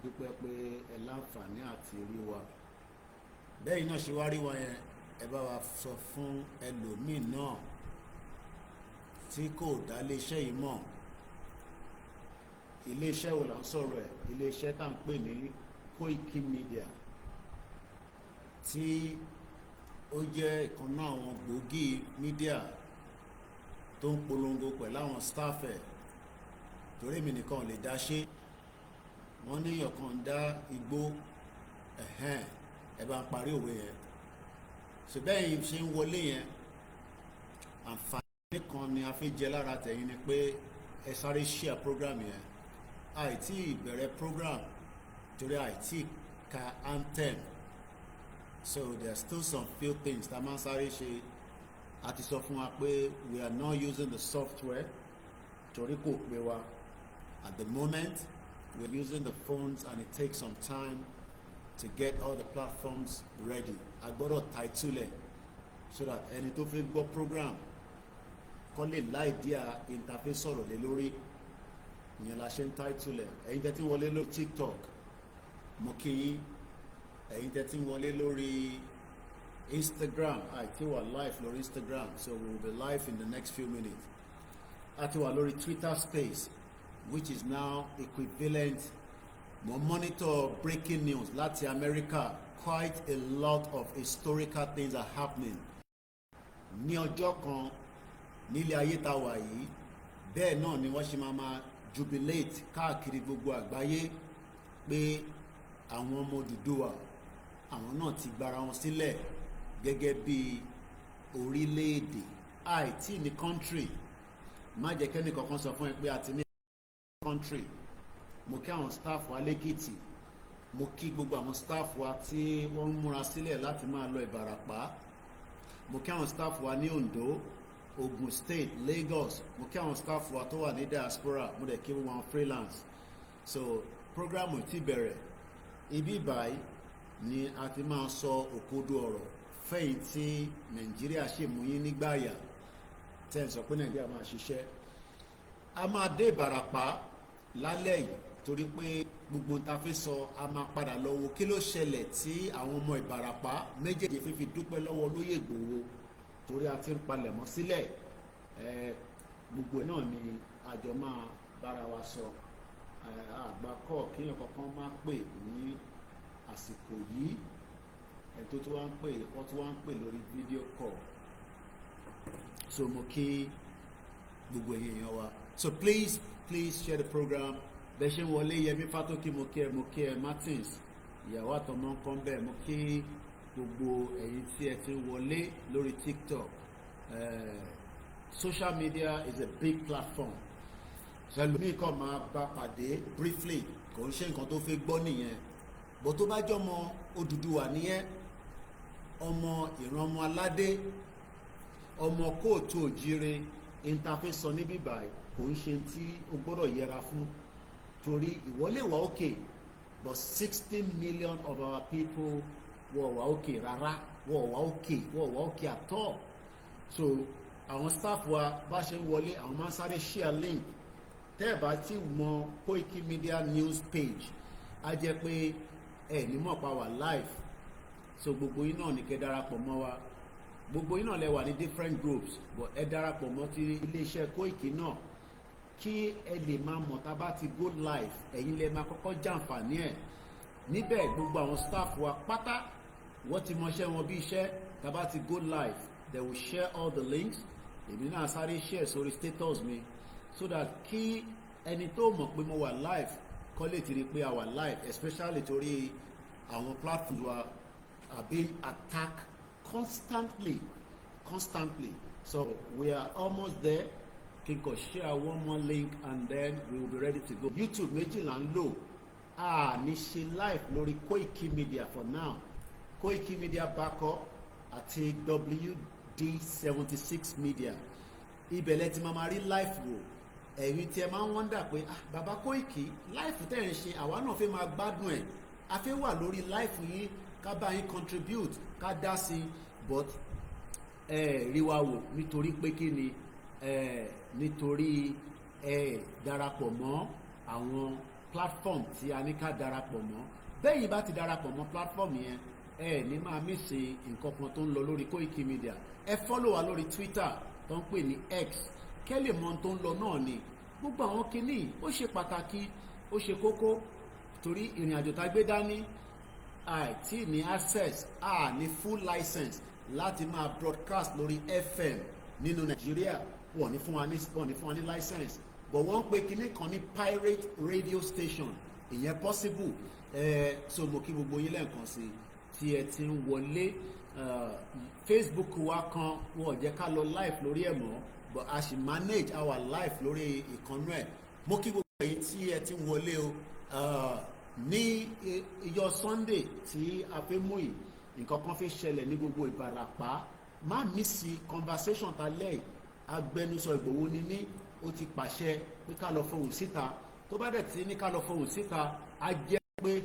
dúpẹ́ pé ẹ láǹfààní àti rí wa bẹ́ẹ̀ náà ṣe wá rí wa yẹn ẹ bá wa sọ fún ẹlòmíì náà tí kò dá iléeṣẹ́ yìí mọ̀. Iléeṣẹ́ wo là ń sọ̀rọ̀ ẹ̀? Iléeṣẹ́ tá ń pè ní Koikimedia tí ó jẹ́ ìkan náà àwọn gbòógì mídíà tó ń polongo pẹ̀lú àwọn staff ẹ̀ torí mi nìkan ò lè dá ṣe. Wọ́n ní ọ̀kan dá igbó ẹ bá ń parí òwe yẹn. Ṣùgbọ́n ẹ̀yin ṣe ń wọlé yẹn àǹfààní kan ni a fi jẹ lára tẹ̀yin ni pé ẹ sáré share program yẹn. Àìtí ìbẹ̀rẹ̀ program torí àìtí ka anthem, so there are still some few things tá a máa ń sáré ṣe. A ti sọ fún wa pé we are not using the software torí kò pé wa at the moment. We're using the phones and it takes some time to get all the platforms ready. A gbọ́dọ̀ title ẹ̀ so that ẹni tó fẹ́ gbọ́ program kọ́ lè láìdíà interface sọ̀rọ̀ lé lórí. Ìyẹn la ṣe ń title ẹ̀. Ẹ̀yin tẹ́ tí wọlé lórí TikTok mo kí yín. Ẹ̀yin tẹ́ tí wọlé lórí Instagram àti wà live lórí Instagram, so we will be live in the next few minutes. Àti wà lórí Twitter space, which is now equivalent. Mo monitor breaking news láti America. Quite a lot of historical things are happening. Ní ọjọ́ kan nílé ayé tá wà yìí, bẹ́ẹ̀ náà ni wọ́n ṣe máa jubilate káàkiri gbogbo àgbáyé pé àwọn ọmọ Odùduwà àwọn náà ti gbara wọn sílẹ̀ gẹ́gẹ́ bí orílẹ̀-èdè. Àìtí ní country, má jẹ́ kẹ́ni kankan sọ fún ẹ pé a ti ní country. Mo kí àwọn staff wa lẹ́kìtì, mo kí gbogbo àwọn staff wa tí wọ́n ń múra sílẹ̀ láti máa lọ Ìbàràpá, mo kí àwọn staff wa ní Ondo, Ogun State, Lagos, mo kí àwọn staff wa tó wà ní diaspora, mo dẹ̀ kí wọn freelance. So program ti bẹ̀rẹ̀. Ibi báyìí ni a ti máa sọ òkodo ọ̀rọ̀ fẹ́yìn tí Nàìjíríà ṣe mú yín nígbàyà tẹ́ ń sọ pé Nàìjíríà máa ṣiṣẹ́. A máa dé Ìbàràpá lálẹ́ yìí torí pé gbogbo ta fi sọ a máa padà lọ wo kí ló ṣẹlẹ̀ tí àwọn ọmọ Ìbàràpá méjèèjì fífi dúpẹ́ lọ́wọ́ Olóyè Ìgbòho torí a ti ń palẹ̀mọ́ sílẹ̀. Gbogbo náà ni àjọ máa bára wa sọ. Àgbákọ̀ kéèyàn kankan máa pè ní àsìkò yìí. Ẹ̀tọ́ tó wá ń pè wọ́n tó wá ń pè lórí video call. So mo kí gbogbo èèyàn wa. So please share the program. Bẹ́ẹ̀ ṣe ń wọlé Yẹmí Fátókì mo kí ẹ Martins ìyàwó àtọmọ nǹkan bẹ́ẹ̀ mo kí gbogbo ẹ̀yin tí ẹ ti wọlé lórí TikTok. Social media is a big platform. Ṣẹlòmíì kan máa bá pàdé briefly kò ń ṣe nǹkan tó fẹ́ gbọ́ nìyẹn. Bó tó bá jọmọ Odùduwà nìyẹn, ọmọ ìran ọmọ aládé, ọmọ kóòtù òjíire, interface sọ níbí báyìí kò ń ṣe tí o gbọ́dọ̀ yẹra fún torí ìwọlé wà okay but 16 million of our people wọ́n wà okay rárá, wọ́n wà okay at all. So àwọn staff wa bá ṣe ń wọlé àwọn máa ń sáré share link. Tẹ́ ẹ̀ bá ti mọ Koikimedia news page á jẹ́ pé ẹ ní mọ̀ pa wà live. So gbogbo yín náà ní kẹ́ darapọ̀ mọ́ wa. Gbogbo yín náà lẹ wà ní different groups but ẹ darapọ̀ mọ́ ti iléeṣẹ́ Koiki náà kí ẹ lè máa mọ̀ tá bá ti go live ẹ̀yin lẹ máa kọ́kọ́ jàǹfààní ẹ̀. Níbẹ̀ gbogbo àwọn staff wa pátá wọ́n ti mọṣẹ́ wọn bí iṣẹ́. Tá bá ti go live they will share all the links. Èmi náà sáré share sórí status mi so that kí ẹni tó mọ̀ pé mo wà live kọ́ lè ti rí pé a wà live, especially torí àwọn platforms wa are being attacked constantly. So we are almost there. Kí n kò share one more link and then we will be ready to go. YouTube méjìlá ń lò ní ṣe live lórí Koikimedia for now. Koikimedia backup àti WD76 media. Ibẹ̀lẹ̀ tí máa rí live wò. Ẹ̀yin tí ẹ máa ń wonder pé bàbá Koiki live tẹ́ ẹ̀ ń ṣe àwa náà fẹ́ máa gbádùn ẹ̀. A fẹ́ wà lórí live yín ká bá yín contribute ká dá sí but rí wa wò nítorí pé kí ni nítorí darapọ̀ mọ́ àwọn platform tí a ní ká darapọ̀ mọ́. Bẹ́yìn bá ti darapọ̀ mọ́ platform yẹn ẹ ní máa mísì nǹkan kan tó ń lọ lórí Koikimedia. Ẹ follow wa lórí Twitter tó ń pè ní X kẹ́lẹ̀ mọ́ tó ń lọ náà ni. Gbogbo àwọn kinní ó ṣe pàtàkì, ó ṣe kókó, torí ìrìn àjò tá gbé dání àìtí ní access ní full license láti máa broadcast lórí FM nínú Nàìjíríà. Wọ́n ní fún wa ní license, but wọ́n ń pe kinní kan ní pirate radio station. Ìyẹn possible. So mo kí gbogbo yín lẹ́ẹ̀kan sí tí ẹ ti ń wọlé. Facebook wa kan wọ́n jẹ́ ká lọ live lórí ẹ̀ mọ́, but a sì manage our life lórí ìkànnú ẹ̀. Mo kí gbogbo ẹ̀yin tí ẹ ti ń wọlé o. Ní ìjọ Sunday tí a fẹ́ mú yìí, nǹkan kan fi ṣẹlẹ̀ ní gbogbo Ìbàràpá. Má mísì conversation ta lẹ́yìn. Agbẹnusọ Ìgbòho ni mí, ó ti pàṣẹ pé ká lọ fohùn síta. Tó bá dẹ̀ ti ní ká lọ fohùn síta, a jẹ́ pé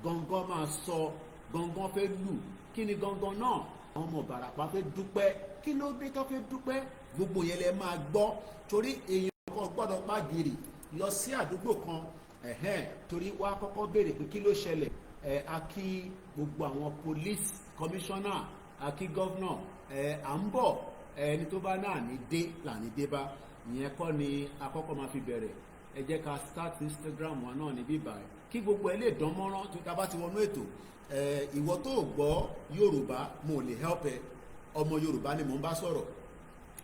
gangan máa sọ, gangan fẹ́ lù. Kí ni gangan náà? Àwọn ọmọ Ìbàràpá fẹ́ dúpẹ́. Kí ló dé tó fẹ́ dúpẹ́? Gbogbo yẹn lẹ máa gbọ́, torí èèyàn kan gbọ́dọ̀ pàgìrì lọ sí àdúgbò kan torí wá kọ́kọ́ béèrè pé kí ló ṣẹlẹ̀. A kí gbogbo àwọn police commissioner, a kí governor, à ń bọ̀, ẹni tó bá náà ní dé là ní dé bá. Ìyẹn kọ́ ni àkọ́kọ́ máa fi bẹ̀rẹ̀. Ẹ jẹ́ ká start Instagram wa náà ní bíbá ẹ̀ kí gbogbo ẹ lè dán mọ́rán tó ká bá ti wọnú ètò. Ìwọ tó gbọ́ Yorùbá mo lè help ẹ. Ọmọ Yorùbá ni mò ń bá sọ̀rọ̀,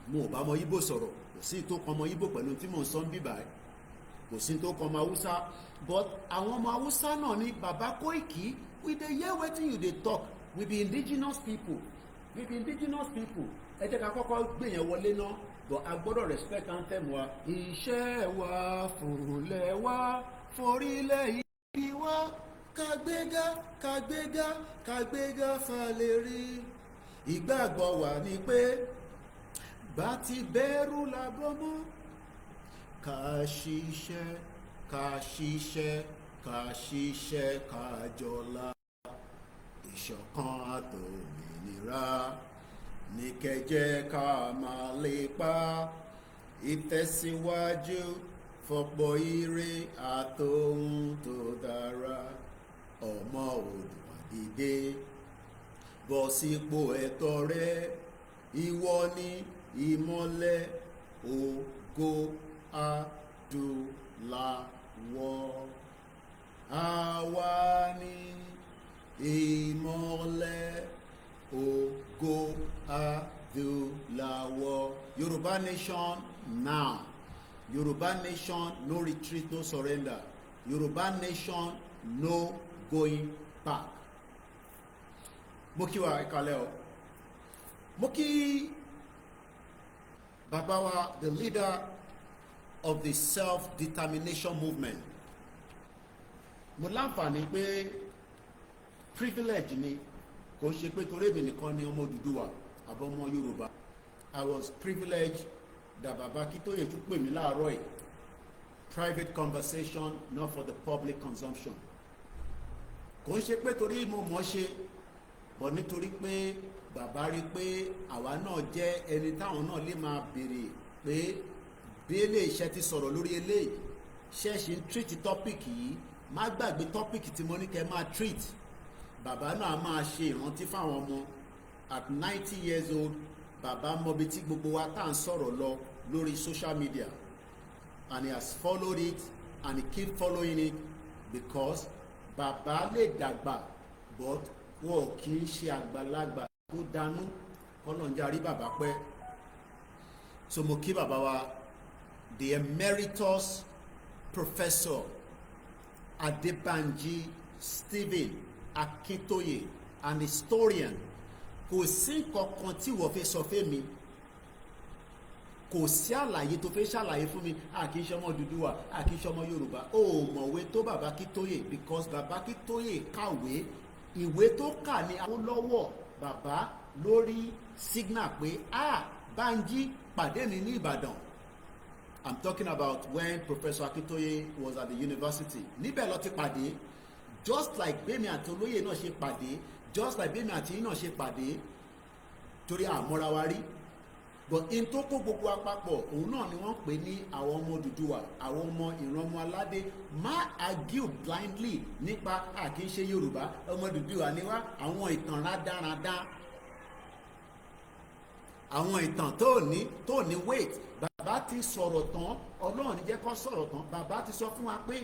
mo ò bá ọmọ Ìgbò sọ̀rọ̀. Kò sí tó kan ọmọ Ìgbò pẹ̀lú tí mò ń sọ ń bíbá ẹ̀, kò sí tó kan ọmọ Haúsá. But àwọn ọmọ Haúsá náà ní Baba Koiki, we dey hear wetin you dey talk. We be indigenous people. Ẹ jẹ́ ká kọ́kọ́ gbé yẹn wọlé náà, but a gbọ́dọ̀ respect anthem wa. Iṣẹ́ wa fúnlẹ̀ wa forílẹ̀ ibi wa, kàgbéga falẹ̀rí. Ìgbàgbọ́ wa ni pé bá ti bẹ̀rù làgbọ́mọ́. Ká ṣiṣẹ́ ká jọlá. Ìṣọ̀kan àtòmìnira ní kẹjẹ ká máa lépa. Ìtẹ̀síwájú fọ̀pọ̀ ire àtòhun tó dára. Ọmọ Oòduà dìde, bọ́ sípò ẹ̀tọ́ rẹ. Ìwọ ni ìmọ́lẹ̀ ògo adúláwọ̀. Àwa ni ìmọ́lẹ̀ ògo adúláwọ̀. Yoruba nation now. Yoruba nation, no retreat, no surrender. Yoruba nation, no going back. Mo kí wa ìkàlẹ̀ o. Mo kí bàbá wa, the leader of the self-determination movement. Mo láǹfààní pé privilege ni, kò ṣe pé torí èmi nìkan ni ọmọ Odùduwà àbọ̀ ọmọ Yorùbá. I was privileged that Baba Akitoye tún pè mí láàárọ̀ yìí. Private conversation, not for the public consumption. Kò ń ṣe pé torí mo mọ̀ ṣe, but nítorí pé bàbá rí pé àwa náà jẹ́ ẹni táwọn náà lè máa béèrè pé bí eléyìí iṣẹ́ ti sọ̀rọ̀ lórí eléyìí, ṣẹ́ẹ̀ṣì ń treat topic yìí, má gbàgbé topic tí mo ní kẹ́ máa treat. Bàbá náà máa ṣe ìrántí fáwọn ọmọ. At 90 years old, bàbá mọbi tí gbogbo wa tá à ń sọ̀rọ̀ lọ lórí social media, and he has followed it and he keep following it because bàbá lè dàgbà but wọn kì í ṣe àgbàlagbà tó dánú. Ọlọ́njà rí bàbá pẹ́. So mo kí bàbá wa, the emeritus professor Adebanji Stephen Akintoye, an historian. Kò sí kankan tí wọ́n fẹ́ sọ fún mi, kò sí àlàyé tó fẹ́ ṣàlàyé fún mi. A kì í ṣe ọmọ Odùduwà, a kì í ṣe ọmọ Yorùbá. O mọ̀wé tó bàbá Akíntóyè, because bàbá Akíntóyè kàwé. Ìwé tó kà ní Awólọ́wọ̀ bàbá lórí signal pé Banji pàdé mi ní Ìbàdàn. I'm talking about when Professor Akintoye was at the university. Níbẹ̀ ló ti pàdé, just like bẹ́ẹ̀mi àti Olóyè náà ṣe pàdé, just like bẹ́ẹ̀mi àti yín náà ṣe pàdé, torí àmọ́ra wa rí. but in tó kó gbogbo àpapọ̀ òun náà ni wọ́n pè ní àwọn ọmọ Odùduwà, àwọn ọmọ ìran ọmọ aládé. Má argue blindly nípa àkínṣe Yorùbá, ọmọ Odùduwà ni wá, àwọn ìtàn rádaràda, àwọn ìtàn tó ní weight. Bàbá ti sọ̀rọ̀ tán, Ọlọ́run jẹ́ kó sọ̀rọ̀ tán. Bàbá ti sọ fún wa pé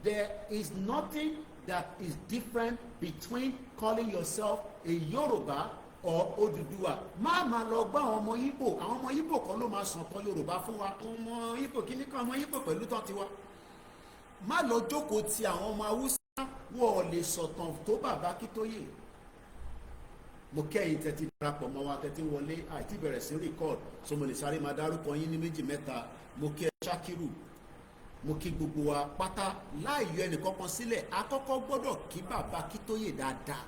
there is nothing that is different between calling yourself a Yoruba or Odùduwà. Má lọ gbọ́ àwọn ọmọ Ìgbò. Àwọn ọmọ Ìgbò kan ló máa sàn kan Yorùbá fún wa. Ọmọ Ìgbò kìíní kan ọmọ Ìgbò pẹ̀lú tán tiwa. Má lọ jókòó ti àwọn ọmọ Haúsá, wọn ò lè sọ̀tàn tó bàbá Akíntóyè. Mo kẹ́yìn tẹ́tí darapọ̀ mọ́ wa, tẹ́tí wọlé àti bẹ̀rẹ̀ sí record, so mo lè sáré máa dárúkọ yín ní méjì mẹ́ta. Mo kí ẹ Ṣakiru, mo kí gbogbo wa pátá láì yọ ẹnìkankan sílẹ̀. Àkọ́kọ́ gbọ́dọ̀ kí bàbá Akíntóyè dáadáa.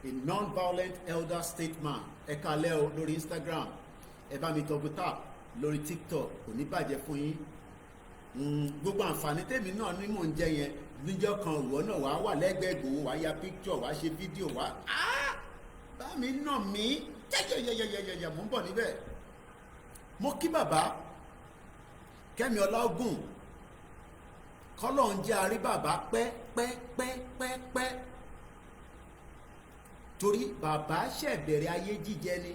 A non-violent elder statesman. Ẹ kálẹ́ o lórí Instagram, ẹ bá mi tọ́gbù tap lórí TikTok, kò ní bàjẹ́ fún yín. Gbogbo àǹfààní tèmi náà ni mò ń jẹ yẹn, níjọ́ kan ìwọ náà wàá wà lẹ́gbẹ̀ẹ́ Ìgbòho, wàá ya picture, wàá ṣe fídíò, wàá bá mi nà mí yẹ́yẹ́yẹ́yẹ́yẹ́, mò ń bọ̀ níbẹ̀. Mo kí bàbá Kẹ́mi Ọláògùn, kọ́lọ̀ ń jẹ́ àrí bàbá pẹ́. Torí bàbá ṣẹ̀bẹ̀rẹ̀ ayé jíjẹ ni,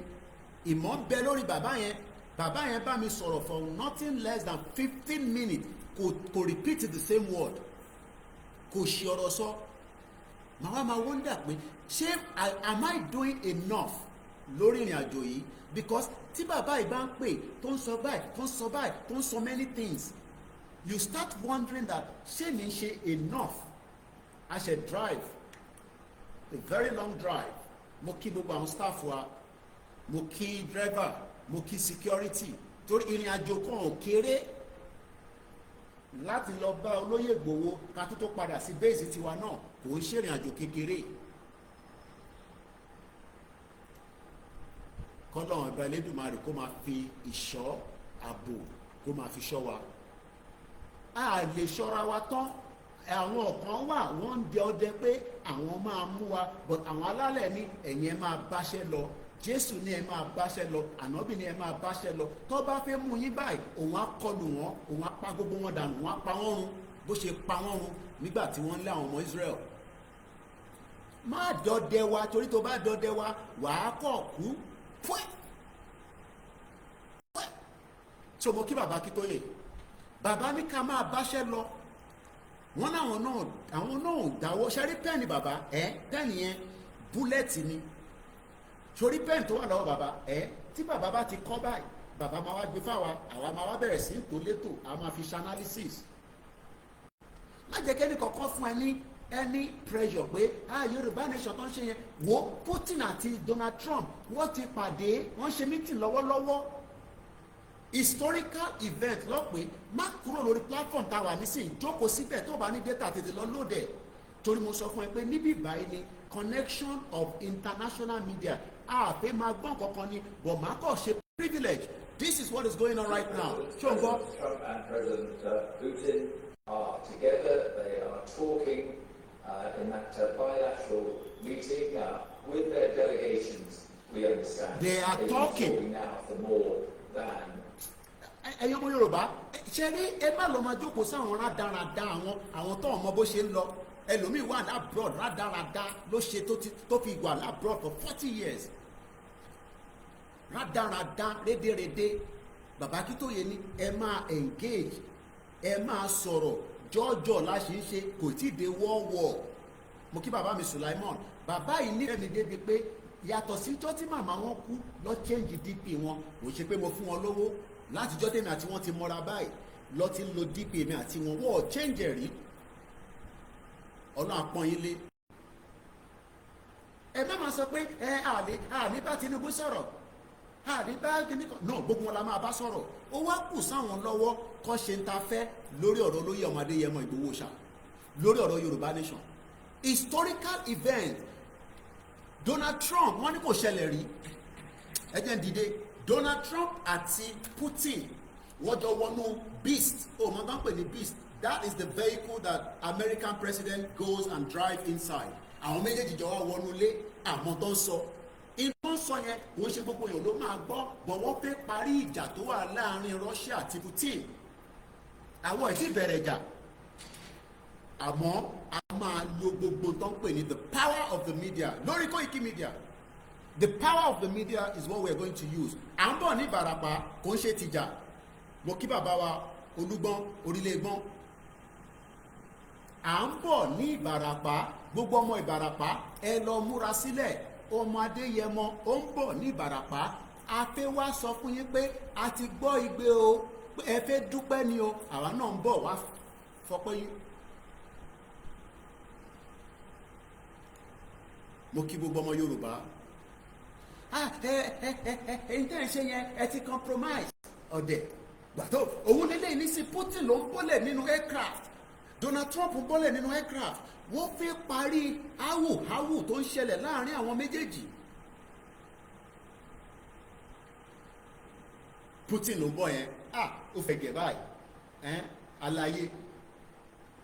ìmọ̀ ń bẹ lórí bàbá yẹn. Bàbá yẹn bá mi sọ̀rọ̀ for nothing less than 15 minutes, kò repeat the same word, kò ṣe ọ̀rọ̀ sọ. Màá máa wonder pé ṣé am I doing enough lórí ìrìn àjò yìí? Because tí bàbá yìí bá ń pè tó ń sọ báyìí tó ń sọ many things, you start wondering that ṣé mi ń ṣe enough. I should drive a very long drive. Mo kí gbogbo àwọn staff wa, mo kí driver, mo kí security. Torí ìrìn àjò kan ò kéré láti lọ bá olóyè Ìgbòho ká tó padà sí base tiwa náà, kò ń ṣèrìn àjò kékeré. Kọ́lọ́run ọba Elédùmarè kó máa fi ìṣọ́ ààbò kó máa fi ṣọ́ wa. A lè ṣọ́ra wa tán. Àwọn kan wà wọ́n ń dẹ ọdẹ pé àwọn máa mú wa, but àwọn alálẹ̀ ní ẹ̀yin ẹ máa báṣẹ́ lọ. Jésù ní ẹ máa báṣẹ́ lọ, ànábì ní ẹ máa báṣẹ́ lọ. Tó bá fẹ́ mú yín báyìí, òun á kọlù wọn, òun á pa gbogbo wọn dànù, òun á pa wọ́n run bó ṣe pa wọ́n run nígbà tí wọ́n lé àwọn ọmọ Israel. Má dọdẹ wa, torí tó bá dọdẹ wa wàá kọ̀ kú pẹ́. So mo kí bàbá Akíntóyè, bàbá ní ká máa báṣẹ́ lọ. Wọ́n náwọn náà dáwọ́ ṣẹ́rí pẹ́ẹ̀nì bàbá pẹ́ẹ̀nì yẹn búlẹ̀tì ni. Torí pẹ́ẹ̀nì tó wà lọ́wọ́ bàbá tí bàbá bá ti kọ́ báyìí, bàbá máa wá gbé fáwa, àwa máa wá bẹ̀rẹ̀ sí tó létò, a máa fi ṣe analysis. Má jẹ́ kẹ́ni kankan fún ẹ ní any pressure pé Yorùbá nation tó ń ṣe yẹn. Wo Putin àti Donald Trump wọ́n ti pàdé, wọ́n ṣe meeting lọ́wọ́lọ́wọ́. Historical event lọ́pẹ́, má kúrò lórí platform tá a wà nísìnyí, jókòó síbẹ̀ tó bá ní data tètè lọ lóde. Torí mo sọ fún ẹ pé níbí báyìí ni connection of international media. Àfẹ́ máa gbọ́n kankan ni, but máa kọ̀ ṣe privilege. This is what is going on right now. Trump and President Putin are together. They are talking in that bilateral meeting with their delegations. We understand they are talking now for more than. Ẹ̀yin ọmọ Yorùbá ṣe rí ẹ má lọ máa jókòó sáwọn rádaràda àwọn tó ọmọ bó ṣe ń lọ. Ẹlòmíì wà lábroad rádaràda ló ṣe tó fi wà lábroad for 40 years. Rádaràda rédèrèdè. Bàbá Akíntóyè ní ẹ máa engage, ẹ máa sọ̀rọ̀ jọ́jọ́ láṣẹ ń ṣe, kò tí ì dé wọ́ọ̀wọ̀. Mo kí bàbá mi Sulaimon, bàbá yìí ní ẹ̀mí débi pé yàtọ̀ sí jọ́ tí màmá wọn kú lọ change DP wọn, kò ṣe pé mo fún wọn lówó. Látijọ́ tèmi àti wọn ti mọ́ra báyìí lọ ti ń lo DP mi àti wọn, wọ́n change rí. Ọlọ́run àpọ́n yín lé. Ẹ má máa sọ pé àní bá Tinubu sọ̀rọ̀, àní bá kíníkan náà, gbogbo wọn la máa bá sọ̀rọ̀. Ó wá kù sáwọn lọ́wọ́ kọ́ ṣe ń ta fẹ́ lórí ọ̀rọ̀ olóyè ọmọ Adéyẹmọ Ìgbòho ṣá, lórí ọ̀rọ̀ Yorùbá nation. Historical event. Donald Trump wọ́n ní kò ṣẹlẹ̀ rí. Ẹ jẹ́ ń dìde. Donald Trump àti Putin wọ́n jọ wọnú beast. Mo máa ń pè ní beast. That is the vehicle that American president goes and drive inside. Àwọn méjèèjì jọ wá wọnú lé àmọ́ tó ń sọ. inú sọ yẹn kò ń ṣe gbogbo èèyàn ló máa gbọ́ bọ̀ wọ́n fẹ́ parí ìjà tó wà láàrin Russia àti Putin. Àwọn ẹ̀ sì bẹ̀rẹ̀ ìjà àmọ́ a máa lo gbogbo tó ń pè ní the power of the media lórí Koikimedia. The power of the media is what we are going to use. À ń bọ̀ ní Ìbàràpá kò ń ṣe tìjà. Mo kí bàbá wa Olúgbọ́n Orílẹ̀-Ègbọ́n. À ń bọ̀ ní Ìbàràpá, gbogbo ọmọ Ìbàràpá ẹ lọ múra sílẹ̀. Ọmọ Adéyẹmọ ó ń bọ̀ ní Ìbàràpá. A fẹ́ wá sọ fún yín pé a ti gbọ́ igbe o, ẹ fẹ́ dúpẹ́ ni o, àwa náà ń bọ̀ wá fọpẹ́ yín. Mo kí gbogbo ọmọ Yorùbá. Ẹ̀yin tẹ́ ẹ ṣe yẹn ẹ ti compromise ọ̀dẹ̀ gbàtọ́ òun lélẹ́yìn ní sí Putin ló ń bọ́lẹ̀ nínú aircraft, Donald Trump ń bọ́lẹ̀ nínú aircraft. Wọ́n fẹ́ parí áwù tó ń ṣẹlẹ̀ láàrin àwọn méjèèjì. Putin ló ń bọ̀ yẹn ó fẹ́ gẹ̀ báyìí àlàyé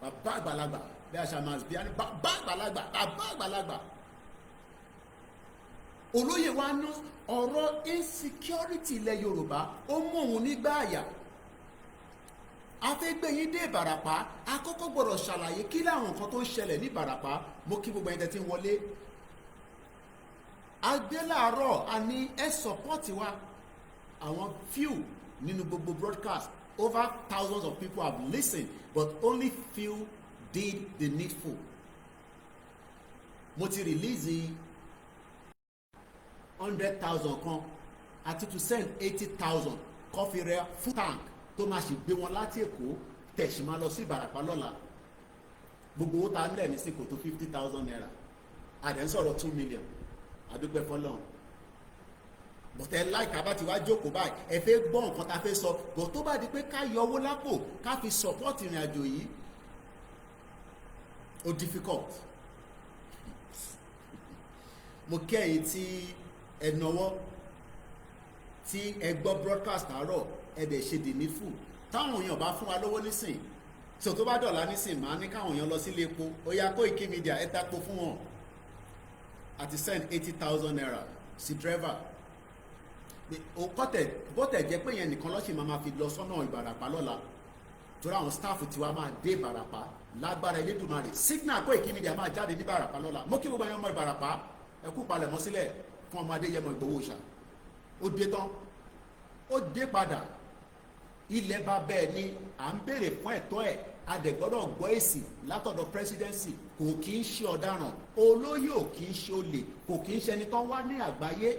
bàbá àgbàlagbà bí a ṣe máa bí i bàbá àgbàlagbà. Olóyè wa ná ọ̀rọ̀ insecurity ilẹ̀ Yorùbá ó mú òun nígbà àyà. A fẹ́ gbé yín dé Ìbàràpá, a kọ́kọ́ gbọ́dọ̀ ṣàlàyé kí láwọn nǹkan tó ń ṣẹlẹ̀ ní Ìbàràpá. Mo kí gbogbo ẹni tẹ́ tí ń wọlé. A gbé láàárọ̀ a ní ẹ support wa. Àwọn few nínú gbogbo broadcast over thousands of people have listened but only few did the needful. Mo ti release 100,000 kan àti to send 80,000 coffee rare full tank tó máa ṣe gbé wọn láti Èkó tẹ̀sí máa lọ sí Ìbàràpá lọ́la. Gbogbo owó ta nílẹ̀ ní sí kò tó 50,000 naira. Àdẹ̀ ń sọ̀rọ̀ 2 million. Àdúpẹ́ fọlọ́run. Bọ̀tẹ́ láìka bá ti wá jókòó báyìí ẹ fẹ́ gbọ́ nǹkan ta fẹ́ sọ bọ̀ tó bá di pé ká yọ owó lápò ká fi support ìrìn àjò yìí ó difficult. Mo kẹ́yìn tí ẹ náwó tí ẹ gbọ́ broadcast àárọ̀ ẹ dẹ̀ ṣe the needful. Táwọn èèyàn bá fún wa lówó nísìn so tó bá dọ̀la nísìn máa ní káwọn èèyàn lọ sílé epo ó yá Koikimedia ẹ tapo fún wọn àti send 80,000 naira sí driver. Bọ́tẹ̀ jẹ́ pé yẹn nìkan lọ́sìn máa fi lọ sọ́nà Ìbàràpá lọ́la torí àwọn staff tiwa máa dé Ìbàràpá lágbára Elédùmarè. Signal Koikimedia máa jáde ní Ìbàràpá lọ́la. Mo kí gbogbo ẹ̀yin ọmọ Ìbàràpá ẹ kú palẹ̀mọ́ sílẹ̀ fún ọmọ Adéyẹmọ Ìgbòho ṣá. Ó dé tán ó dé padà. Ilẹ̀ bá bẹ́ẹ̀ ni à ń béèrè fún ẹ̀tọ́ ẹ̀ adẹ̀gbọ́dọ̀ gbọ́ èsì látọ̀dọ̀ presidency. Kò kí ń ṣe ọ̀daràn, olóyè ò kí ń ṣe olè, kò kí ń ṣe ẹni tó wá ní àgbáyé.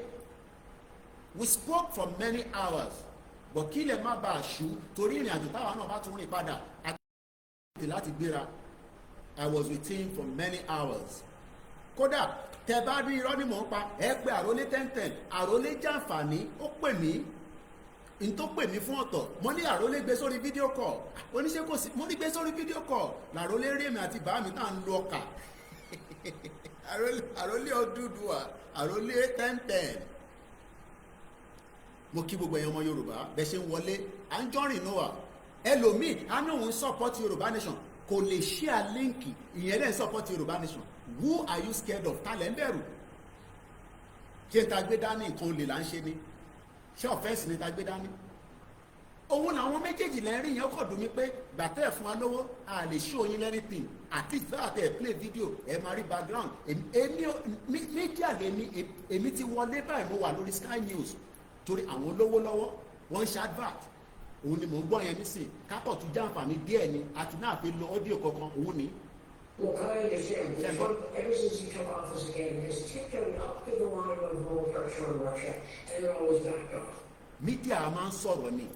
We spoke for many hours but kí lè má bàa ṣú torí ìrìn àjò táwa náà bá tún rìn padà àti láti gbéra. I was with him for many hours. Kódà tẹ bá rí irọ́ ni mò ń pa ẹ pé àrólé 1010 àrólé jàǹfààní ó pè mí n tó pè mí fún ọ̀tọ̀. Mo ní àrólé gbé sórí fídíò call oníṣẹ́ kò sí mo ní gbé sórí fídíò call làrólé rí èmi àti bàá mi tá à ń lo ọkà àrólé Odùduwà àrólé 1010. Mo kí gbogbo ẹ̀yin ọmọ Yorùbá bẹ́ẹ̀ ṣe ń wọlé à ń jọ́rìn Noah ẹlòmíì á ní òun support Yorùbá nation kò lè share líǹkì ìyẹn lẹ́yìn support Yorùbá nation. Who are you scared of? Ta lẹ́ ń bẹ̀rù? Ṣé n ta gbé dání nǹkan olè là ń ṣe ni? Ṣé ọ̀fẹ́sì ni ta gbé dání? Òun làwọn méjèèjì lẹ́rìn yẹn kọ̀ dùn mí pé gbàtẹ́ ẹ̀ fún wa lówó a lè show yín anything at least bá àtẹ̀ play video ẹ̀ máa rí background. Media lèmi èmi ti wọlé báyìí mo wà lórí Sky News torí àwọn olówó lọ́wọ́ wọ́n ń ṣe advert òun ni mò ń gbọ́ yẹn nísìn kápọ̀ tún jàǹfààní díẹ̀ ni àti náà fi lo audio kankan òun ni. Well, I understand. Ever since you took office again, it's tiptoed up to the line of more pressure on Russia, and they're always backed off. Mídíà máa ń sọ̀rọ̀ ni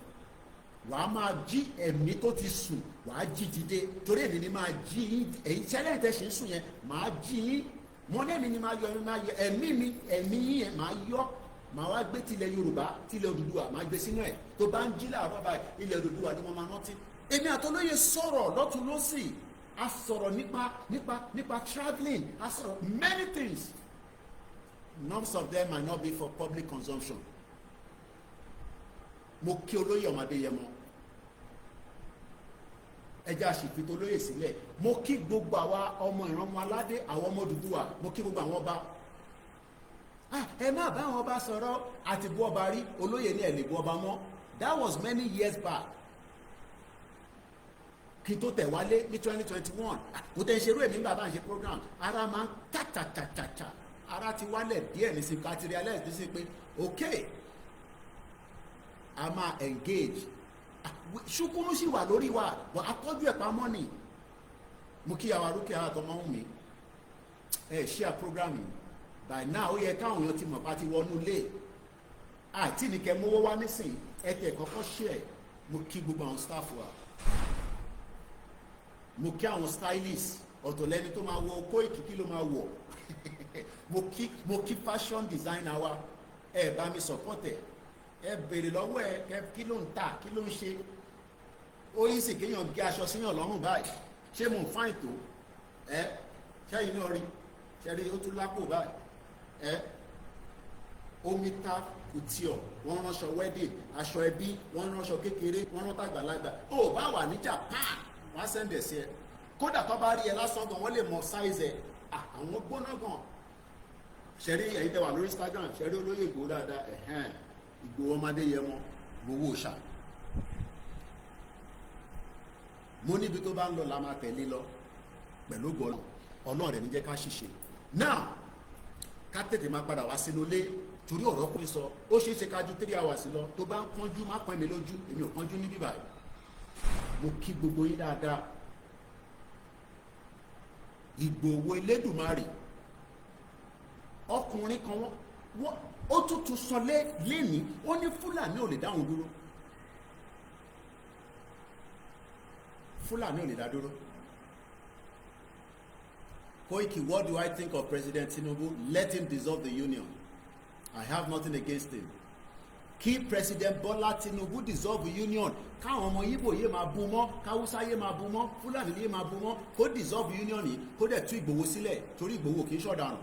wàá máa jí ẹ̀mí tó ti sùn wàá jí dìde torí èmi ni máa jí yín èyí tẹ́lẹ̀ tẹ́ ṣe ń sùn yẹn máa jí yín mọ́lẹ́mi ni máa yọ ẹ̀mí mi ẹ̀mí yín yẹn máa yọ màá wá gbé tilẹ̀ Yorùbá tilẹ̀ Odùduwà máa gbé sínú ẹ̀ tó bá ń jí láàárọ̀ báyìí ilẹ̀ Odùduwà ni mo máa rántí. Èmi àtolóye sọ̀rọ̀ lọ́tún lọ́sì a sọ̀rọ̀ nípa travelling a sọ̀rọ̀ many things. None of them might not be for public consumption. Mo kí olóyè Adéyẹmọ ẹjẹ́ àṣìfìtò olóyè sílẹ̀. Mo kí gbogbo àwa ọmọ ìran ọmọ aládé àwọn ọmọ Odùduwà mo kí gbogbo àwọn ọba. ẹ má bá wọn bá sọ̀rọ̀ àti bu ọba rí olóyè ní ẹ lè bu ọba mọ́. That was many years back. Kí tó tẹ̀ wálé ní 2021 kò tẹ̀ ń ṣerú èmi nígbà bá ń ṣe program ara máa ń tàtàtàtàtà ara ti wálẹ̀ díẹ̀ ní sinmi àti realize ní sí pé okay a máa engage ṣùkúrú sì wà lórí wa wọ́n atọ́jú ẹ̀ pamọ́ ni. Mo kí àwa rúkẹ́ àwọn àtọmọ́ wù mí share program yìí by now ó yẹ káwọn èèyàn ti mọ̀ pa ti wọnú ilé àti nìkẹ́ mówó wá nísìnyí ẹ tẹ̀ kọ́kọ́ share. Mo kí gbogbo àwọn staff wa, mo kí àwọn stylist ọ̀tọ̀ lẹ́ni tó máa wọ Koiki kí ló máa wọ̀ mo kí fashion designer wa ẹ bá mi support ẹ béèrè lọ́wọ́ ẹ kí ló ń tà kí ló ń ṣe. Ó yín sì kéèyàn gé aṣọ síyàn lọ́rùn báyìí ṣé mo ń fáìn tó ṣẹ́yìn náà rí ṣẹ́rí ó tún lápò báyìí omi ta kùtìọ̀ wọ́n ránṣọ wedding aṣọ ẹbí wọ́n ránṣọ kékeré wọ́n rán tàgbàlagbà ó bá wà ní Japan wọ́n á sẹ́ndẹ̀ sí ẹ kódà tó bá rí ẹ lásán gan wọ́n lè mọ size ẹ àwọn gbóná gan. Ṣẹ́rí ẹ̀yin tẹ́ wà lórí Instagram ṣẹ́rí olóyè Ìgbòho dáadáa Ìgbòho ọmọdé yẹ mọ́ gbowó ṣá. Mo níbi tó bá ń lọ la máa tẹ̀lé lọ pẹ̀lú gbọ́nà ọ̀nà rẹ̀ ní jẹ́ ká ṣiṣẹ́. Now ká tètè máa padà wá sínú ilé torí ọ̀rọ̀ pín sọ ó ṣeé ṣe ká ju 3 hours lọ tó bá ń kánjú má pọ́n mi lójú èmi ò kánjú níbí báyìí. Mo kí gbogbo yín dáadáa. Ìgbòho Elédùmarè ọkùnrin kan wọ́n ó tútù sọ lẹ́ni ó ní Fúlàní ò lè dáhùn dúró. Fúlàní ò lè dá dúró. Koiki, what do I think of President Tinubu? Let him dissolve the union. I have nothing against him. Kí President Bola Tinubu dissolve the union. Káwọn ọmọ Igbo yé máa bú mọ́, káwúsá yé máa bú mọ́, Fúlàní yé máa bú mọ́, kó dissolve union yìí, kó dẹ̀ tú Ìgbòho sílẹ̀ torí Ìgbòho kì í ṣọ̀daràn.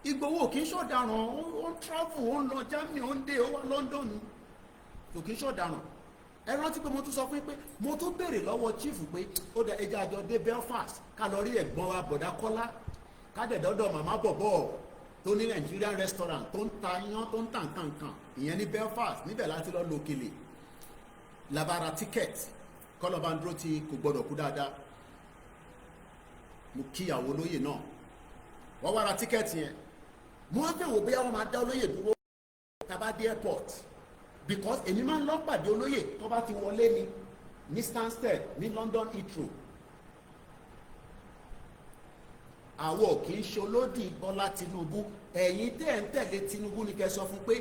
Ìgbòho kì í ṣọ̀daràn, ó ń travel, ó ń lọ Germany, ó ń dé, ó wá London. Kò kì í ṣọ̀daràn. Ẹ rántí pé mo tún sọ fún yín pé mo tún béèrè lọ́wọ́ chief pé ó dẹ ẹja àjọ dé Belfast ká lọ rí ẹ̀gbọ́n wa Bọ̀dá Kọ́lá ká dẹ̀ dọ́dọ̀ màmá bọ̀bọ̀ tó ní Nigerian restaurant tó ń ta iyán tó ń tà nǹkan ìyẹn ní Belfast níbẹ̀ láti lọ lòkèlè labara ticket kọ́lọ́ba ń dúró tí kò gbọ́dọ̀ kú dáadáa. Mo kíyàwó olóyè náà wọ́n wá ra ticket yẹn mo wá fẹ́ wò bóyá wọ́n máa dá olóyè dúró tá bá dé airport because èmi máa ń lọ pàdé olóyè tó bá ti wọlé ní Stansted ní London Heathrow. Àwọn kì í ṣe olódì Bọ́lá Tinubu ẹ̀yin tẹ́ ń tẹ̀lé Tinubu ní kẹ́ sọ fún pé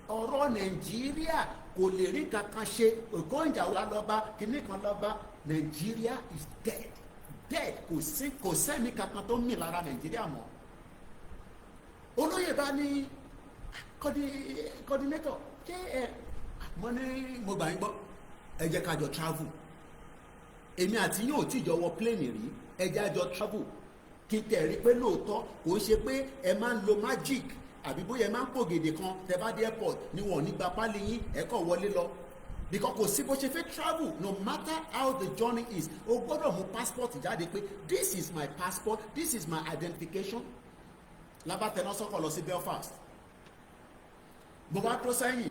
ọ̀rọ̀ Nàìjíríà kò lè rí kankan ṣe òkò ìjàwá lọ́ba kìíní kan lọ́ba Nàìjíríà is dead kò sẹ́mi kankan tó mì lára Nàìjíríà mọ́. Olóyè bá ní coordinator ṣé mo ní mo gbà yín gbọ́ ẹ jẹ́ ká jọ travel èmi àti yín ò tí jọ wọ plane rí ẹ jẹ́ àjọ travel kí tẹ̀ rí pé lóòótọ́ kò ń ṣe pé ẹ máa ń lo magic àbí bóyá ẹ máa ń pògèdè kan tẹ bá dé airport ni wọn ò ní gba pálí yín ẹ kàn wọlé lọ because kò sí bó ṣe fẹ́ travel no matter how the journey is o gbọ́dọ̀ mú passport jáde pé this is my passport this is my identification lábàtẹ́ná sọ́kọ̀ lọ sí Belfast mo bá tó sẹ́yìn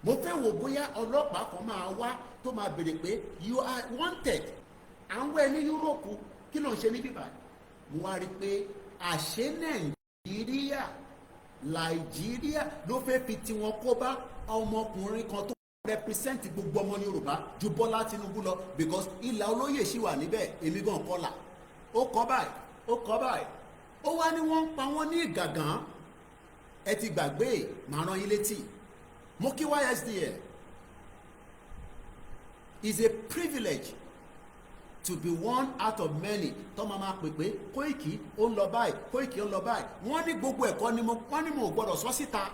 mo fẹ́ wò bóyá ọlọ́pàá kan máa wá tó máa béèrè pé you are wanted à ń wẹ̀ ní Europe kí ló ń ṣe ní bíbá mo wá rí i pé àṣẹ Nàìjíríà ló fẹ́ fi tiwọn kó bá ọmọkùnrin kan tó represent gbogbo ọmọ Yorùbá ju Bọ́lá Tinubu lọ because ìlà olóyè ṣì wà níbẹ̀ èmi gan kọ́là ó kọ́ báyìí ó wá ní wọ́n ń pa wọ́n ní ìgàgán ẹ ti gbàgbé màá rán yín létí mo kí YSDL is a privilege to be one out of many tó máa pè pé Koiki ó ń lọ báyìí Koiki ó ń lọ báyìí wọ́n ní gbogbo ẹ̀kọ́ ni wọ́n ní mo gbọ́dọ̀ sọ síta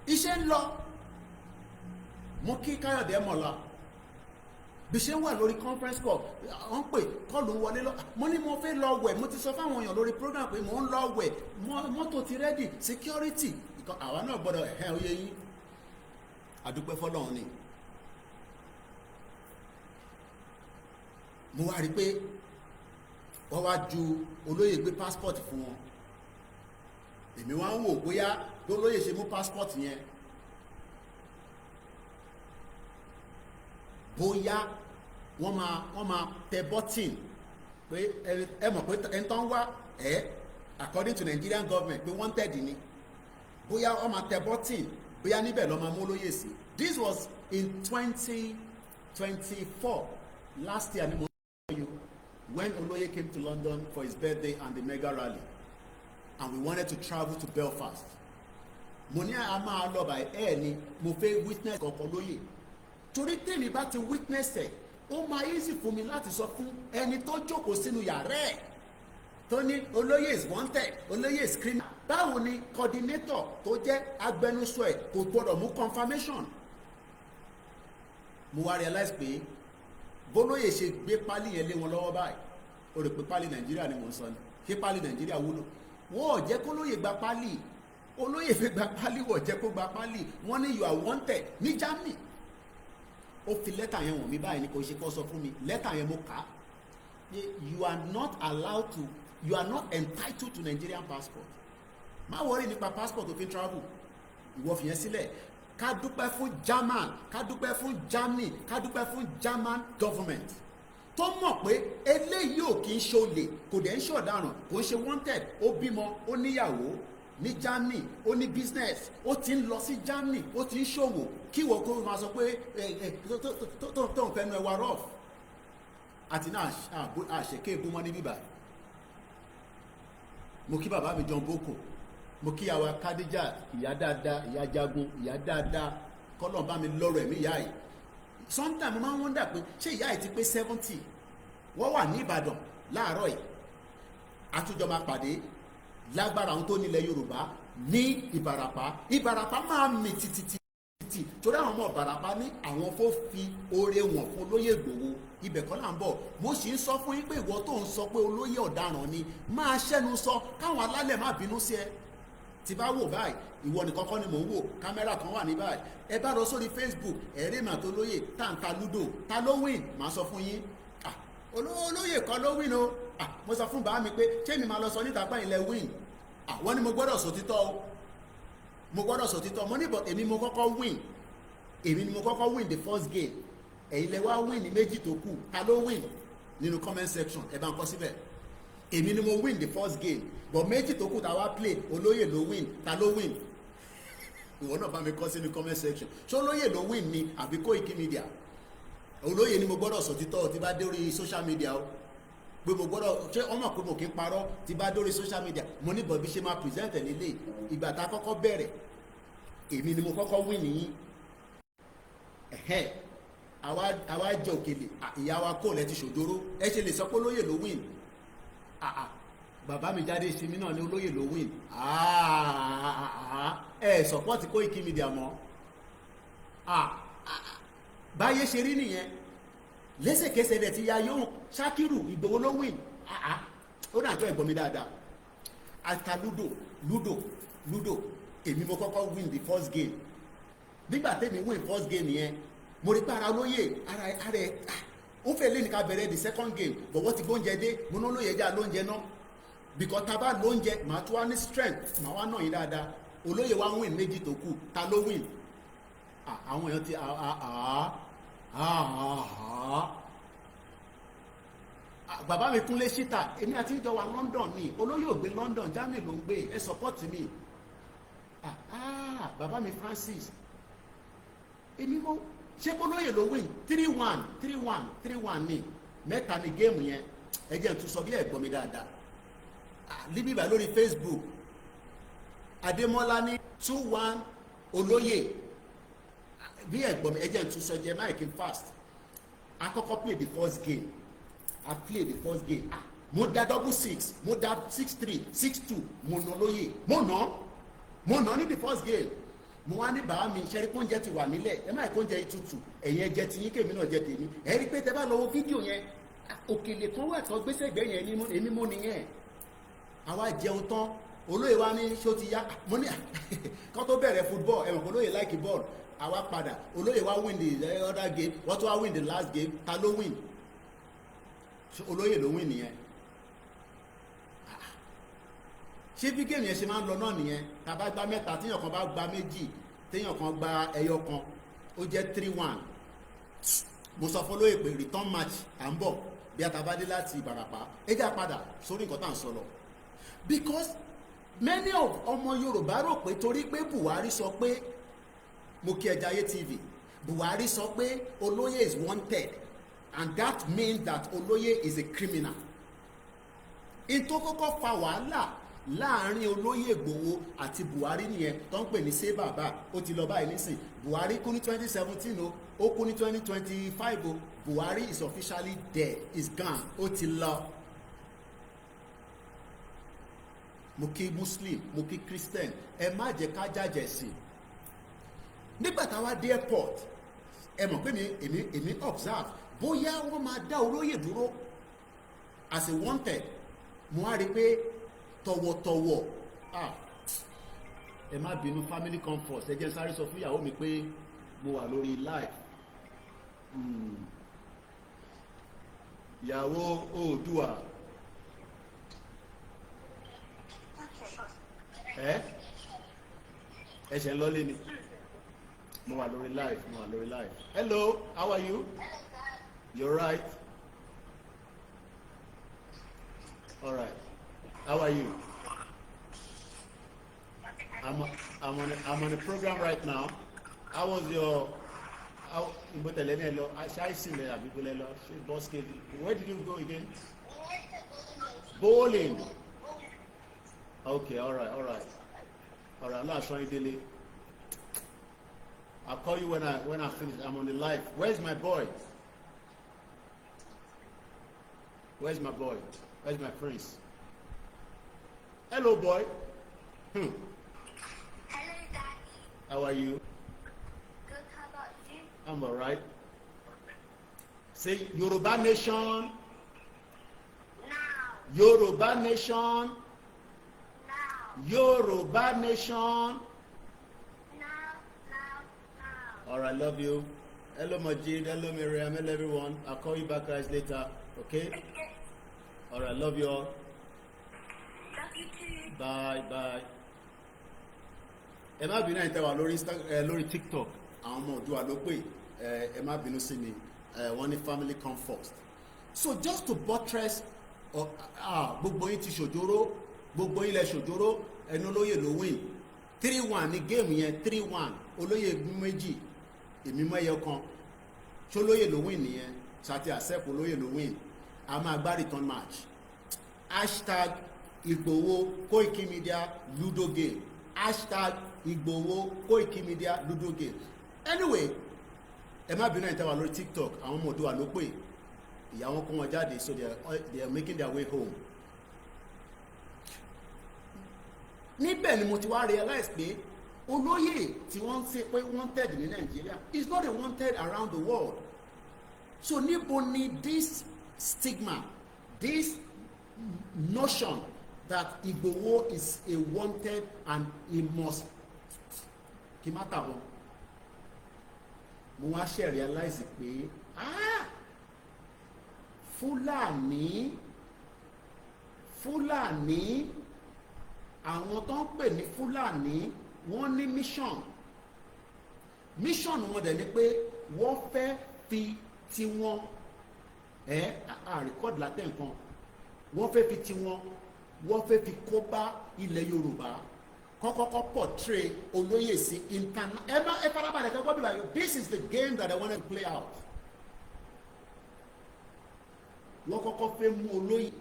iṣẹ́ ń lọ mo kí Káyọ̀dé mọ̀lá bí ṣe ń wà lórí conference call wọ́n pè kọ́ọ̀lù ń wọlé lọ mo ní mo fẹ́ lọ wẹ̀ mo ti sọ fáwọn èèyàn lórí program pé mo ń lọ wẹ̀ mọ́tò ti ready security àwa náà gbọ́dọ̀ ẹ̀hẹ́ oyè yín àdúpẹ́ fọ́lọ́run ni mo wá rí pé wọ́n wá ju olóyè gbé passport fún wọn èmi wá ń wò bóyá olóyè ṣe mú passport yẹn bóyá wọ́n máa tẹ button pé ẹ mọ̀ pé ẹni tó ń wá according to Nigerian government pé wanted ni bóyá wọ́n máa tẹ button bóyá níbẹ̀ lọ́ máa mú olóyè sí. This was in 2024 last year ni mo tell you when Oloye came to London for his birthday and the mega rally and we wanted to travel to Belfast. Mo ní a máa lọ by air ni mo fẹ́ witness kankan lóye torí tèmi bá ti witness ẹ̀ ó máa easy fún mi láti sọ fún ẹni tó jókòó sínú yàrá ẹ̀ tó ní Oloye is wanted, Oloye is criminal. Báwo ni coordinator tó jẹ́ agbẹnusọ ẹ̀ kò gbọ́dọ̀ mú confirmation. Mo wá realize pé bólóyè ṣe gbé pálí yẹn lé wọn lọ́wọ́ báyìí o rò pé pálí Nàìjíríà ni mò ń sọ ni ṣé pálí Nàìjíríà wúlò wọ́n ò jẹ́ kó lóye gba pálí olóyè fẹ́ gba pálí wọ́n jẹ́ kó gba pálí wọ́n ní you are wanted ní Germany ó fi lẹ́tà yẹn wọ̀n mi báyìí ni kò ṣe kó sọ fún mi lẹ́tà yẹn mo kà á you are not allowed to you are not entitled to Nigerian passport má wọrí nípa passport tó fi travel ìwọ fìyẹn sílẹ̀ ká dúpẹ́ fún German ká dúpẹ́ fún Germany ká dúpẹ́ fún German government tó mọ̀ pé eléyìí ò kì í ṣe olè kò dẹ̀ ń ṣe ọ̀daràn kò ń ṣe wanted ó bímọ ó níyàwó ní Germany ó ní business ó ti ń lọ sí Germany ó ti ń ṣòwò kí ìwọ kó máa sọ pé tó ń fẹnu ẹwà rough àti náà àṣekè ìbúmọ́ ní bíbá mo kí bàbá mi John Boko mo kí àwa Kadija ìyá dáadáa ìyá jagun ìyá dáadáa kọ́lọ̀ bá mi lọ́rọ̀ ẹ̀mí ìyá yìí sometimes mo máa ń wonder pé ṣé ìyá yìí ti pé 70 wọ́n wà ní Ìbàdàn láàárọ̀ yìí àtúnjọ máa pàdé lágbára àwọn tó nílẹ̀ Yorùbá ní Ìbàràpá máa mì títí torí àwọn ọmọ Ìbàràpá ní àwọn fó fi oore wọn fún Olóyè Ìgbòho ibẹ̀ kọ́ là ń bọ̀ mo sì ń sọ fún yín pé ìwọ tó ń sọ pé olóyè ọ̀daràn ni máa ṣẹ́nu sọ káwọn alálẹ̀ má bínú sí ẹ tí bá wò báyìí ìwọ nìkan kọ́ ni mò ń wò kámẹ́rà kan wà ní báyìí ẹ bá lọ sórí Facebook ẹ̀rí mà tó lóyè táǹtà ludo ta ló win màá sọ fún yín olóyè kan ló win o mo sọ fún bàá mi pé ṣé mi máa lọ sọ níta pẹ́yìn lẹ win wọ́n ní mo gbọ́dọ̀ sòtítọ́ o mo gbọ́dọ̀ sòtítọ́ mo ní bọ̀ èmi mo kọ́kọ́ win èmi ni mo kọ́kọ́ win the first game ẹ̀yin lẹ wá win ní méjì tó kù ta ló win nínú comment section ẹ bá ń kọ síbẹ̀ èmi ni mo win the first game but méjì tó kù tá wá play olóyè ló win ta ló win ìwọ náà bá mi kọ sínú comment section ṣé olóyè ló win ni àbí Koikimedia olóyè ni mo gbọ́dọ̀ sọ títọ́ tí bá dé orí social media o pé mo gbọ́dọ̀ ṣé ọmọ pé mo kì í parọ́ tí bá dé orí social media mo ní bọ̀bí ṣe máa present ẹ̀ nílé ìgbà tá a kọ́kọ́ bẹ̀rẹ̀ èmi ni mo kọ́kọ́ win nìyí àwa jẹ òkèlè ìyá wa kò lẹ́ ti ṣòjóró ẹ ṣe lè sọ pé olóyè ló win bàbá mi jáde ìsinmi náà ní olóyè ló win ẹ support Koikimedia mọ́ báyé ṣe rí nìyẹn lẹ́sẹ̀kẹsẹ̀ rẹ̀ ti ya yóò Ṣákírù Ìgbòho ló win ó dàjọ́ ẹ̀gbọ́n mi dáadáa ata ludo èmi mo kọ́kọ́ win the first game nígbà tẹ́mi win first game yẹn mo rí pé ara olóyè ara ẹ̀ ó fẹ́ lé ní ká bẹ̀rẹ̀ the second game bọ̀wọ́ ti gbóúnjẹ dé mo ná olóyè já lóúnjẹ náà because tá a bá lóúnjẹ màá tún wá ní strength màá wá náà yín dáadáa olóyè wá win méjì tó kù ta ló win àwọn èèyàn ti bàbá mi Kúnlé Ṣítà èmi àti ìjọ wa London ni olóyè ò gbé London Germany ló ń gbé ẹ support mi bàbá mi Francis èmi mo ṣé olóyè ló win 3-1 ni mẹ́ta ni géèmù yẹn ẹ jẹ́ n tún sọ bí ẹ̀gbọ́n mi dáadáa líbí bá lórí Facebook Adémọ́lá ní 2-1 olóyè bí ẹ̀gbọ́n mi ẹ jẹ́ n tún sọ jẹ́ máa kí n fast I kọ́kọ́ play the first game I play the first game mo da 6-6 mo da 6-3 6-2 mo nà olóyè mo nà ní the first game mo wá ní bàá mi ṣẹ́rí kóúnjẹ ti wà nílẹ̀ ẹ má kóúnjẹ ìtutù ẹ̀yin ẹ̀jẹ̀ tí yín kèmí náà jẹ tèmi ẹ rí pé tẹ bá lọ wo fídíò yẹn òkèlè kan wà tó gbèsè gbẹ yẹn èmi mo nìyẹn àwa jẹun tán olóyè wa ní ṣó ti yá mo ní kán tó bẹ̀rẹ̀ football ẹ̀wọ̀n kó lóyè like ball àwa padà olóyè wa win the other game wọ́n tó wá win the last game ta ló win olóyè ló win nìyẹn ṣé bí géèmù yẹn ṣe máa ń lọ náà nìyẹn, tá bá gba mẹ́ta téèyàn kan bá gba méjì téèyàn kan gba ẹyọ kan ó jẹ́ 3-1. mo sọ fún Olóyè pé return match à ń bọ̀ bí atabadé láti Ìbàràpá ẹ já padà sórí nǹkan tá à ń sọ lọ, because many of ọmọ Yorùbá rò pé torí pé Buhari sọ pé mo kí ẹja ayé TV, Buhari sọ pé Oloye is wanted and that means that Oloye is a criminal. in tó kọ́kọ́ fa wàhálà láàrin Olóyè Ìgbòho àti Buhari nìyẹn tó ń pè ní ṣé bàbá ó ti lọ báyìí nísìn. Buhari kú ní 2017 o, ó kú ní 2025 o. Buhari is officially dead, is gone, ó ti lọ. mo kí Muslim, mo kí Christian, ẹ má jẹ́ ká jàjẹ̀ sí i. nígbà táwa dé airport ẹ mọ̀ pé èmi observe bóyá wọ́n máa dá Olóyè dúró as a wanted. mo wá rí i pé tọ̀wọ̀tọ̀wọ̀ ẹ má bínú family comfort, ẹ jẹ́ sáré sọ fún ìyàwó mi pé mo wà lórí live. ìyàwó Oòduà ẹ ṣe ń lọlé ni, mo wà lórí live. Hello, how are you? You're right. All right. How are you? I'm on a program right now. How was your? Where did you go again? Bowling. Okay. All right. I'm not showing daily. I'll call you when I finish. I'm on the live. Where's my boy? Where's my prince? Hello, boy. Hello, Daddy. How are you? Good, how about you? I'm all right. Say Yoruba nation. Now. Yoruba nation. Now. Yoruba nation. Now. All right, love you. Hello, Majid. Hello, Miriam. Hello, everyone. I'll call you back, guys, later. Okay? All right, love you all. Love you too. Bye. Ẹ má bínú ẹ̀yin tẹ́ wà lórí TikTok. Àwọn ọmọ Oòduà ló pè. Ẹ má bínú sí mi. Wọ́n ní family come first. So just to buttress, gbogbo yín ti ṣòjóró, gbogbo yín lẹ ṣòjóró, ẹnu Olóyè ló win. 3-1 ní géèmù yẹn, 3-1. Olóyè méjì, èmi mọ́ ẹyọ kan. Ṣé Olóyè ló win nìyẹn? Ṣàti accept Olóyè ló win. A máa gbá return match. Hashtag Igboho Koikimedia Ludo game. Hashtag Igboho Koikimedia Ludo game. Anyway, ẹ má bínú ẹ̀yin tẹ́ wà lórí TikTok, àwọn ọmọ Oòduà ló pè. Ìyá wọn kó wọn jáde, so they are making their way home. Níbẹ̀ ni mo ti wá realize pé Olóyè tí wọ́n ń ṣe pé wanted ní Nàìjíríà is not a wanted around the world. So níbo ni this stigma, this notion that Igboho is a wanted and he must kí má tàbọ̀. Mo wá ṣe realize pé Fúlàní àwọn tó ń pè ní Fúlàní wọ́n ní mission wọn dẹ̀ ni pé wọ́n fẹ́ fi tiwọn record látẹ̀ nǹkan wọ́n fẹ́ fi tiwọn wọ́n fẹ́ fi kó bá ilẹ̀ Yorùbá kọ́kọ́kọ́ portray Olóyè sí internet. ẹ farabalẹ̀ kẹ́kọ́ bí wàá, this is the game that I wanted to play out. wọ́n kọ́kọ́ fẹ́ mú Olóyè,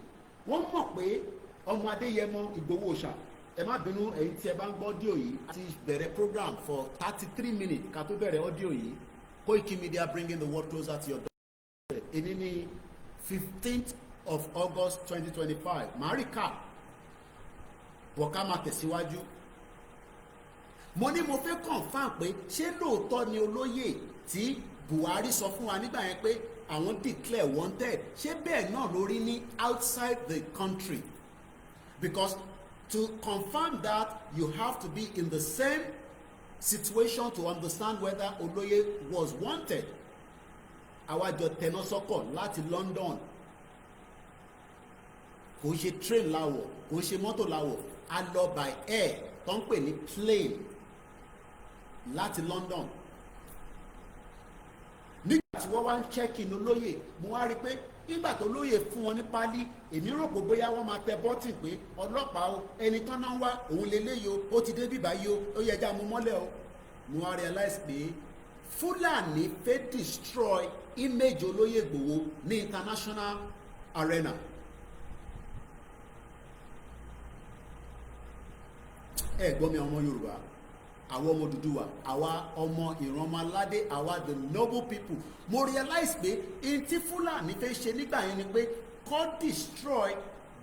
wọ́n mọ̀ pé ọmọ Adéyẹmọ Ìgbòho ṣá, ẹ má bínú ẹ̀yin tí ẹ bá ń gbọ́ audio yìí, àti bẹ̀rẹ̀ program for 33 minutes ká tó bẹ̀rẹ̀ audio yìí. Koikimedia bringing the world closer to your door. Èní ní 15th of August 2025. Màá rí ká bọ̀ ká máa tẹ̀síwájú. Mo ní mo fẹ́ confirm pé ṣé lóòótọ́ ni Olóyè tí Buhari sọ fún wa nígbà yẹn pé àwọn declare wanted, ṣé bẹ́ẹ̀ náà lórí ní outside the country? Because to confirm that, you have to be in the same situation to understand whether Oloye was wanted. Àwa jọ tẹná sọ́kọ̀ láti London. kò ń ṣe train láwọ̀, kò ń ṣe mọ́tò láwọ̀, a lọ by air tó ń pè ní plane láti London. Nígbà tí wọ́n wá ń check in Olóyè, mo wá rí pé nígbà tó Olóyè fún wọn ní pálí, èmi rò pé bóyá wọ́n máa tẹ bọ́tì pé ọlọ́pàá o, ẹni tán náà ń wá òun leléyìí o, ó ti dé bíbá yìí o, ó yẹ já mú mọ́lẹ̀ o. Mo wá realize pé Fúlàní fẹ́ destroy image Olóyè Ìgbòho ní international arena. Ẹ gbọ́ mi ọmọ Yorùbá, àwa ọmọ Odùduwà, àwa ọmọ ìran ọmọ aládé, àwa the noble people. Mo realize pé in tí Fúlàní fẹ́ ṣe nígbà yẹn ni pé kó destroy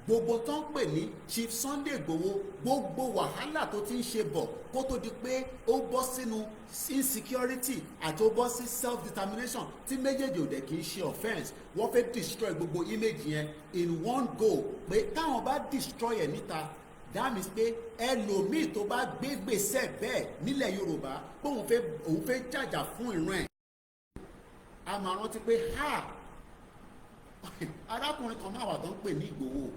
gbogbo tó ń pè ní Chief Sunday Igboho, gbogbo wàhálà tó ti ń ṣe bọ̀ kó tó di pé ó bọ́ sínú insecurity àti ó bọ́ sí self determination tí méjèèjì ò dẹ̀ kì í ṣe offence. Wọ́n fẹ́ destroy gbogbo image yẹn in one go, pé táwọn bá destroy ẹ̀ níta, that means pé ẹlòmíì tó bá gbé gbèsè bẹ́ẹ̀ nílẹ̀ Yorùbá pé òun fẹ́ jàjà fún ìran ẹ̀, a máa rántí pé arákùnrin kan máa wà tó ń pè ní Ìgbòho.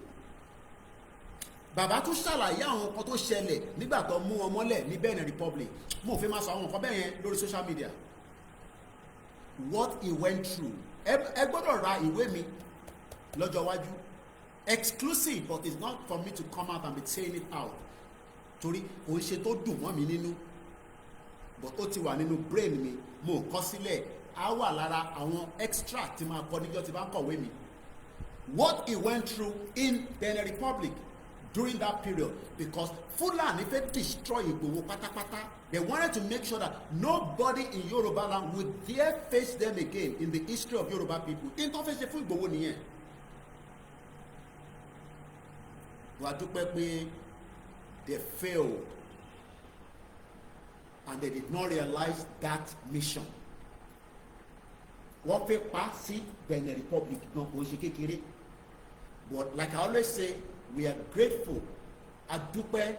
Bàbá tún ṣàlàyé àwọn nǹkan tó ṣẹlẹ̀ nígbà tó mú wọn mọ́lẹ̀ ní Benin Republic. Mo fẹ́ máa sọ àwọn nǹkan bẹ́ẹ̀ yẹn lórí social media. What he went through. Ẹ gbọ́dọ̀ ra ìwé mi lọ́jọ́ iwájú. Exclusive, but it's not for me to come out and be saying it out. Torí kò ń ṣe tó dùn mọ́ mi nínú. But ó ti wà nínú brain mi. Mo kọ sílẹ̀. Á wà lára àwọn extra tí máa kọ níjọ́ tí bá ń kọ̀wé mi. What he went through in Benin Republic during that period, because Fulani fẹ́ destroy Igboho pátápátá. They wanted to make sure that nobody in Yoruba land would dare face them again in the history of Yoruba people. In tó fẹ́ ṣe fún Igboho nìyẹn. Wàá dúpẹ́ pé they failed and they did not realize that mission. Wọ́n fẹ́ pa sí Benin Republic náà kò ṣe kékeré. But like I always say, we are grateful, adúpẹ́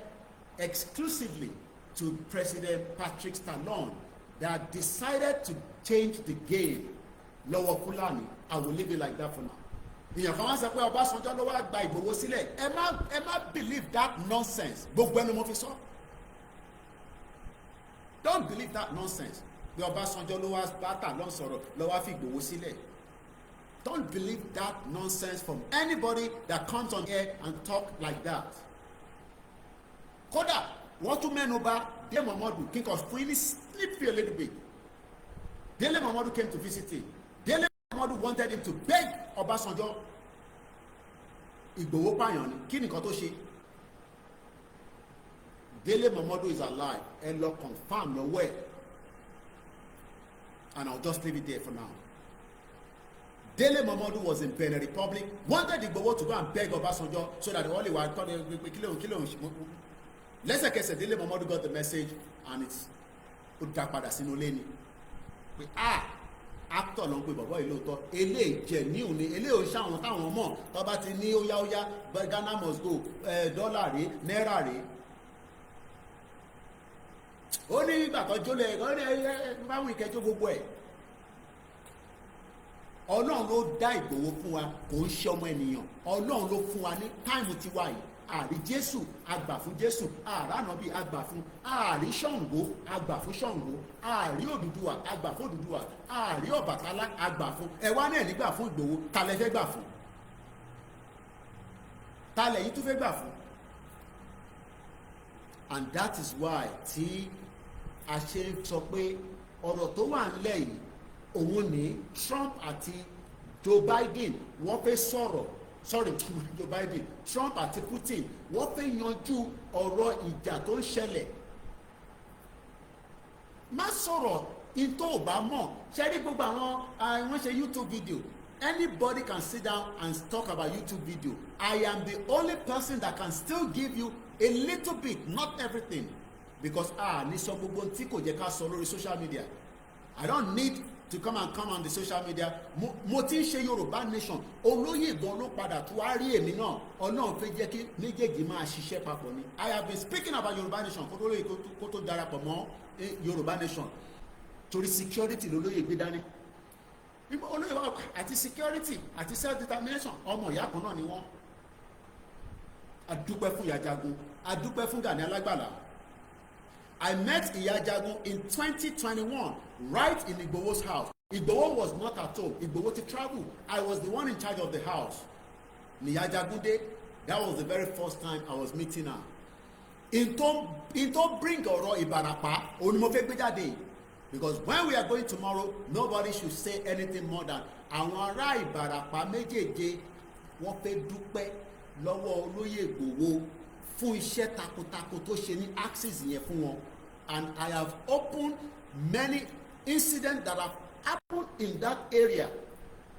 exclusively to President Patrick Talon that decided to change the game lọ́wọ́ Fúlàní. I will leave it like that for now. Ìyàn kan wá sọ pé Ọbásanjọ́ ló wá gba Ìgbòho sílẹ̀. Ẹ má believe that nonsense. Gbogbo ẹnu mo fi sọ. Don't believe that nonsense. Bí Ọbásanjọ́ ló wá bàtà ló ń sọ̀rọ̀ ló wá fi Ìgbòho sílẹ̀. Don't believe that nonsense from anybody that comes on here and talk like that. Kódà wọ́n tún mẹ́nu bà Délé Momodu, king of freely sleep for a little bit. Délé Momodu came to visit him. Délé Momodu wanted him to beg Ọbásanjọ́. Ìgbòho pààyàn ni, kí ni nǹkan tó ṣe? Délé Momodu is alive. Ẹ lọ confirm lọ́wọ́ ẹ̀. And I'll just leave it there for now. Délé Momodu was in Benin Republic, wanted Igboho to go and beg Obasanjo so that the only one thought kill. Lẹ́sẹ̀kẹsẹ̀ Délé Momodu got the message and it's ó dá padà sínú ilé ni. Pé actor ló ń pe bàbá ìlú ọ̀tọ̀, eléyìí jẹ́ níhùn ni, eléyìí ò ń ṣàwọn táwọn mọ̀ tó bá ti ní óyá Ghana must go, dọ́là rèé, náírà rèé. Ó ní ìgbà kan jólẹ̀ ó ní báwọn ìkẹjọ gbogbo ẹ̀. Ọlọ́run ló dá Ìgbòho fún wa, kò ń ṣe ọmọ ènìyàn. Ọlọ́run ló fún wa ní táìmù tiwa yìí. Àrí Jésù àgbà fún Jésù, àránàbí àgbà fún, àrí Ṣàngó àgbà fún Ṣàngó, àrí Odùduwà àgbà fún Odùduwà, àrí Ọbàtálá àgbà fún. Ẹ wá náà nígbà fún Ìgbòho, ta lẹ fẹ́ gbà fún? Ta lẹ yìí tún fẹ́ gbà fún? And that is why tí a ṣe ń sọ pé ọ̀rọ̀ tó wà nílẹ̀ yìí òun ní Trump àti Joe Biden wọ́n fẹ́ sọ̀rọ̀ Joe Biden, Trump àti Putin wọ́n fẹ́ yanjú ọ̀rọ̀ ìjà tó ń ṣẹlẹ̀. Má sọ̀rọ̀ in tó ò bá mọ̀. Ṣé rí gbogbo àwọn wọ́n ṣe YouTube video? Anybody can sit down and talk about YouTube video. I am the only person that can still give you a little bit, not everything, because ní sọ gbogbo tí kò jẹ́ ká sọ lórí social media. I don't need to come on the social media. Mo ti ń ṣe Yorùbá nation. Olóyè gan ló padà tó wá rí èmi náà. Ọlọ́run fẹ́ jẹ́ kí méjèèjì máa ṣiṣẹ́ papọ̀ ni. I have been speaking about Yorùbá nation kó tó lóye kó tó darapọ̀ mọ́ Yorùbá nation. Torí security lolóyè gbé dání. Olóyè wa àti security àti self determination ọmọ ìyá kan náà ni wọ́n. adúpẹ́ fún Ìyá Jagun, adúpẹ́ fún Gani Alágbàlá. I met Ìyá Jagun in 2021 right in Igboho's house. Igboho was not at home. Igboho to travel. I was the one in charge of the house. Ìyá Jagun dé. That was the very first time I was meeting her. In to bring ọ̀rọ̀ Ibarapa, òun ni mo fẹ́ gbé jáde. Because when we are going tomorrow, nobody should say anything more than àwọn ará Ìbàràpá méjèèje wọ́n fẹ́ dúpẹ́ lọ́wọ́ Olóyè Ìgbòho fún iṣẹ́ takuntakun tó ṣe ní axis yẹn fún wọn. And I have opened many incidents that have happened in that area.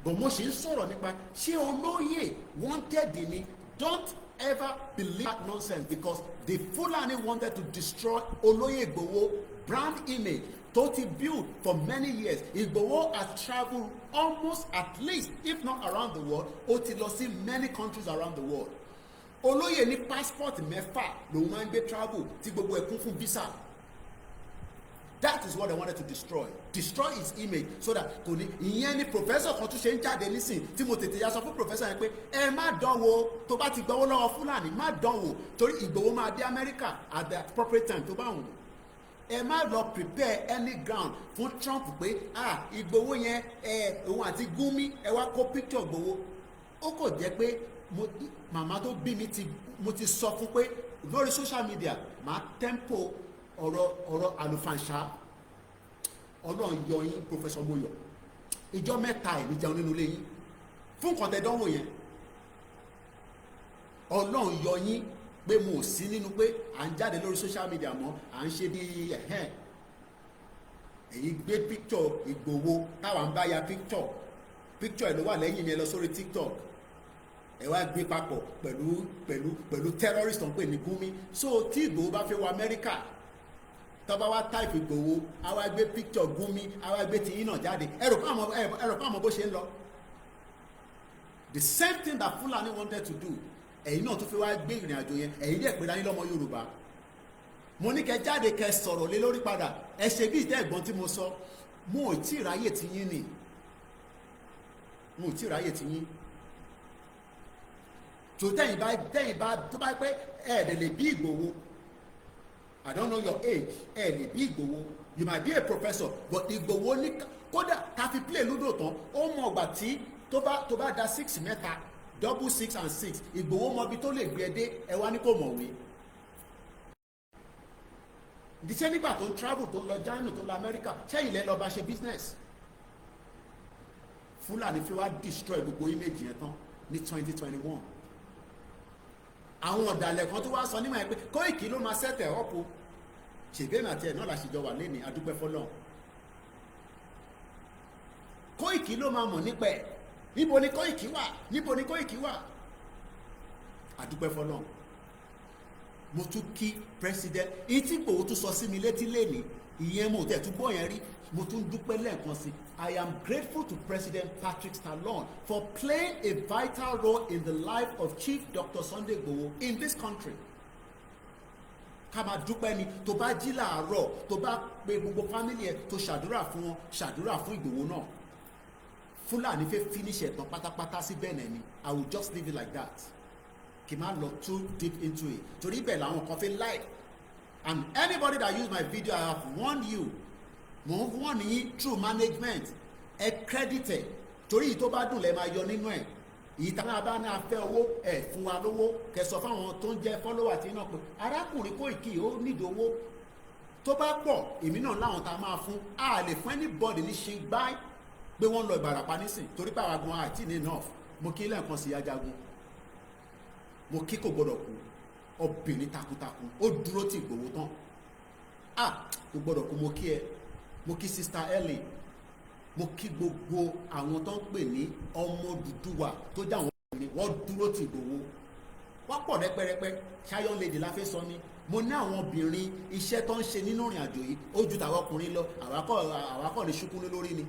But mo ṣe ń sọ̀rọ̀ nípa ṣé Olóyè wanted ni. Don't ever believe that nonsense, because the Fulani wanted to destroy Oloye Igboho brand image totally built for many years. Igboho has traveled almost at least, if not around the world, ó ti lọ sí many countries around the world. Oloye ní passport mẹ́fà lòun máa ń gbé travel tí gbogbo ẹ̀ kún fún visa. That is what they wanted to destroy. Destroy his image so that kò ní ìyẹn ni professor kan tún ṣe ń jáde nísìn tí mo tètè ya sọ fún professor yẹn pé ẹ má dánwò tó bá ti gbowó lọ́wọ́ Fúlàní má dánwò torí Ìgbòho máa dé America at the appropriate time tó bá wù. Ẹ má lọ prepare any ground fún Trump pé Ìgbòho yẹn òun àti Gumi ẹ wá kó picture Ìgbòho. Ó kò jẹ́ pé màmá tó bí mi mo ti sọ fún pé lórí social media máa tempo ọ̀rọ̀ àlùfànṣá Ọlọ́run yọ yín Professor Moyo ìjọ mẹ́ta ẹ̀ ní jẹun nínú ilé yín fún nǹkan tẹ́dánwò yẹn Ọlọ́run yọ yín pé mo ò sí nínú pé à ń jáde lórí social media mọ́ à ń ṣe bí èyí gbé picture Ìgbòho táwa ń bá ya picture ẹ̀ ló wà lẹ́yìn mi ẹ lọ sórí TikTok ẹ wá gbé papọ̀ pẹ̀lú terrorist tó ń pè ní Gumi. So tí Ìgbòho bá fẹ́ wọ Amẹ́ríkà tọ́ba wá type Ìgbòho a wá gbé picture Gumi a wá gbé tiyín náà jáde ẹ rò pé àmọ́ bó ṣe ń lọ. The same thing that Fulani wanted to do ẹ̀yin náà tún fi wá gbé ìrìn àjò yẹn ẹ̀yin dẹ̀ pé dání lọ́mọ Yorùbá. Mo ní kẹ́ jáde kẹ́ sọ̀rọ̀ lé lórí padà ẹ ṣe bí ìtẹ́ ẹ̀gbọ́n tí mo sọ mo ò tí ì ráyè tiyín ni mo ò tí ì ráyè tiyín. So tẹ́yìn bá tó bá pẹ́ ẹ̀ẹ́dẹ̀ lè bí Ìgbòho. I don't know your age. Lè bí Ìgbòho. You might be a professor, but Ìgbòho ní kódà ká fi play ludo tán ó mọ ọgbà tí tó bá da 6 mẹ́ta double 6 and 6 Ìgbòho mọ ibi tó lè gbé dé ẹ wá ní kò mọ̀wé. Ìdíṣẹ́ nígbà tó ń travel tó lọ China tó lọ America ṣẹ́yìn lẹ́ lọ bá ṣe business. Fúlàní fi wá destroy gbogbo image yẹn tán ní 2021. Àwọn ọ̀dàlẹ̀ kan tó wá sọ nímọ̀ ẹ̀ pé Koiki ló máa sẹ́tẹ̀ ọ̀pọ̀ ṣègbè àti ẹ̀ náà la ṣèjọ wà lẹ́ni adúpẹ́ fọlọ́n. Koiki ló máa mọ̀ nípa ẹ̀ níbo ni Koiki wà adúpẹ́ fọlọ́n. Mo tún kí president ìtí Ìgbòho tún sọ sí mi létí lẹ́ni ìyẹn mo tẹ̀ tún gbọ́ yẹn rí mo tún dúpẹ́ lẹ́ẹ̀kan sí. I am grateful to President Patrick Talon for playing a vital role in the life of Chief Dr. Sunday Igboho in this country. Ká máa dúpẹ́ ni tó bá jí làárọ̀ tó bá pe gbogbo family ẹ̀ tó ṣàdúrà fún wọn ṣàdúrà fún Ìgbòho náà. Fúlàní fẹ́ finish ẹ̀ tán pátápátá sí Benin ni. I will just leave it like that. Kì máa lọ too deep into it. Torí bẹ́ẹ̀ làwọn kan fẹ́ like. And anybody that use my video, I have warned you. Mo ń wọ́n ní through management ẹ credited torí tó bá dùn lẹ́ máa yọ nínú ẹ̀ ìta bá náà fẹ́ owó ẹ̀ fún wa lówó kẹsọ̀ fáwọn tó ń jẹ́ follower tí náà pé arákùnrin Koiki ó nídìí owó tó bá pọ̀ èmi náà láwọn tá a máa fún a lè fún anybody ní ṣe gbá pé wọ́n lọ Ìbàràpá nísìn torí pé àwọn agun àti ní enough. Mo kí lẹ́ẹ̀kan sí Ajagun mo kí kò gbọ́dọ̀ kú obìnrin takuntakun ó dúró tí Ìgbòho tán kò gbọ́dọ̀ kú mo kí ẹ. Mo kí Sister Ellie mo kí gbogbo àwọn tó ń pè ní ọmọ Odùduwà tó jẹ́ àwọn ọmọ wọ́n dúró ti Ìgbòho wọ́n pọ̀ rẹ́pẹ́rẹ́pẹ́ ṣáyọ́n lady la fẹ́ sọ ni mo ní àwọn obìnrin iṣẹ́ tó ń ṣe nínú ìrìn àjò yìí ó ju tàwọn ọkùnrin lọ àwákọ̀ ní ṣúkúnú lórí ni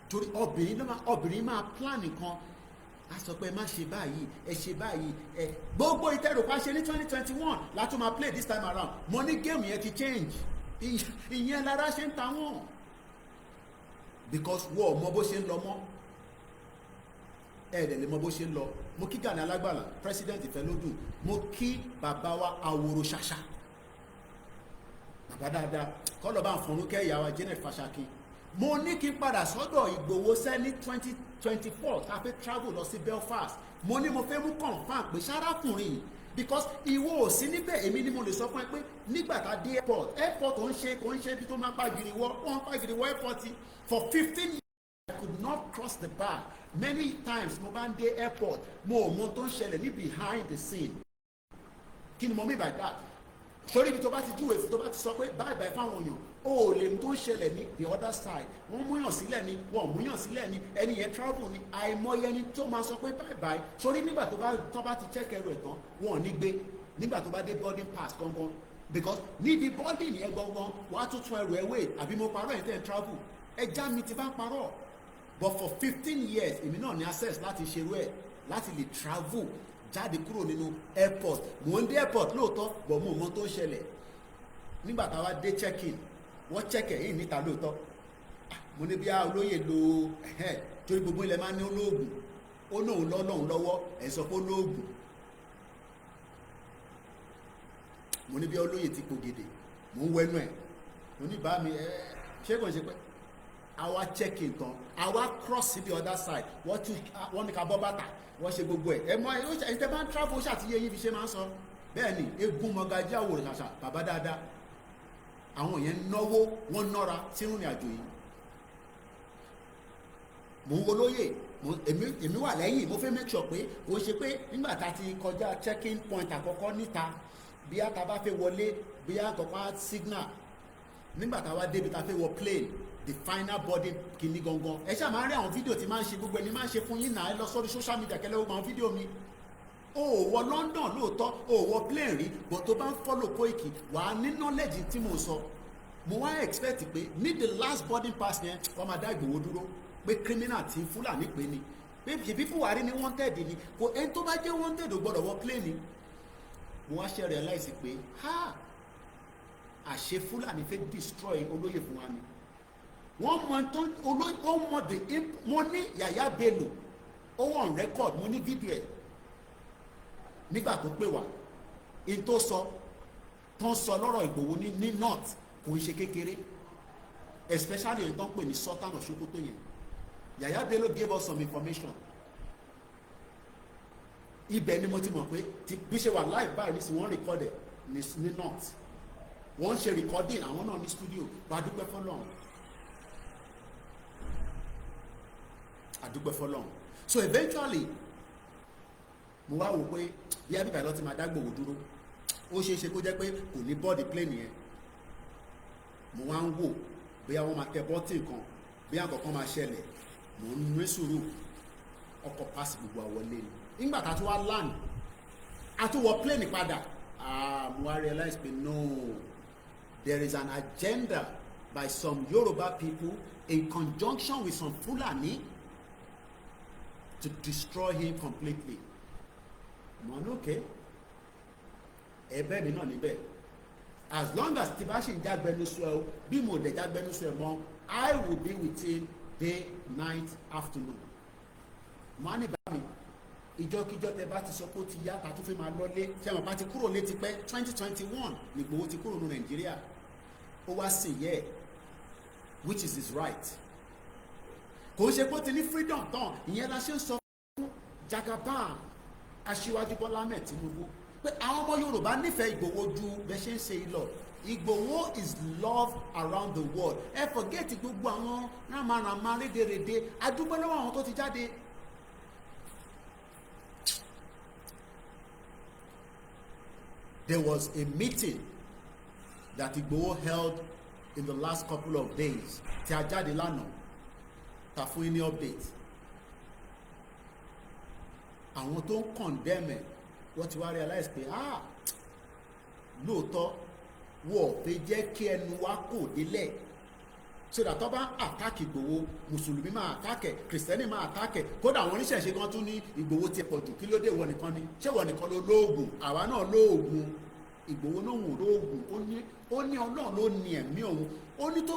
torí obìnrin máa plan nǹkan a sọ pé má ṣe báyìí ẹ ṣe báyìí ẹ gbogbo ìtẹ̀rùpá ṣe ní 2021 látún máa play this time around mo ní game yẹn ti change ìyẹn lára ṣe ń ta wọ́n because wọ́n mọ bó ṣe ń lọ mọ́ ẹ̀ẹ́dẹ̀ lè mọ bó ṣe ń lọ. Mo kí Gani Alágbàlà president Ìfẹ́lódùn, mo kí bàbá wa Àwòrò Ṣàṣà, bàbá dáadáa kọ́ lọ́ọ́ bá ń fọ̀rún kẹ́ ìyá wa Janet Fashaki. Mo ní kí n padà sọ́dọ̀ Ìgbòho sẹ́ ní 2024 tá a fẹ́ travel lọ sí Belfast. Mo ní mo fẹ́ mú confam pé sárákùnrin yìí, because ìwọ ò sí níbẹ̀, èmi ni mo lè sọ fún ẹ pé nígbà tá a dé airport ò ń ṣe bí tó máa ń pàgìrì wọ airport for 15 years. I could not cross the bar. Many times mo bá ń dé airport, mo ò mọ tó ń ṣẹlẹ̀ ní behind the scene. Kí ni mo mean by that? Sórí ibi tó bá ti júwèé tó bá ti sọ pé bye bye fáwọn èèyàn, o ò lè mú tó ń ṣẹlẹ̀ ní the other side. Wọ́n múyàn sílẹ̀ ni, wọ́n múyàn sílẹ̀ ni, ẹni yẹn travel ni, àìmọye ẹni tó máa sọ pé bye bye. Sórí nígbà tó bá ti check ẹrù ẹ̀ tán, wọn ò ní gbé nígbà tó bá dé boarding pass gangan, because níbi boarding yẹn gangan wàá tún tún ẹrù ẹ̀ wé, àbí mo parọ́ ẹ̀ tẹ́ ẹ̀ travel, ẹja mi ti bá parọ́. But for 15 years èmi náà ní access láti ṣerú ẹ̀, láti lè travel jáde kúrò nínú airport. Mò ń dé airport lóòótọ́, but mo mọ tó ń ṣẹlẹ̀. Nígbà táwa dé check-in, wọ́n check ẹ̀ yìí níta lóòótọ́. Mo ní bí a olóyè lo torí gbogbo ilẹ̀ máa ń ní olóògùn, ó lóun lọ́lọ́run lọ́wọ́, ẹ̀ sọ pé olóògùn. Mo ní bí olóyè ti pògèdè, mo ń wẹnu ẹ̀, mo ní bá mi ṣé kò ń ṣe pé àwa check-in tán, àwa cross sí the other side, wọ́n ní ká bọ́ bàtà, wọ́n ṣe gbogbo ẹ̀. Ẹ mọ ẹ̀ tẹ́ bá ń travel ṣàtìyẹ yín fi ṣe máa ń sọ. Bẹ́ẹ̀ ni eégún Mọ́gàjí Àwòrò Ṣàṣà, bàbá dáadáa, àwọn yẹn náwó, wọ́n nọ́ra sí ìrìn àjò yìí. Mò ń wo lóyè, èmi wà lẹ́yìn, mo fẹ́ make sure pé kò ṣe pé nígbà tá a ti kọjá checking point àkọ́kọ́ níta, bí a ta bá fẹ́ wọlé, bí a kọ́kọ́ signal, nígbà tá a wá débi tá a fẹ́ wọ plane, the final boarding kìíní gangan. Ẹ ṣáà máa ń rí àwọn fídíò tí máa ń ṣe, gbogbo ẹni máa ń ṣe fún yín náà, ẹ lọ sórí social media kẹlẹ́ ó máa ń fídíò mi. O ò wọ London lóòótọ́, o ò wọ plane rí, but tó bá ń follow Koiki wàá ní knowledge tí mo sọ. Mo wá expect pé ní the last boarding pass yẹn wọ́n máa dá Ìgbòho dúró pé criminal tí Fúlàní pé ni, pé ṣèbí Fúwárí ni wanted ni, kò ẹni tó bá jẹ́ wanted ò gbọ́dọ̀ wọ plane ni. Mo wá ṣe realize pé àṣẹ Fúlàní fẹ́ destroy olóyè fún wa ni. Wọ́n mọ tó olóyè, ó mọ mo ní Yàyà Bello, ó wà on record, mo ní fídíò ẹ̀ nígbà tó pè wá, in tó sọ tó ń sọ lọ́rọ̀ Ìgbòho ní north kò ń ṣe kékeré, especially in tó ń pè ní Sultan of Sokoto yẹn. Yàyà Bello gave us some information. Ibẹ̀ ni mo ti mọ̀ pé bí ṣe wà live báyìí sí wọ́n record ẹ̀ ní north, wọ́n ṣe recording àwọn náà ní studio. Bá a dúpẹ́ fọ́lọ́run, àdúpẹ́ fọ́lọ́run. So eventually mo wá wò pé bí abíkà lọ ti máa dá Ìgbòho dúró, ó ṣeé ṣe kó jẹ́ pé kò ní bọ́ọ̀dì plane yẹn. Mo wá ń wò bí àwọn máa tẹ bọ́tì kan, bí àkọ́kọ́ máa ṣẹlẹ̀, mo ń ní sùúrù, ọkọ̀ pass gbogbo àwọlé ni. Nígbà tá a tún wá land, a tún wọ plane padà, mo wá realize pé no, there is an agenda by some Yoruba people in conjunction with some Fulani to destroy him completely. Mo ní okay, ẹ̀bẹ̀ mi náà níbẹ̀, as long as tí bá ṣì ń jágbẹ́nusọ ẹ, bí mo dẹ̀ jágbẹ́nusọ ẹ mọ́, I will be with him day, night, afternoon. Mo á ní bá mi, ìjọkíjọ tẹ bá ti sọ pé ó ti yá, tàtú fẹ́ máa lọlé, tí àwọn bá ti kúrò létí pẹ́ 2021 ní Ìgbòho ti kúrò ní Nàìjíríà, ó wá sí yẹ, which is his right. Kò ń ṣe pé ó ti ní freedom tán, ìyẹn la ṣe ń sọ fún Jagaban Aṣíwájú Bọ́lá Ahmed Tinubu pé àwọn ọmọ Yorùbá nífẹ̀ẹ́ Ìgbòho ju bẹ́ẹ̀ ṣe ń ṣe yìí lọ. Igboho is loved around the world. Ẹ forget gbogbo àwọn rámaràmá rédèrèdè, adúgbò lọ́wọ́ àwọn tó ti jáde. There was a meeting that Igboho held in the last couple of days. Tí a jáde lánàá, ta fún yín ní update. Àwọn tó ń condemn ẹ̀, wọ́n ti wá realize pé lóòótọ́ wọ́n fẹ́ jẹ́ kí ẹnu wa kò délẹ̀, so that tó bá attack Ìgbòho, mùsùlùmí máa attack ẹ̀, kìrìsìtẹ́nì máa attack ẹ̀, kódà àwọn oníṣẹ̀ṣe gan tún ní Ìgbòho ti pọ̀ jù, kí ló dé wọ nìkan ni, ṣé wọ nìkan ló lóògùn, àwa náà lóògùn. Ìgbòho náà wò lóògùn, ó ní Ọlọ́run ló ní ẹ̀mí òun, ó ní tó,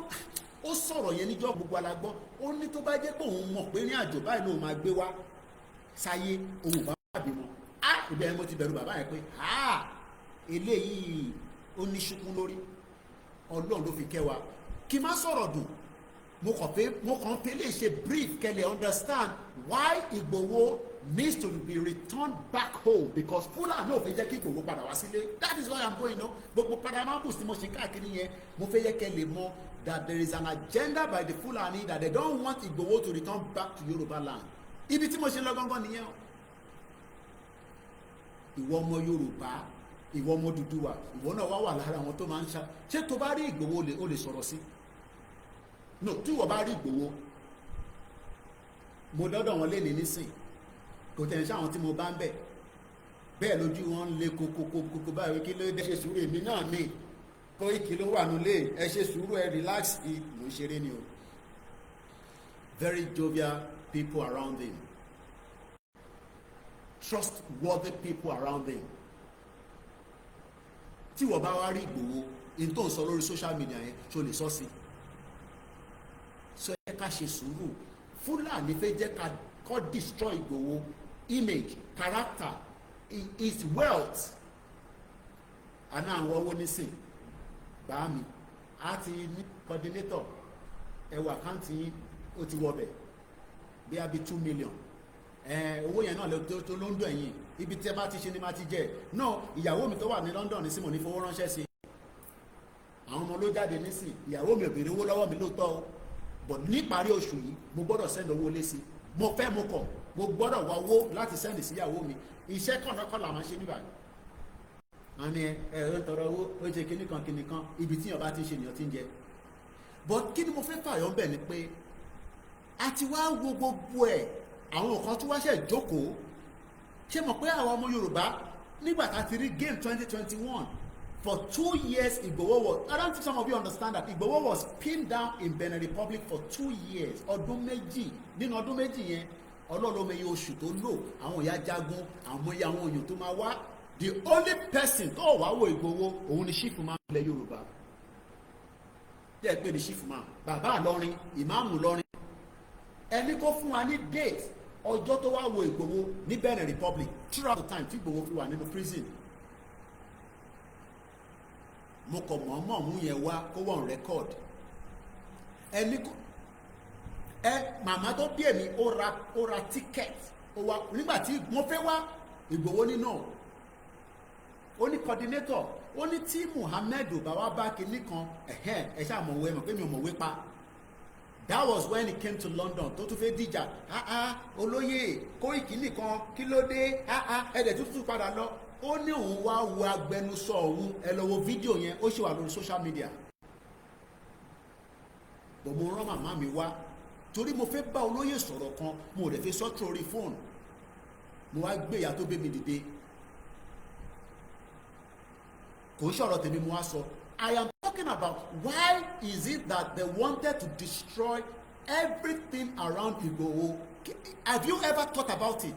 ó sọ̀rọ̀ yẹn níjọ́ gbogbo alágbọ́, ó ní tó bá jẹ́ pé òun mọ̀ pé ní àjò báyìí ló máa gbé wá, sáyé òun bá wà bímọ ìbẹ̀rẹ̀ mo ti bẹ̀rù bàbá yẹn pé eléyìí ó ní ṣùkún lórí ọlọ́run ló fi kẹ́ wa kí n má sọ̀rọ̀ dùn mo kàn pé lè ṣe brief kẹ́lẹ̀ understand why Igboho needs to be returned back home because Fulani ò fẹ́ jẹ́ kí Igboho padà wá sílé. That is why I'm going on. Gbogbo paramount tí mo ṣe káàkiri yẹn mo fẹ́ yẹ kẹ́ lè mọ̀ that there is an agenda by the Fulani that they don't want Igboho to return back to Yoruba land. Ibi tí mo ṣe lọ gangan nìyẹn o. Ìwọ ọmọ Yorùbá, ìwọ ọmọ Odùduwà, ìwọ náà wà lára àwọn tó máa ń ṣé tó bá rí Igboho o lè sọ̀rọ̀ sí. No, tí ìwọ bá rí Igboho mo dọ́dọ̀ wọn lé ní nísìn kò tẹ̀ ń ṣáwọn tí mo bá ń bẹ̀ bẹ́ẹ̀ lójú wọn ń le kókókókó báyìí kí ló dé ṣe sùúrù èmi náà ní Koiki ló wà nílé ẹ ṣe sùúrù ẹ relax ló ṣeré ni o. Very jovial people around him, trustworthy people around him. Tí wọ́n bá wá rí Igboho in tó ń sọ lórí social media yẹn ṣo lè sọ sí so ẹ ká ṣe sùúrù. Fulani fẹ́ jẹ́ ká kọ́ destroy Igboho image character his wealth àná àwọn owó nísìn bá mi àti ní coordinator ẹwà àkáǹtì yín ó ti wọbẹ̀ bí a bí 2 million owó yẹn náà tó ló ń dùn ẹ̀yìn ibi tí ẹ bá ti ṣe ni má ti jẹ́ náà ìyàwó mi tó wà ní London ní símò ní fowó ránṣẹ́ sí àwọn ọmọ ló jáde nísìn ìyàwó mi ò béèrè owó lọ́wọ́ mi lóòótọ́ o but níparí oṣù yìí mo gbọ́dọ̀ send owó lé sí mo fẹ́ mo kọ̀ mo gbọ́dọ̀ wá owó láti send sí ìyàwó mi iṣẹ́ kọ̀nàkọ̀nà máa ṣe níbàyí wọn ni ẹ̀rọ tọrọ owó ó ṣe kíní kan ibi tí ọba ti ṣe nìyàn ti ń jẹ but kí ni mo fẹ́ fààyàn bẹ̀ ni pé a ti wá wo gbogbo ẹ̀ àwọn kan tí wá ṣe jókòó ṣé mọ̀ pé àwọn ọmọ Yorùbá nígbà tá a ti rí game 2021 for 2 years Igboho was, I don't think some of you understand that Igboho was pinned down in Benin Republic for 2 years ọdún méjì nínú ọdún méjì yẹn ọlọ́run mẹ́yẹ oṣù tó lò àwọn ìyá jagun àwọn ìyá àwọn èèyàn tó máa wá the only person tó wá wo Igboho òun ni chief man ilẹ̀ Yorùbá jẹ́ pé ni chief man bàbá Ìlọrin ìmáàmù Ìlọrin ẹni kó fún wa ní date ọjọ́ tó wá wo Igboho ní Benin Republic throughout the time tí Igboho fi wà nínú prison mo kọ̀ mọ̀ọ́mọ̀ mú yẹn wá kó wọ́n on record ẹni kó màmá tó bí èmi ó ra ticket ó wá nígbà tí mo fẹ́ wá Igboho nínú ó ní coordinator ó ní tí Muhammed bá wá bá kinní kan ẹ ṣáà mọ̀wé mọ̀ pé mi ò mọ̀wé pa that was when he came to London tó tún fẹ́ dìjà Oloye Koiki nìkan kí ló dé ẹ̀dẹ̀ tuntun padà lọ ó ní òun wá wo agbẹnusọ òun ẹ lọ wo fídíò yẹn ó ṣì wà lórí social media bọ̀ mo rán màmá mi wá torí mo fẹ́ bá Olóyè sọ̀rọ̀ kan mo rẹ̀ fi sọ́tò orí fóònù mo wá gbé ìyá tó gbé mi dìde kò ń sọ̀rọ̀ tèmi mo wá sọ I am talking about why is it that they wanted to destroy everything around Igboho. Have you ever thought about it?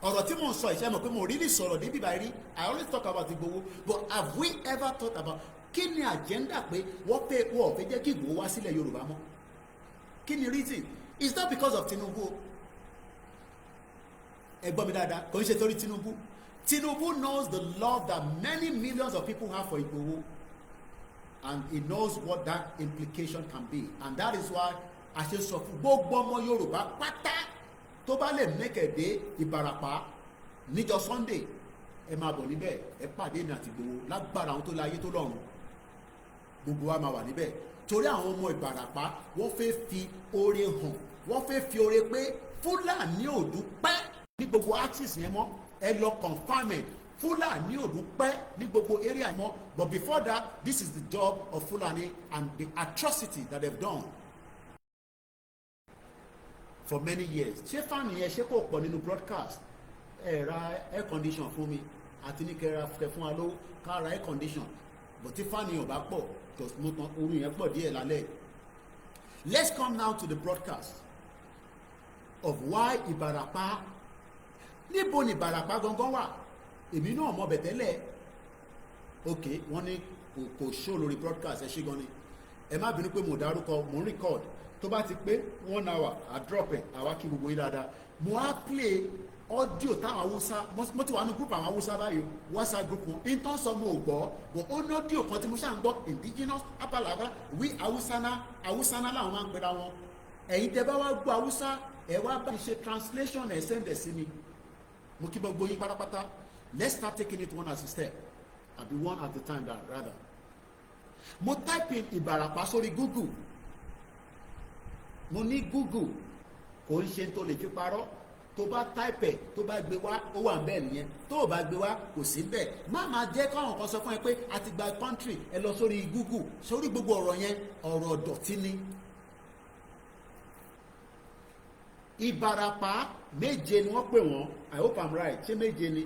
Ọ̀rọ̀ tí mo ń sọ ìṣe mọ̀ pé mo really sọ̀rọ̀ níbi báyìí I always talk about Igboho but have we ever thought about kí ni agenda pé wọ́n fẹ́ jẹ́ kí Igboho wá sílẹ̀ Yorùbá mọ́ kí ni reason it's not because of Tinubu ẹ gbọ́ mi dáadáa kò ń ṣe torí Tinubu knows the love that many millions of people have for Igboho and he knows what that implication can be and that is why a ṣe sọ fún gbogbo ọmọ Yorùbá pátá tó bá lè mẹ́kẹ̀dé Ìbàràpá níjọ́ Sunday ẹ máa bọ̀ níbẹ̀ ẹ pàdé ní àti Igboho lágbára àwọn tó láyé tó lọ́run gbogbo wa máa wà níbẹ̀ torí àwọn ọmọ Ìbàràpá wọ́n fẹ́ fi oore hàn wọ́n fẹ́ fi oore pé Fúlàní ò dúpẹ́ ní gbogbo axis yẹn mọ́ ẹ lọ confirm it Fulani ò dúpẹ́ ní gbogbo area mọ́ but before that this is the job of Fulani and the atrocity that they've done for many years. Ṣé fáànì yẹn ṣé kò pọ̀ nínú broadcast ẹ ra air condition fún mi àti ní kẹra fún wa ló ká ra air condition but tí fáànì yẹn ò bá pọ̀ mo tán oru yẹn pọ̀ díẹ̀ lálẹ́. Let's come now to the broadcast of why Ìbàràpá níbo ni Ìbàràpá gangan wà èmi náà mọ̀ bẹ̀ tẹ́lẹ̀ ok wọ́n ní kò show lórí broadcast ẹ ṣé gan ni ẹ má bínú pé mo dárúkọ mo record tó bá ti pé 1 hour I drop ẹ̀ àwa kí gbogbo yín dáadáa mo á play audio táwọn Haúsá mo ti wà ní group àwọn Haúsá báyìí WhatsApp group wọn intan sọ mo gbọ́ but ó ní audio kan tí mo ṣáà ń gbọ́ indigenous apalaba wí Haúsá làwọn máa ń pera wọn ẹ̀yin tẹ́ bá wá gbọ́ Haúsá ẹ̀ wá bá ṣe translation ẹ̀ sẹ́ndẹ̀ sí mi mo kí gbogbo yín pátápátá let's start taking it one at a step àbí one at a time rather mo type in Ìbàràpá sórí Google mo ní Google kò ń ṣe tó lè fi parọ́ tó bá type ẹ̀ tó bá gbé wá ó wà bẹ́ẹ̀ nìyẹn tó o bá gbé wá kò sí bẹ́ẹ̀ má máa jẹ́ káwọn kan sọ fún ẹ pé a ti gba country ẹ lọ sórí Google sórí gbogbo ọ̀rọ̀ yẹn ọ̀rọ̀ ọ̀dọ̀tí ni. Ìbàràpá méje ni wọ́n pè wọ́n I hope I'm right ṣé méje ni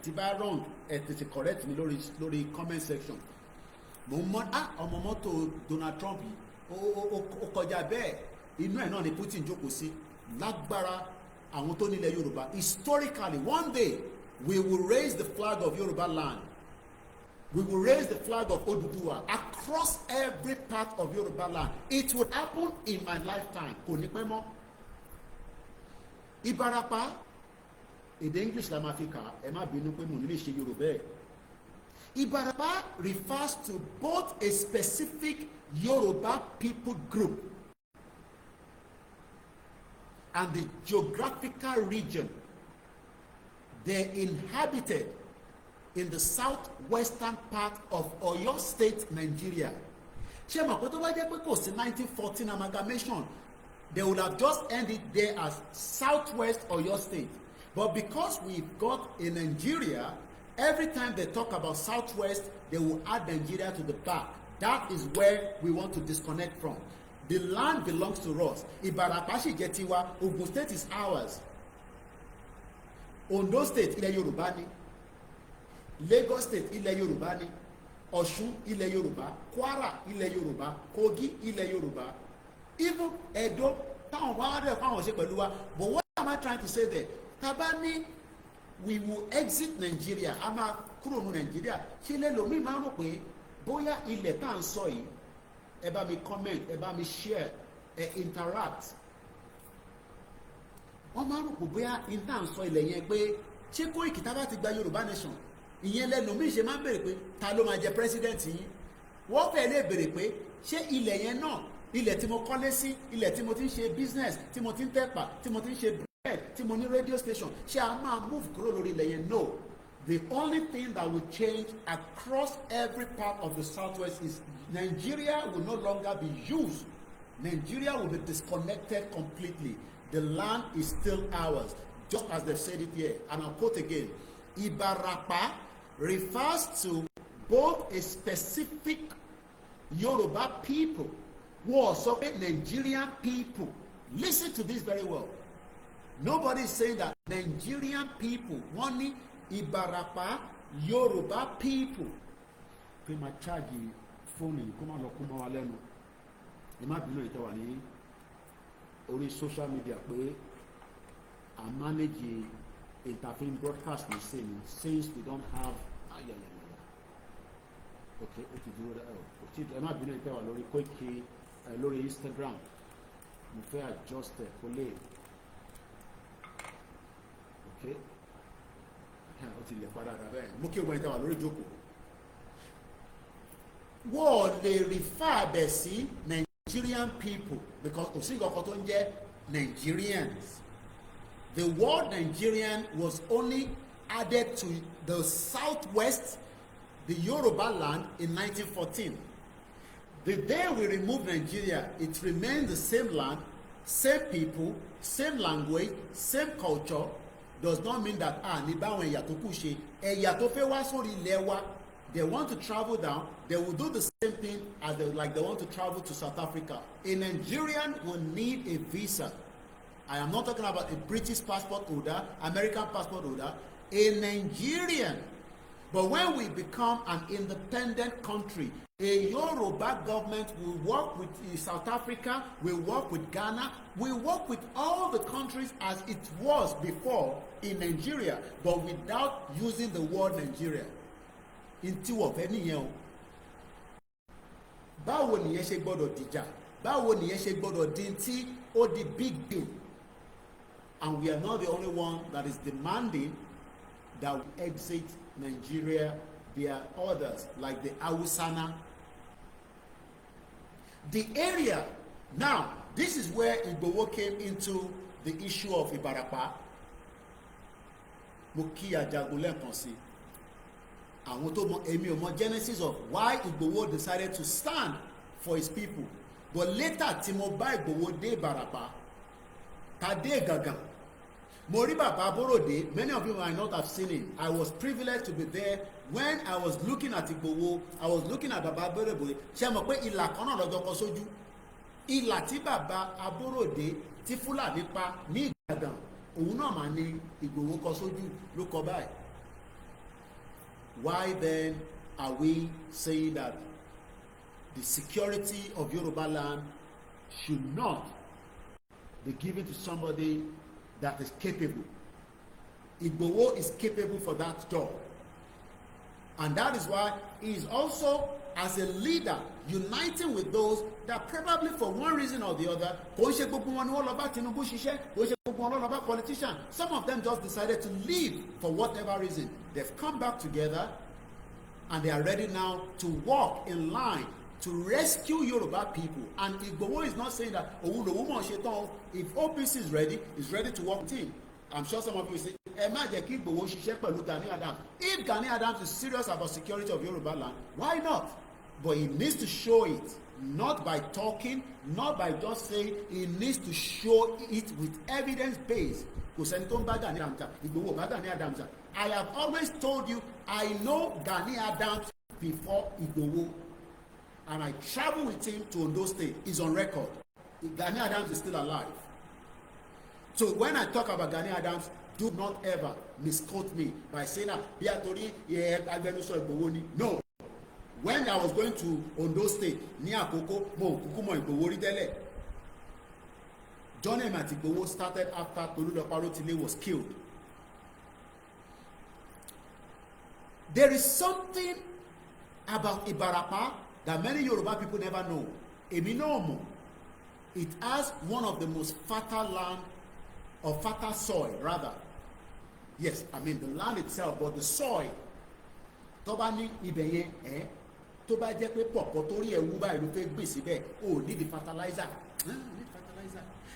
tí bá wrong ẹ tètè correct mi lórí comment section mo mọ ọmọ mọ́tò Donald Trump yìí ó kọjá bẹ́ẹ̀ inú ẹ̀ náà ni Putin jókòó sí lágbára àwọn tó nílẹ̀ Yorùbá historically one day we will raise the flag of Yoruba land we will raise the flag of Oduduwa across every part of Yoruba land it would happen in my lifetime kò ní pẹ́ mọ́. Ìbàràpá èdè English la máa fi kà ẹ má bínú pé mo nílé ṣe Yorùbá ẹ̀. Ìbàràpá refers to both a specific Yoruba people group and the geographical region they inhabited in the southwestern part of Oyo State, Nigeria. Ṣé mọ̀ pé tó bá jẹ́ pé kò sí 1914 amalgamation they would have just ended there as Southwest Oyo State. But because we've got in Nigeria, every time they talk about Southwest, they will add Nigeria to the back. That is where we want to disconnect from. The land belongs to us. Ìbàràpá sì jẹ́ tiwa. Ogun State is ours. Ondo State ilẹ̀ Yorùbá ni. Lagos State ilẹ̀ Yorùbá ni. Ọ̀ṣun ilẹ̀ Yorùbá. Kwara ilẹ̀ Yorùbá. Kogi ilẹ̀ Yorùbá. Even Edo táwọn wá rẹ̀ fáwọn ṣe pẹ̀lú wa. But what am I trying to say there? Tabani we will exit Nigeria. A máa kúrò ní Nigeria. Ṣé lẹ́lòmíì máa ń rò pé bóyá ilẹ̀ tá à ń sọ yìí ẹ bá mi comment ẹ bá mi share ẹ interact wọ́n máa ń rò pé bóyá ìta ń sọ ilẹ̀ yẹn pé ṣé Koiki tá bá ti gba Yorùbá nation ìyẹn lẹ́nu mi ṣe máa ń béèrè pé ta ló máa jẹ president yìí wọ́n fẹ́ lè béèrè pé ṣé ilẹ̀ yẹn náà ilẹ̀ tí mo kọ́lé sí ilẹ̀ tí mo ti ń ṣe business tí mo ti ń tẹ̀pà tí mo ti ń ṣe bread tí mo ní radio station ṣé a máa move kúrò lórí ilẹ̀ yẹn no the only thing that will change across every part of the southwest is Nigeria will no longer be used. Nigeria will be disconnected completely. The land is still ours, just as they've said it here. And I'll quote again. Ibarapa refers to both a specific Yoruba people who are also Nigerian people. Listen to this very well. Nobody is saying that Nigerian people, only Ibarapa Yoruba people. Pé máa charge fóònù yìí kó má lọ kó mọ́ wa lẹ́nu. Ẹ má bínú ìtẹ́wà ní orí social media pé I manage interfering broadcast ní sẹ́yìn since we don't have ayẹyẹ. Okay, ó ti dúró ẹ má bínú ìtẹ́wà lórí Koiki lórí Instagram. Mo fẹ́ adjust ẹ̀ kó lè. Okay. Ó ti lè padà dà bẹ́ẹ̀. Mo kí o gbọ́ ìtẹ́wà lórí ìjókòó. Wọ́n lè refer bẹ̀ sí Nigerian people because kò sí nǹkan tó ń jẹ́ Nigerians. The word Nigerian was only added to the southwest, the Yoruba land in 1914. The day we removed Nigeria, it remained the same land, same people, same language, same culture. Does not mean that ní báwọn ẹ̀yà tó kù ṣe ẹ̀yà tó fẹ́ wá sórí ilẹ̀ wa. They want to travel down, they will do the same thing as they want to travel to South Africa. A Nigerian will need a visa. I am not talking about a British passport holder, American passport holder, a Nigerian. But when we become an independent country, a Yoruba government will work with South Africa, will work with Ghana, will work with all the countries as it was before in Nigeria, but without using the word Nigeria. Ntí wọ̀ fẹ́ nìyẹn o. Báwo nìyẹn ṣe gbọ́dọ̀ dìjà? Báwo nìyẹn ṣe gbọ́dọ̀ di tí ó di big deal? And we are not the only one that is demanding that we exit Nigeria. There are others, like the Awusana. The area, now, this is where Igboho came into the issue of Ibarapa. Mo kí Ajagun lẹ́ẹ̀kan sí. Àwọn tó mọ èmi ò mọ genesis of why Igboho decided to stand for his people. But later, tí mo bá Igboho dé Ibarapa, ta dé Gangan. Mo rí Baba Aborode, many of you might not have seen him. I was privileged to be there when I was looking at Igboho. I was looking at Baba Aborode. Ṣé mọ̀ pé ìlà kan náà lọ́jọ́ kan sójú? Ìlà tí Baba Aborode tí Fúlàní pa ní Ìbàdàn, òun náà máa ní Igboho kọ sójú ló kọ báyìí. Why then are we saying that the security of Yoruba land should not be given to somebody that is capable? Igboho is capable for that job. And that is why he is also, as a leader, uniting with those that probably for one reason or the other, politician, some of them just decided to leave for whatever reason. They've come back together and they are ready now to walk in line to rescue Yoruba people. And Igboho is not saying that if OPC is ready to work with him. I'm sure some of you say, if Gani Adams is serious about security of Yoruba land, why not? But he needs to show it, not by talking, not by just saying. He needs to show it with evidence based. I have always told you, I know Gani Adams before Igboho, and I travel with him to Ondo State. He's on record. Gani Adams is still alive. So when I talk about Gani Adams, do not ever misquote me by saying that no. When I was going to Ondo State, near Akoko, Johnny Igboho started after Toluloparotile was killed. There is something about Ibarapa that many Yoruba people never know. Eminomo. It has one of the most fertile land, or fertile soil rather. Yes, I mean the land itself, but the soil. Tobani ibeye tó bá jẹ́ pé pọ̀pọ̀ torí ẹ̀wú báyìí ló fẹ́ gbé síbẹ̀ ó ní di fertilizer.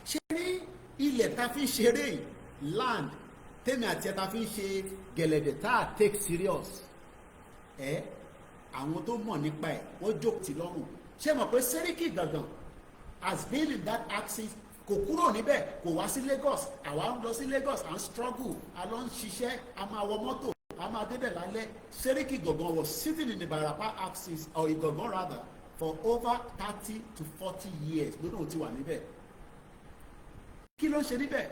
Ṣé ní ilẹ̀ ta fi ń ṣeré land tèmi àti ẹ̀ ta fi ń ṣe gẹ̀lẹ̀dẹ̀ tá a take serious àwọn tó mọ̀ nípa ẹ̀ wọ́n jókòó tì lọ́rùn. Ṣé mọ̀ pé Sẹ́ríkì Gangan has been in that axis, kò kúrò níbẹ̀, kò wá sí Lagos, àwa ń lọ sí Lagos, à ń struggle, a lọ ń ṣiṣẹ́, a máa wọ mọ́tò, a máa débẹ̀ lálẹ́. Sẹ́ríkì Gangan was sitting in the Ibarapa axis, or Igangan rather, for over 30 to 40 years. Lónà ó ti wà níbẹ̀. Kí ló ń ṣe níbẹ̀?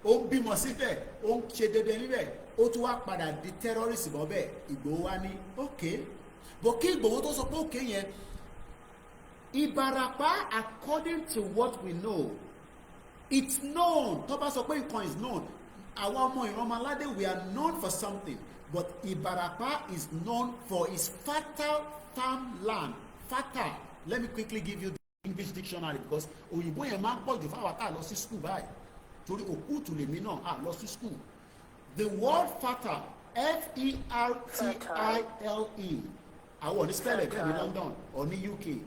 Ó ń bímọ síbẹ̀, ó ń ṣe dédé níbẹ̀, ó tún wá padà di terrorist bọ́bẹ̀. Ìgbòho wá ní okay, but kí Ìgbòho tó sọ pé okay yẹn, Ibarapa, according to what we know, it's known. Tó bá sọ pé nǹkan is known. Àwọn ọmọ Ìrọ̀mọládé, we are known for something, but Ibarapa is known for its fertile farmland. Fertile. Let me quickly give you the English dictionary, because òyìnbó yẹn máa ń pọ̀ jù fáwọn tá a lọ sí school báyìí. Torí òkúùtù lèmi náà a lọ sí school. The word fertile, Fertile. Àwọn ní spell ẹ̀ ní London or ní UK.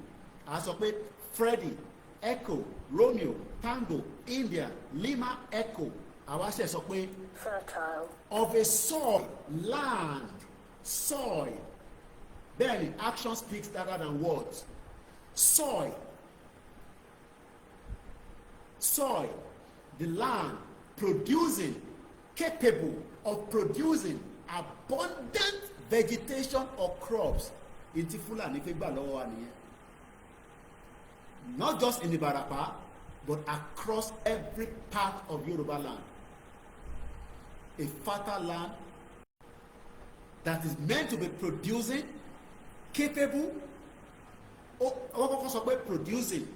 A sọ pé Freddy, Echo, Romeo, Tango, India, Lima, Echo. Àwa ṣe sọ pé fertile. Of a soil, land, soil. Then action speaks better than words. Soil. Soil. The land producing, capable of producing abundant vegetation or crops. Ìtí Fúlàní fẹ́ gbà lọ́wọ́ wa nìyẹn. Not just in Ibarapa, but across every part of Yoruba land. A fertile land that is meant to be producing, capable. Wọ́n kọ́kọ́ sọ pé producing.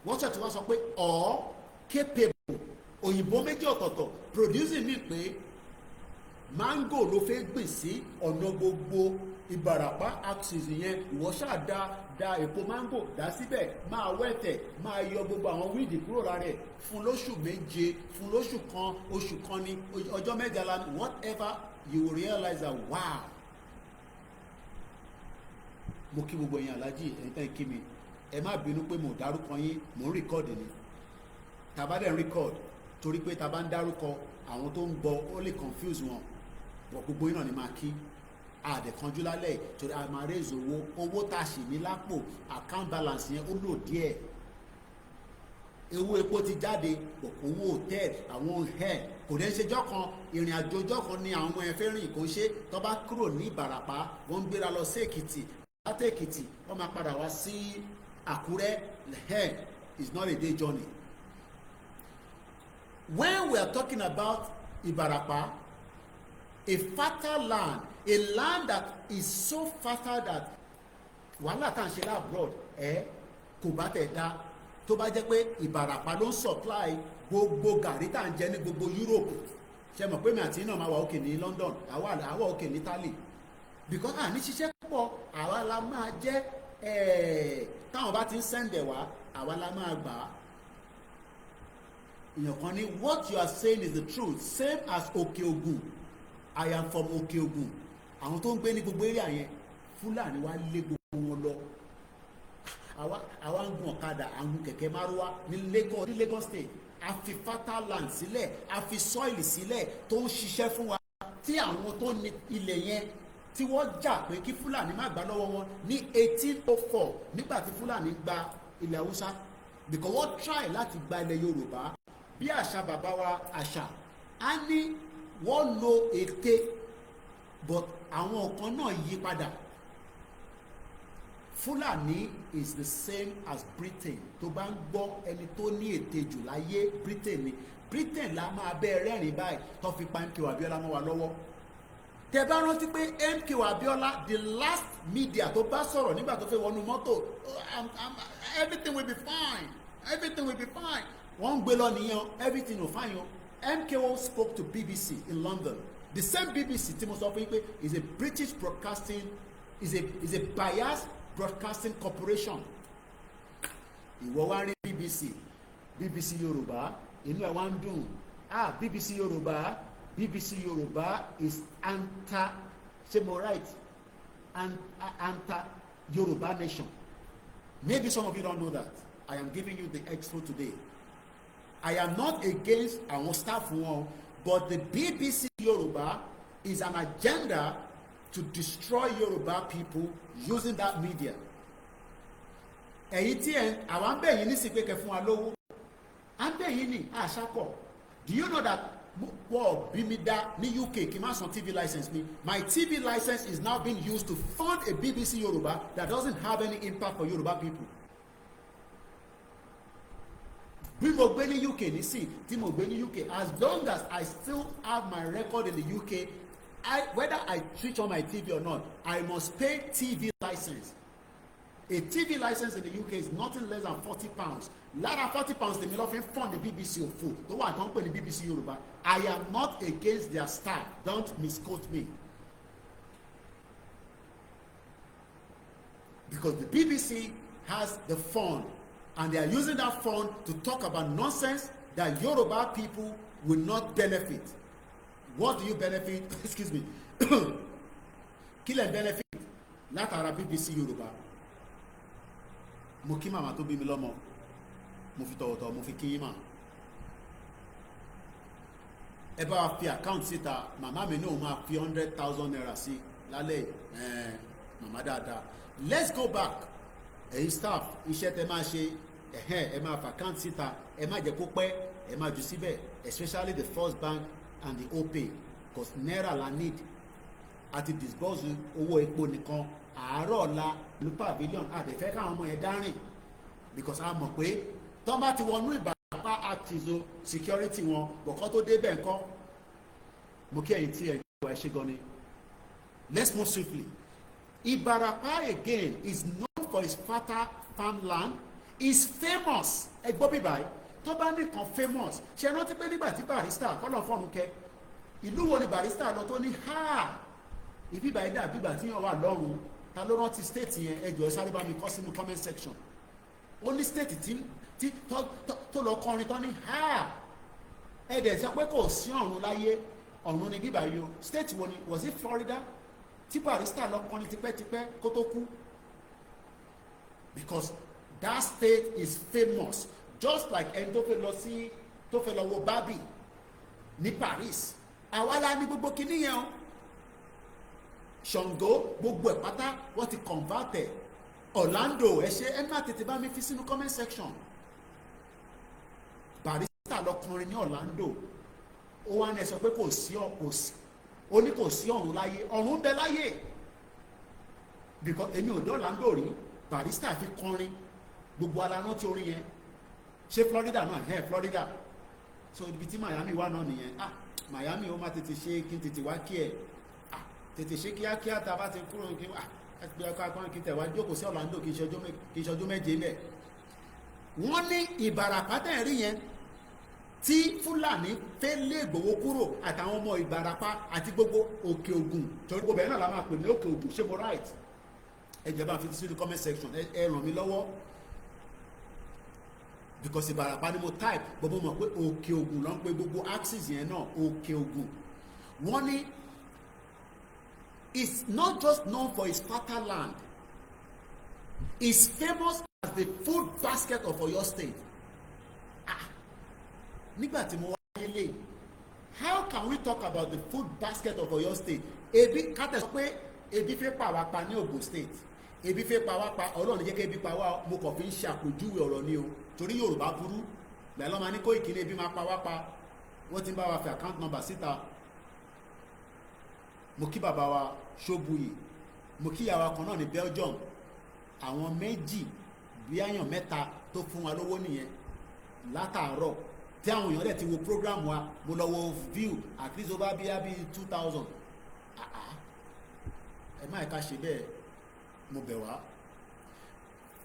Wọ́n ṣe tí wọ́n sọ pé or capable. Òyìnbó méjì ọ̀tọ̀ọ̀tọ̀. Producing mean pé mango ló fẹ́ gbìn sí ọ̀nà gbogbo Ìbàràpá axis yẹn ìwọ ṣáà da èpo mango dá síbẹ̀ máa wẹ̀tẹ̀ máa yọ gbogbo àwọn wíìdì kúrò lára ẹ̀ fún lóṣù méje fún lóṣù kan oṣù kan ní ọjọ́ mẹ́ga la whatever you will realize that wow. Mo kí gbogbo yín aláàjì ẹ̀yin tẹ́ ń kí mi ẹ má bínú pé mo dárúkọ yín mò ń rìkọ́ọ̀dì ni tàbá dẹ̀ ń rìkọ́ọ̀dì torí pé tàbá ń dárúkọ àwọn tó ń gbọ́ ó lè confuse wọn bọ̀ gbogbo yín náà ni máa kí àdẹ̀kanjú lálẹ́ torí a máa raise owó tá a ṣì ní lápò account balance yẹn ó lò díẹ̀ owó epo ti jáde owó hòtẹ́ẹ̀lì àwọn kò dẹ́ ṣejọ́ kan ìrìn àjòjọ́ kan ni àwọn ọmọ ẹ fẹ́ rìn kò ṣe tó bá kúrò ní Ìbàràpá wọ́n ń gbéra lọ sí Èkìtì láti Èkìtì wọ́n máa padà wá sí Àkúrẹ́ is not a day journey. When we are talking about Ibarapa, a fertile land, a land that is so fertile that wàhálà tá à ń ṣe abroad kò bá tẹ̀ dá tó bá jẹ́ pé Ìbàràpá ló ń supply gbogbo gàrí tá à ń jẹ ní gbogbo Europe ṣe mọ̀ pé mi àti iná máa wà òkè ní London àwa òkè ní Italy because àní ṣiṣẹ́ pọ̀ àwa la máa jẹ́ táwọn bá ti ń sẹ́ndẹ̀ wá àwa la máa gbà á. Èèyàn kan ní what you are saying is the truth same as Òkè Ògùn I am from Òkè Ògùn àwọn tó ń gbé ní gbogbo area yẹn Fúlàní wá lé gbogbo wọn lọ àwa ń gun ọ̀kadà à ń gun kẹ̀kẹ́ márúwá ní Lagos State a fi fertile land sílẹ̀ a fi soil sílẹ̀ tó ń ṣiṣẹ́ fún wa tí àwọn tó ní ilẹ̀ yẹn tí wọ́n jà pé kí Fúlàní má gbà lọ́wọ́ wọn ní 1804 nígbà tí Fúlàní gba ilẹ̀ Haúsá because wọ́n try láti gba ilẹ̀ Yorùbá bí àṣà bàbá wa àṣà á ní wọ́n lo ète but àwọn kan náà yí padà Fúlàní is the same as Britain tó bá ń gbọ́ ẹni tó ní ète jù láyé Britain ni Britain la máa bẹ́ẹ̀ rẹ́rìn báyìí tó fi pa MKO Abiola mọ́ wa lọ́wọ́ tẹ bá rántí pé MKO Abiola the last media tó bá sọ̀rọ̀ nígbà tó fẹ́ wọnú mọ́tò everything will be fine everything will be fine wọ́n ń gbé lọ nìyẹn everything will fine o MKO spoke to BBC in London the same BBC tí mo sọ fún yín pé is a British broadcasting is a biased broadcasting corporation ìwọ wá rí BBC Yorùbá inú ẹ̀ wá ń dùn BBC Yorùbá is say more right anti Yoruba nation. Maybe some of you don't know that. I am giving you the expo today. I am not against our staff one, but the BBC Yoruba is an agenda to destroy Yoruba people using that media. Ẹ̀yin tí àwọn ń bẹ̀ yín ní sí pé kẹ́ fún wa lówó. À ń bẹ̀ yín ní àṣàkọ̀. Do you know that wọ́n bí mi dá ní UK kí n má san TV license mi? My TV license is now being used to fund a BBC Yoruba that doesn't have any impact for Yoruba people. Bí mo gbé ní UK nísìn tí mo gbé ní UK, as long as I still have my record in the UK, whether I switch on my TV or not, I must pay TV license. A TV license in the UK is nothing less than £40. Lára £40 lèmi lọ fi ń fund the BBC òfò tó wà tó ń pè ní BBC Yorùbá. I am not against their staff. Don't misquote me. Because the BBC has the fund and they are using that fund to talk about nonsense that Yoruba people will not benefit. What do you benefit? Excuse me. Kí lẹ benefit látara BBC Yorùbá? Mo kí màmá tó bí mi lọ́mọ. Mo fi tọ̀wọ̀tọ̀ mo fi kí yín mà. Ẹ bá wa fi account síta, màmá mi náà máa fi 100,000 naira sí lálẹ́ màmá dáadáa. Let's go back. Ẹ̀yin staff, iṣẹ́ tẹ máa ṣe, ẹ máa fi account síta, ẹ má jẹ́ kó pẹ́, ẹ máa jù síbẹ̀, especially the First Bank and the OPay, because naira la need. Àti disburse owó epo nìkan, àárọ̀ ọ̀la ní pavilion, àdẹ̀fẹ́ káwọn ọmọ yẹn dárìn, because a mọ̀ pé tọ́ bá ti wọnú Ìbàràpá activism security wọn bọ̀kọ́ tó débẹ̀ ńkọ́. Mo kí ẹ̀yin tí ẹ̀ wá ṣe gan ni. Let's move swiftly. Ìbàràpá again is known for its fertile farmland, is famous. Ẹ gbọ́ bí báyìí tó bá nìkan famous ṣe rántí pé nígbà tí Barrister kọ́lọ̀ fọ́run kẹ́ ìlú wo ni Barrister lọ tó ní ìbí báyìí dàbí ìgbà tí yàn wà lọ́rùn. Ta ló rántí state yẹn? Ẹ jọ̀ọ́ sáré bá mi kọ sínú comment section. Ó ní state tí tó lọ kọrin tán ní ha ẹ dẹ̀ sọ pé kò sí ọ̀run láyé, ọ̀run ni bíbá yìí o. State wo ni? Was it Florida? Tí Barrister lọ kọrin tipẹ́tipẹ́ kó tó kú. Because that state is famous, just like ẹni tó fẹ́ lọ wo Barbie ní Paris. Àwa la ní gbogbo kinní yẹn o. Ṣàngó gbogbo ẹ̀ pátá wọ́n ti convert ẹ̀. Orlando ẹ ṣe ẹ má tètè bá mi fi sínú comment section. Barrister lọ kọrin ní Orlando. Ó wá ní ẹ sọ pé kò sí ó ní kò sí ọ̀run láyé, ọ̀run ń bẹ láyé. Because èmi ò dé Orlando rí. Barrister fi kọrin gbogbo ara rántí orin yẹn. Ṣé Florida náà? Florida. So ibi tí Miami wà náà nìyẹn. Miami ó má tètè ṣe kí n tètè wá kí ẹ. Tètè ṣe kíákíá tá a bá ti kúrò kí ẹgbẹ́ ọkọ̀ akọrin kí tẹ̀wá jókòó sí Orlando kí ìṣọjú méje mẹ́. Wọ́n ní Ìbàràpá tẹ̀ rí yẹn tí Fúlàní fẹ́ lé Ìgbòho kúrò àtàwọn ọmọ Ìbàràpá àti gbogbo Òkè Ògùn, torí gbogbo ẹ̀ náà la máa pè ní Òkè Ògùn. Ṣé mo right? Ẹ jẹ́ bá fi sí the comment section, ẹ ràn mí lọ́wọ́. Because Ìbàràpá ni mo type gbogbo mọ̀ pé Òkè Ògùn ló ń pe gbogbo axis yẹn náà, Òkè Ògùn. Wọ́n ní it's not just known for its fertile land, it's famous as the food basket of Oyo State. Nígbà tí mo wá nílé, how can we talk about the food basket of Oyo State? Ebi kátẹ́ sọ pé ebi fẹ́ pa wá pa ní Ogun State, ebi fẹ́ pa wá pa, Ọlọ́run jẹ́ kí ebi pa wá, mo kàn fi ń ṣàpèjúwe ọ̀rọ̀ ni o, torí Yorùbá burú. Bẹ́ẹ̀ lọ́mọ ní Koiki ní ebi máa pa wá pa, wọ́n ti ń bá wa fi account number síta. Mo kí bàbá wa Ṣóbuyì, mo kí ìyàwó kan náà ní Belgium. Àwọn méjì bí àyàn mẹ́ta tó fún wa lówó nìyẹn látàárọ̀ tí àwọn èèyàn dẹ̀ ti wo program wa. Mo lọ wo view at least over bí 2000. Ẹ má ẹ̀ka ṣe bẹ́ẹ̀, mo bẹ̀ wá.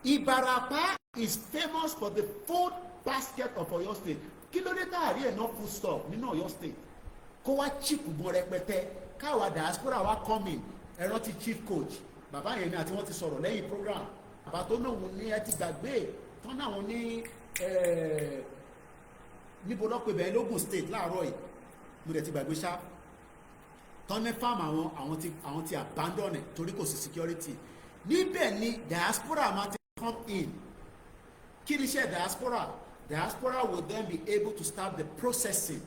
Ìbàràpá is famous for the food basket of Oyo State. Kí ló dé táàrí ẹ̀ náà food store nínú Oyo State? Kó wá cheap gan rẹpẹtẹ, káwa diaspora wa come in. Ẹ rántí chief coach bàbá yẹn ni àti wọ́n ti sọ̀rọ̀ lẹ́yìn program. Bàbá tó náà wọ́n ní ẹ ti gbàgbé tán náà wọ́n ní níbo lọ́pọ̀ ibẹ̀ lógùn state láàárọ̀ yìí, mo dẹ̀ ti gbàgbé ṣá. Tán ní farm àwọn ti abandon ẹ̀ torí kò sí security. Níbẹ̀ ni diaspora máa ti come in. Kí ni iṣẹ́ diaspora? Diaspora will then be able to start the processing.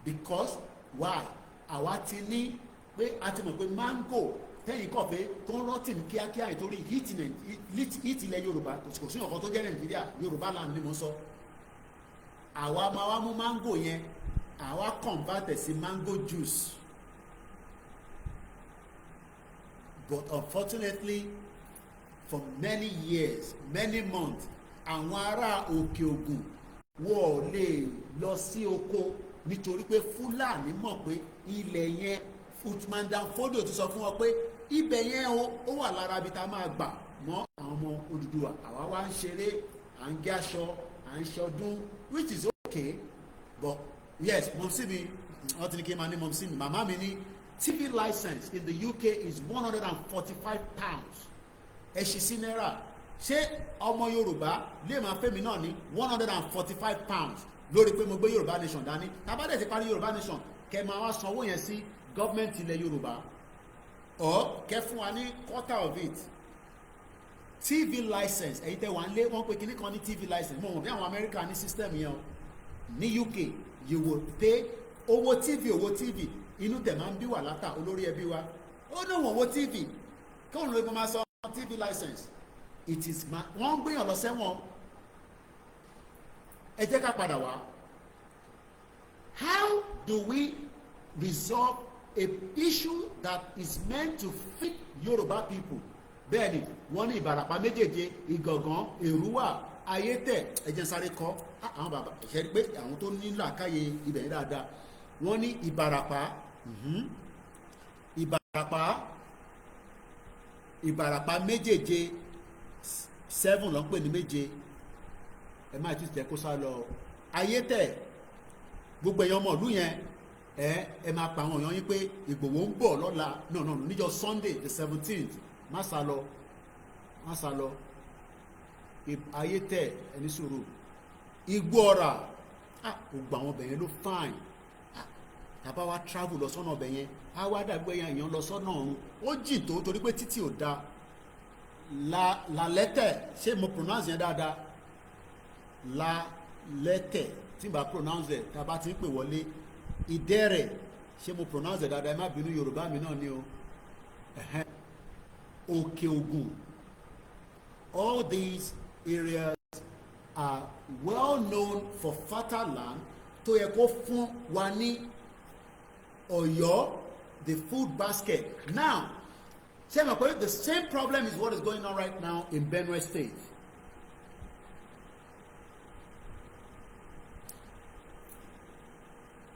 Because why? Àwa ti ní pé a ti mọ̀ pé mango tẹ́yìn kọ̀ pé tó ń rántí ní kíákíá ìtorí heat ilẹ̀ Yorùbá kò sí ọ̀kan tó jẹ́ Nàìjíríà, Yorùbá land ni mo sọ. Àwa máa wá mú mango yẹn, àwa convert sí mango juice. But unfortunately for many years, many months, àwọn ará Òkè Ògùn wọ́n ò lè lọ sí oko nítorí pé Fúlàní mọ̀ pé ilẹ̀ yẹn Utmandan Fodio ti sọ fún wọn pé ibẹ̀ yẹn ó wà lára ibi tá a máa gbà mọ́ àwọn ọmọ Odùduwà. Àwa wá ń ṣeré, à ń gé aṣọ, à ń ṣọdún, which is okay. But yes, mọ̀mísí mi wọ́n ti ní kí n máa ní mọ̀mísí mi. Màmá mi ní TV license in the UK is £145. Ẹ ṣì sí náírà. Ṣé ọmọ Yorùbá lè máa fẹ́ mi náà ní £145 lórí pé mo gbé Yorùbá nation dání? Tàbá dẹ̀ ti parí Yorùbá nation, kẹ máa wá sanwó yẹn sí gọ́ọ̀mẹ̀ntì ilẹ̀ Yorùbá, or kẹ fún wa ní quarter of it. TV license, ẹ̀yin tẹ́ wà ń lé wọ́n pé kíní kan ní TV license. Mo mọ̀ bí àwọn Amẹ́ríkà ní system yẹn o. Ní UK you will pay owó TV inú tẹ̀ máa ń bí wà látà olórí ẹbí wa. Ó ní wọ́n owó TV kí òun ló máa sọ TV license. It is wọ́n ń gbìyànjú lọ sẹ́wọ̀n. Ẹ jẹ́ ká padà wá. How do we resolve a issue that is meant to fit Yoruba people? Bẹ́ẹ̀ni, wọ́n ní Ìbàràpá méjèèje, Ìgàngán, Èrúwà, Ayétẹ̀, ẹ̀jẹ̀ sáré kọ́. Àwọn bàbá ṣe rí pé àwọn tó ní làákàyè ibẹ̀ yẹn dáadáa. Wọ́n ní Ìbàràpá méjèèje 7 ló ń pè ní méje. Ẹ má ti tẹ̀ kó sá lọ. Ayétẹ̀, gbogbo èèyàn ọmọ ìlú yẹn ẹ máa pa àwọn èèyàn yín pé Ìgbòho ń bọ̀ lọ́la no níjọ́ Sunday the 17th má sá lọ ayé tẹ̀ ẹni sòrò Igbó Ọ̀rà gbogbo àwọn ọbẹ̀ yẹn ló fine tàbá wa travel lọ sọ́nà ọbẹ̀ yẹn á wá dàgbé èèyàn lọ sọ́nà ọ̀run ó jì tó torí pé títì ò da lálẹ́tẹ̀ ṣé mo pronounce yẹn dáadáa lálẹ́tẹ̀ tí n bá pronounce ẹ̀ tàbá ti ń pè wọlé Ìdẹ́rẹ̀ ṣé mo pronounce ẹ̀ dáadáa ẹ má bínú Yorùbá mi náà ni o Òkè Ògùn all these areas are well known for fertile land tó yẹ kó fún wa ní Ọ̀yọ́ the food basket now ṣé mo pé the same problem is what is going on right now in Benue State.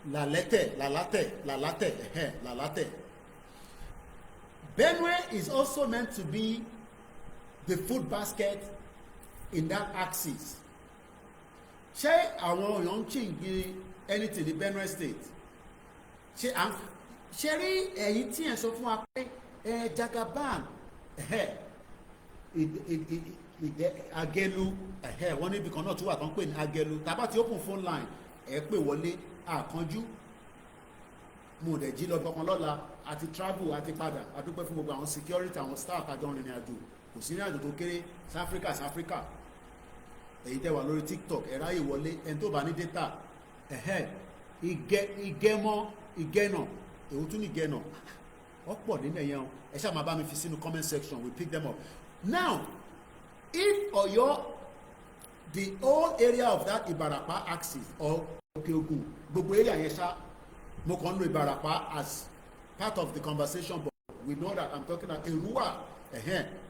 Lalate. Benue is also meant to be the food basket in that axis. Ṣé àwọn èèyàn ń gbé anything ní Benue State? Ṣé rí ẹ̀yin tí ẹ̀ sọ fún wa pé Jagaban Agelu wọ́n níbi kan náà tó wà tán pè ní Agelu tàbá ti open phone line ẹ pè wọlé àkànjú mo dẹ̀ jí lọ gbọ́kan lọ́la àti travel àti padà àdúpẹ́ fún gbogbo àwọn security àwọn staff àjọ ìrìn àjò kò sí ní àjò tó kéré sáfíríkà èyí tẹ́ wà lórí TikTok ẹ ráyè wọlé ẹni tó bá ní data ìgẹ́nà èwo tún ní ìgẹ́nà ọ̀pọ̀ nínú ẹ̀yẹn ẹ ṣáà máa bá mi fi sínú comment section we pick them up now if Ọ̀yọ́ the whole area of that Ibarapa axis or Òkè Ògùn gbogbo area yẹn ṣá mo kàn ń lo Ibarapa as part of the conversation but we know that I'm talking about Èrúwà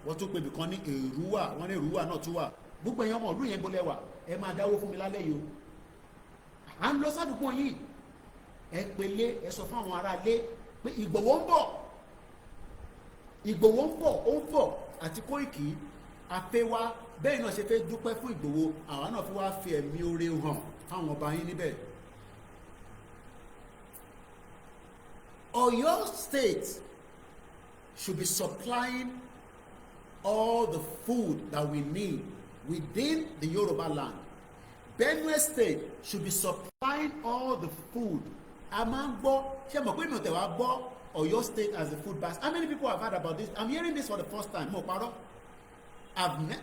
wọ́n tún pè mí kan ní Èrúwà wọ́n ní Èrúwà náà tún wà gbogbo ẹ̀yàn ọmọ ọdún yẹn gbọ́lẹ̀ wà ẹ máa dáwó fún mi lálẹ́ yìí o à ń lọ sádùúgbò yìí ẹ pèlé ẹ sọ fún àwọn ará ilé pé Ìgbòho ń bọ̀ àti Kóìkì àfẹ́wá bẹ́ẹ̀ náà ṣe fẹ́ dúpẹ́ fún Ìgbòho àwọn náà fi wá fi ẹ̀mí oore hàn fáwọn ọba yín níbẹ̀. Ọ̀yọ́ State should be supplying all the food that we need within the Yoruba land. Benue State should be supplying all the food. A máa ń gbọ́ ṣé mo pé mi ò tẹ̀ wá gbọ́ Ọ̀yọ́ State as a food basket. How many people have heard about this? I'm hearing this for the first time. Mo parọ́.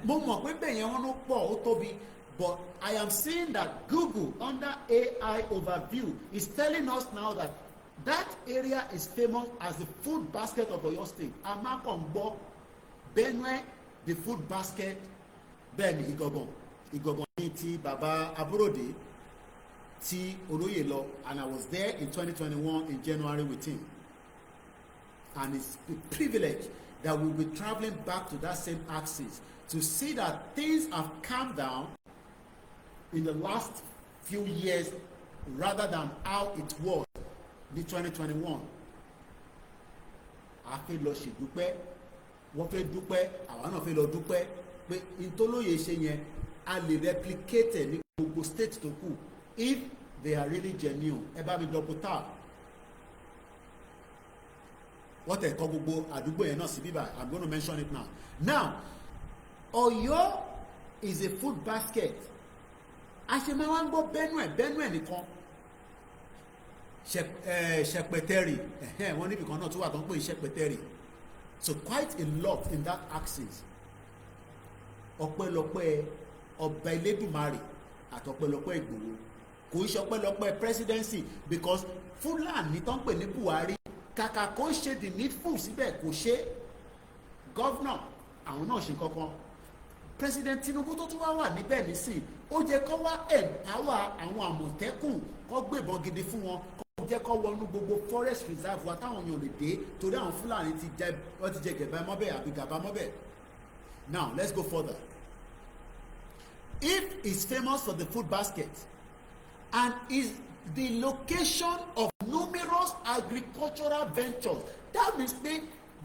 Mo mọ̀ pé bẹ́ẹ̀ yẹn wọ́n ló pọ̀ ó tóbi. But I am seeing that Google under AI overview is telling us now that that area is famous as the food basket of Oyo State. A máa kàn gbọ́ Benue the food basket bẹ́ẹ̀ ni Ìgangan ní ti bàbá Aburode tí Oloye lọ and I was there in 2021 in January with him and it's a privilege that we will be traveling back to that same axis to see that things have calmed down in the last few years rather than how it was in 2021. A fẹ́ lọ ṣèdúpẹ́ wọ́n fẹ́ dúpẹ́ àwa náà fẹ́ lọ dúpẹ́ pé ìtọ́lóye ṣe yẹn a lè replicate ní gbogbo state tó kù if they are really genuine. Ẹ bá mi double tap wọ́n tẹ̀ kọ́ gbogbo àdúgbò yẹn náà sí bíbá. I'm going to mention it now. Now Ọ̀yọ́ is a food basket. Àṣemá wa ń gbọ́ Benue nìkan Ṣẹpẹtẹrì wọ́n níbi kan náà tó wà tó ń pè Ṣẹpẹtẹrì. So quite a lot in that axis. Ọpẹ́lọpẹ́ ọba Elédùmarè àti ọpẹ́lọpẹ́ Ìgbòho kò í ṣe ọpẹ́lọpẹ́ presidency because Fúlàní tó ń pè ní Buhari kàkà kó ṣe the needful síbẹ̀ kò ṣe governor àwọn náà ṣe kankan president Tinubu tó tún wá wà níbẹ̀ nísìn ó jẹ́ kó wá empower àwọn àmọ̀tẹ́kùn kó gbébọn gidi fún wọn kó jẹ́ kó wọnú gbogbo forest reserve wa táwọn èèyàn lè dé torí àwọn Fúlàní ti jẹ gẹ̀bẹ́ mọ́bẹ̀ àbí gàbá mọ́bẹ̀. Now let's go further. If it's famous for the food basket and is the location of numerous agricultural ventures, that means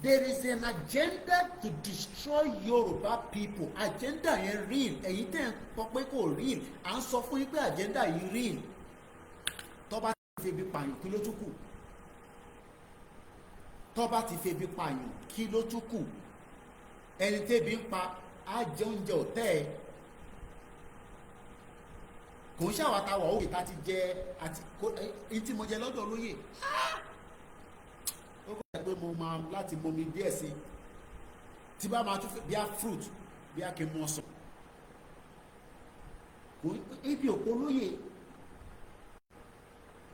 there is an agenda to destroy Yoruba people. Agenda yẹn real. Èyí tẹ́ ń pọ̀ pé kò real. À ń sọ fún yín pé agenda yìí real. Tó bá febi pààyàn kí ló tún kù tó bá ti febi pààyàn kí ló tún kù ẹni tẹ́bi ń pa á jẹ oúnjẹ ọ̀tẹ́ ẹ̀ kò ń ṣàwátà wà òkè tá ti jẹ àti èyí tí mo jẹ lọ́dọ̀ Olóyè ó kọ́ ẹ̀ pé mo máa láti momi díẹ̀ sí tí bá máa tún bí a fruit bí a kì í mú ọsàn ibi òpó Olóyè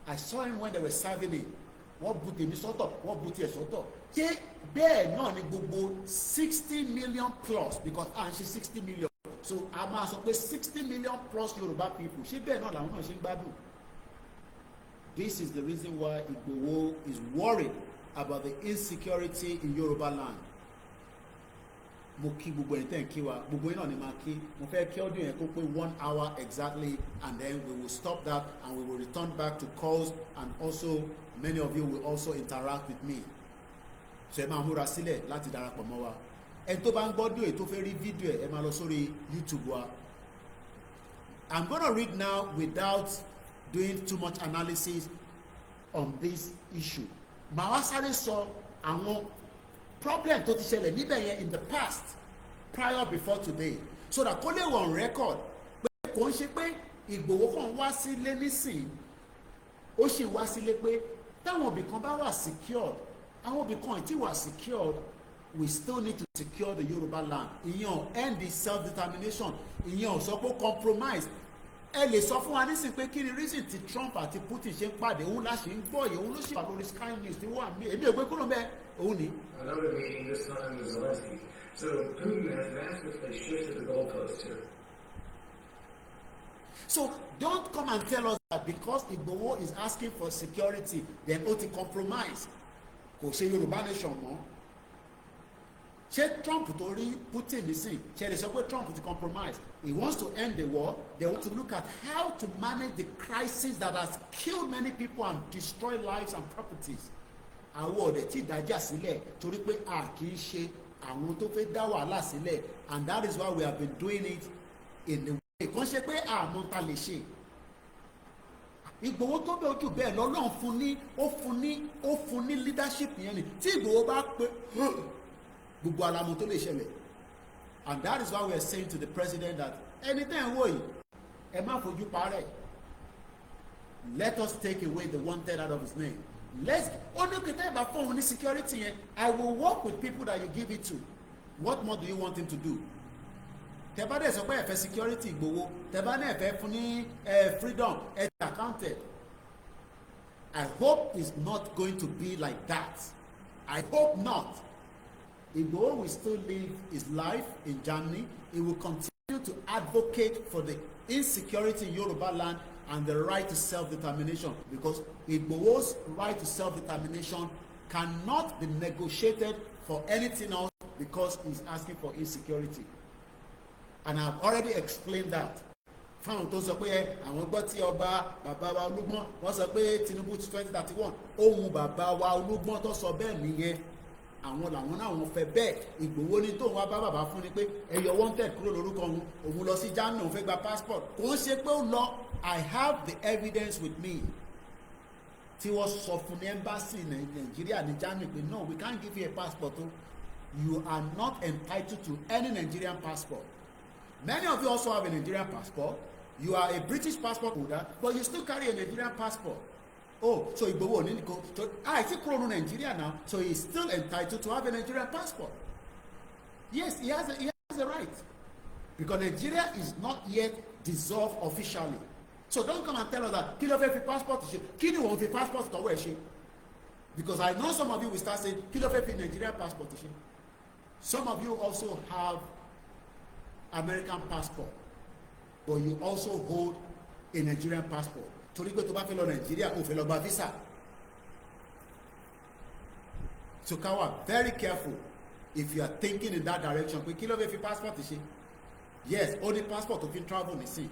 I saw him when they were serving it wọ́n bu tèmi sọ́tọ̀ wọ́n bu tiẹ̀ sọ́tọ̀ ṣé bẹ́ẹ̀ náà ni gbogbo 60 million plus because à ń ṣe 60 million so a máa sọ pé 60 million plus Yoruba people ṣé bẹ́ẹ̀ náà làwọn náà ṣe ń gbádùn. This is the reason why Igboho is worried about the insecurity in Yoruba land. Mo kí gbogbo ẹni tẹ́ ń kí wa gbogbo yín náà ni máa kí mo fẹ́ kí ọdún yẹn kó pé 1 hour exactly and then we will stop that and we will return back to calls and also many of you will also interact with me. So ẹ máa múra sílẹ̀ láti darapọ̀ mọ́ wa ẹni tó bá ń gbọ́dọ̀ èyí tó fẹ́ rí fídíò ẹ máa lọ sórí YouTube wa. I'm gonna read now without doing too much analysis on this issue. Màá wá sáré sọ àwọn problem tó ti ṣẹlẹ̀ níbẹ̀ yẹn in the past prior before today so that kó lè wọ̀ on record pé kò ń ṣe pé Ìgbòho kan wá sílé nísìn ó sì wá sílé pé táwọn ibì kan bá wà secured àwọn ibì kan tí wà secured we still need to secure the Yoruba land ìyẹn end the self-determination ìyẹn ò sọ pé compromise ẹ lè sọ fún wa nísìnyí pé kí ni reason tí Trump àti Putin ṣe ń pàdé òun láṣẹ ń gbọ́ yìí òun ló ṣe wà lórí Sky News tí wọ́n àmì èmi ò gbé kúrò bẹ́ẹ̀ òun ni. Another meeting this time with Zelensky. So Putin has asked if they shifted the goalpost here. So don't come and tell us that because Igboho is asking for security then ó ti compromise kò ṣe Yorùbá nation mọ́. Ṣé Trump tó rí Putin nísìn ṣe lè sọ pé Trump ti compromise he wants to end the war they want to look at how to manage the crisis that has killed many people and destroyed lives and properties. Àwọn ọ̀dẹ̀ tí ìdájà sílẹ̀ torí pé a kì í ṣe àwọn tó fẹ́ dá wàhálà sílẹ̀ and that is why we have been doing it in the way kàn ṣe pé àmọ́ ta lè ṣe. Ìgbòho tó bẹ ojú bẹ́ẹ̀ lọ́lọ́run fún ní leadership yẹn ni tí Ìgbòho bá pé gbogbo alamu tó lè ṣẹlẹ̀ and that is why we are saying to the president that anything wò yìí ẹ má fojú parẹ́ let us take away the wanted out of his name let's only kìtẹ́ ìbá fún òun ní security yẹn I will work with people that you give it to what more do you want him to do tẹ́bá dẹ̀ sọ pé ẹ fẹ́ security Ìgbòho tẹ́bá náà ẹ fẹ́ fún ní freedom ẹ ti accounted I hope it's not going to be like that I hope not. Igboho will still live his life in Germany. He will continue to advocate for the insecurity in Yoruba land and the right to self-determination because Igboho's right to self-determination cannot be negotiated for anything else because he's asking for insecurity. And I've already explained that. Fáwọn tó sọ pé àwọn gbọ́ tí ọba bàbá wa Olúgbọ́n wọ́n sọ pé Tinubu 2031 ohun bàbá wa Olúgbọ́n tó sọ bẹ́ẹ̀ nìyẹn. Àwọn làwọn náà wọ́n fẹ́ bẹ́ẹ̀ Ìgbòho ní tóun wá bá bàbá fún ni pé ẹyọ wanted kúrò lórúkọ òun lọ sí Germany òun fẹ́ gba passport kò ń ṣe pé ó lọ I have the evidence with me tí wọ́n sọ fún ní embassy Nigeria ní Germany pé no we can't give you a passport o you are not entitled to any Nigerian passport many of you also have a Nigerian passport you are a British passport holder but you still carry a Nigerian passport. Oh, so Igboho ní nìkan so àìsí kúrò ní Nigeria now so he is still entitled to have a Nigerian passport. Yes, he has a right because Nigeria is not yet dissolved officially. So don't come and tell us that kí ló fẹ́ fi passport ṣe kí ni wọ́n fi passport tọwọ́ ẹ̀ ṣe because I know some of you will start saying kí ló fẹ́ fi Nigerian passport ṣe. Some of you also have American passport but you also hold a Nigerian passport. Torí pé tó bá fẹ́ lọ Nàìjíríà ó fẹ́ lọ gba visa so ká wà very careful if you are thinking in that direction pé kí ló fẹ́ fi passport ṣe yes ó ní passport tó fi travel nísìn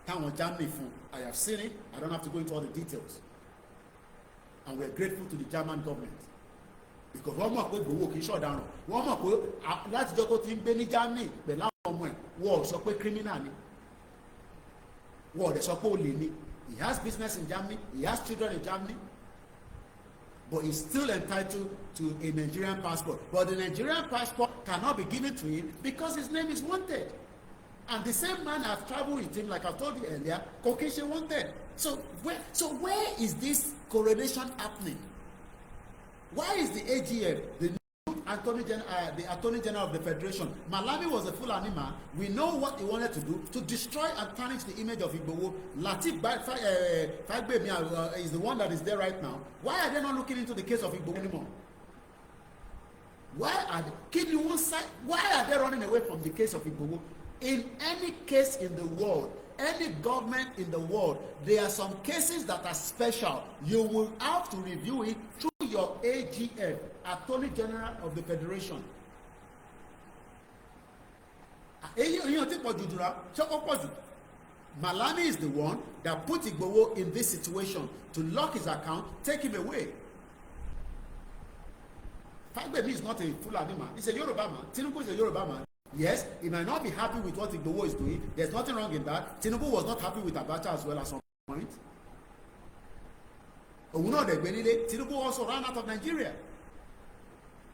táwọn Germany fún I have seen it I don't have to go into all the details and we are grateful to the German government because wọ́n mọ̀ pé Ìgbòho kì í ṣọ̀daràn wọ́n mọ̀ pé látijọ́ tó ti ń gbé ní Germany pẹ̀lú àwọn ọmọ ẹ̀ wọ́n sọ pé criminal ni wọ́n ò dẹ̀ sọ pé olè ni he has business in Germany, he has children in Germany, but he's still entitled to a Nigerian passport. But the Nigerian passport cannot be given to him because his name is wanted. And the same man I've traveled with him, like I told you earlier, Caucasian wanted. So where is this correlation happening? Why is the AGF, the Attorney General of the Federation, Malami was a Fulani man. We know what he wanted to do, to destroy and tarnish the image of Igboho. Lateef Fagbemi is the one that is there right now. Why are they not looking into the case of Igboho anymore? Why are they running away from the case of Igboho? In any case in the world, any government in the world, there are some cases that are special. You will have to review it through your AGF, Attorney General of the Federation. Malami is the one that put Igboho in this situation to lock his account, take him away. Fagbemi is not a Fulani man. He's a Yoruba man. Tinubu is a Yoruba man. Yes, he might not be happy with what Igboho is doing. There's nothing wrong in that. Tinubu was not happy with Abacha as well at some point. Tinubu also ran out of Nigeria.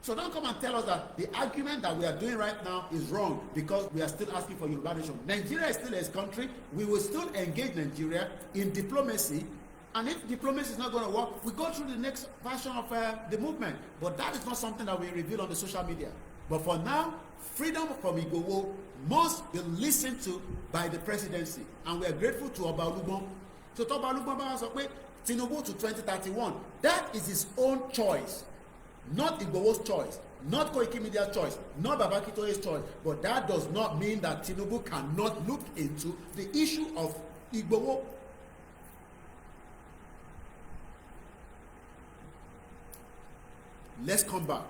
So don't come and tell us that the argument that we are doing right now is wrong because we are still asking for Yoruba nation. Nigeria is still a country. We will still engage Nigeria in diplomacy. And if diplomacy is not going to work, we go through the next version of the movement. But that is not something that we reveal on the social media. But for now, freedom from Igboho must be listened to by the presidency. And we are grateful to Oba Olugbon. So Oba Olugbon said, Tinubu to 2031. That is his own choice. Not Igboho's choice. Not Koikimedia's choice. Not Babakitoye's choice. But that does not mean that Tinubu cannot look into the issue of Igboho. Let's come back.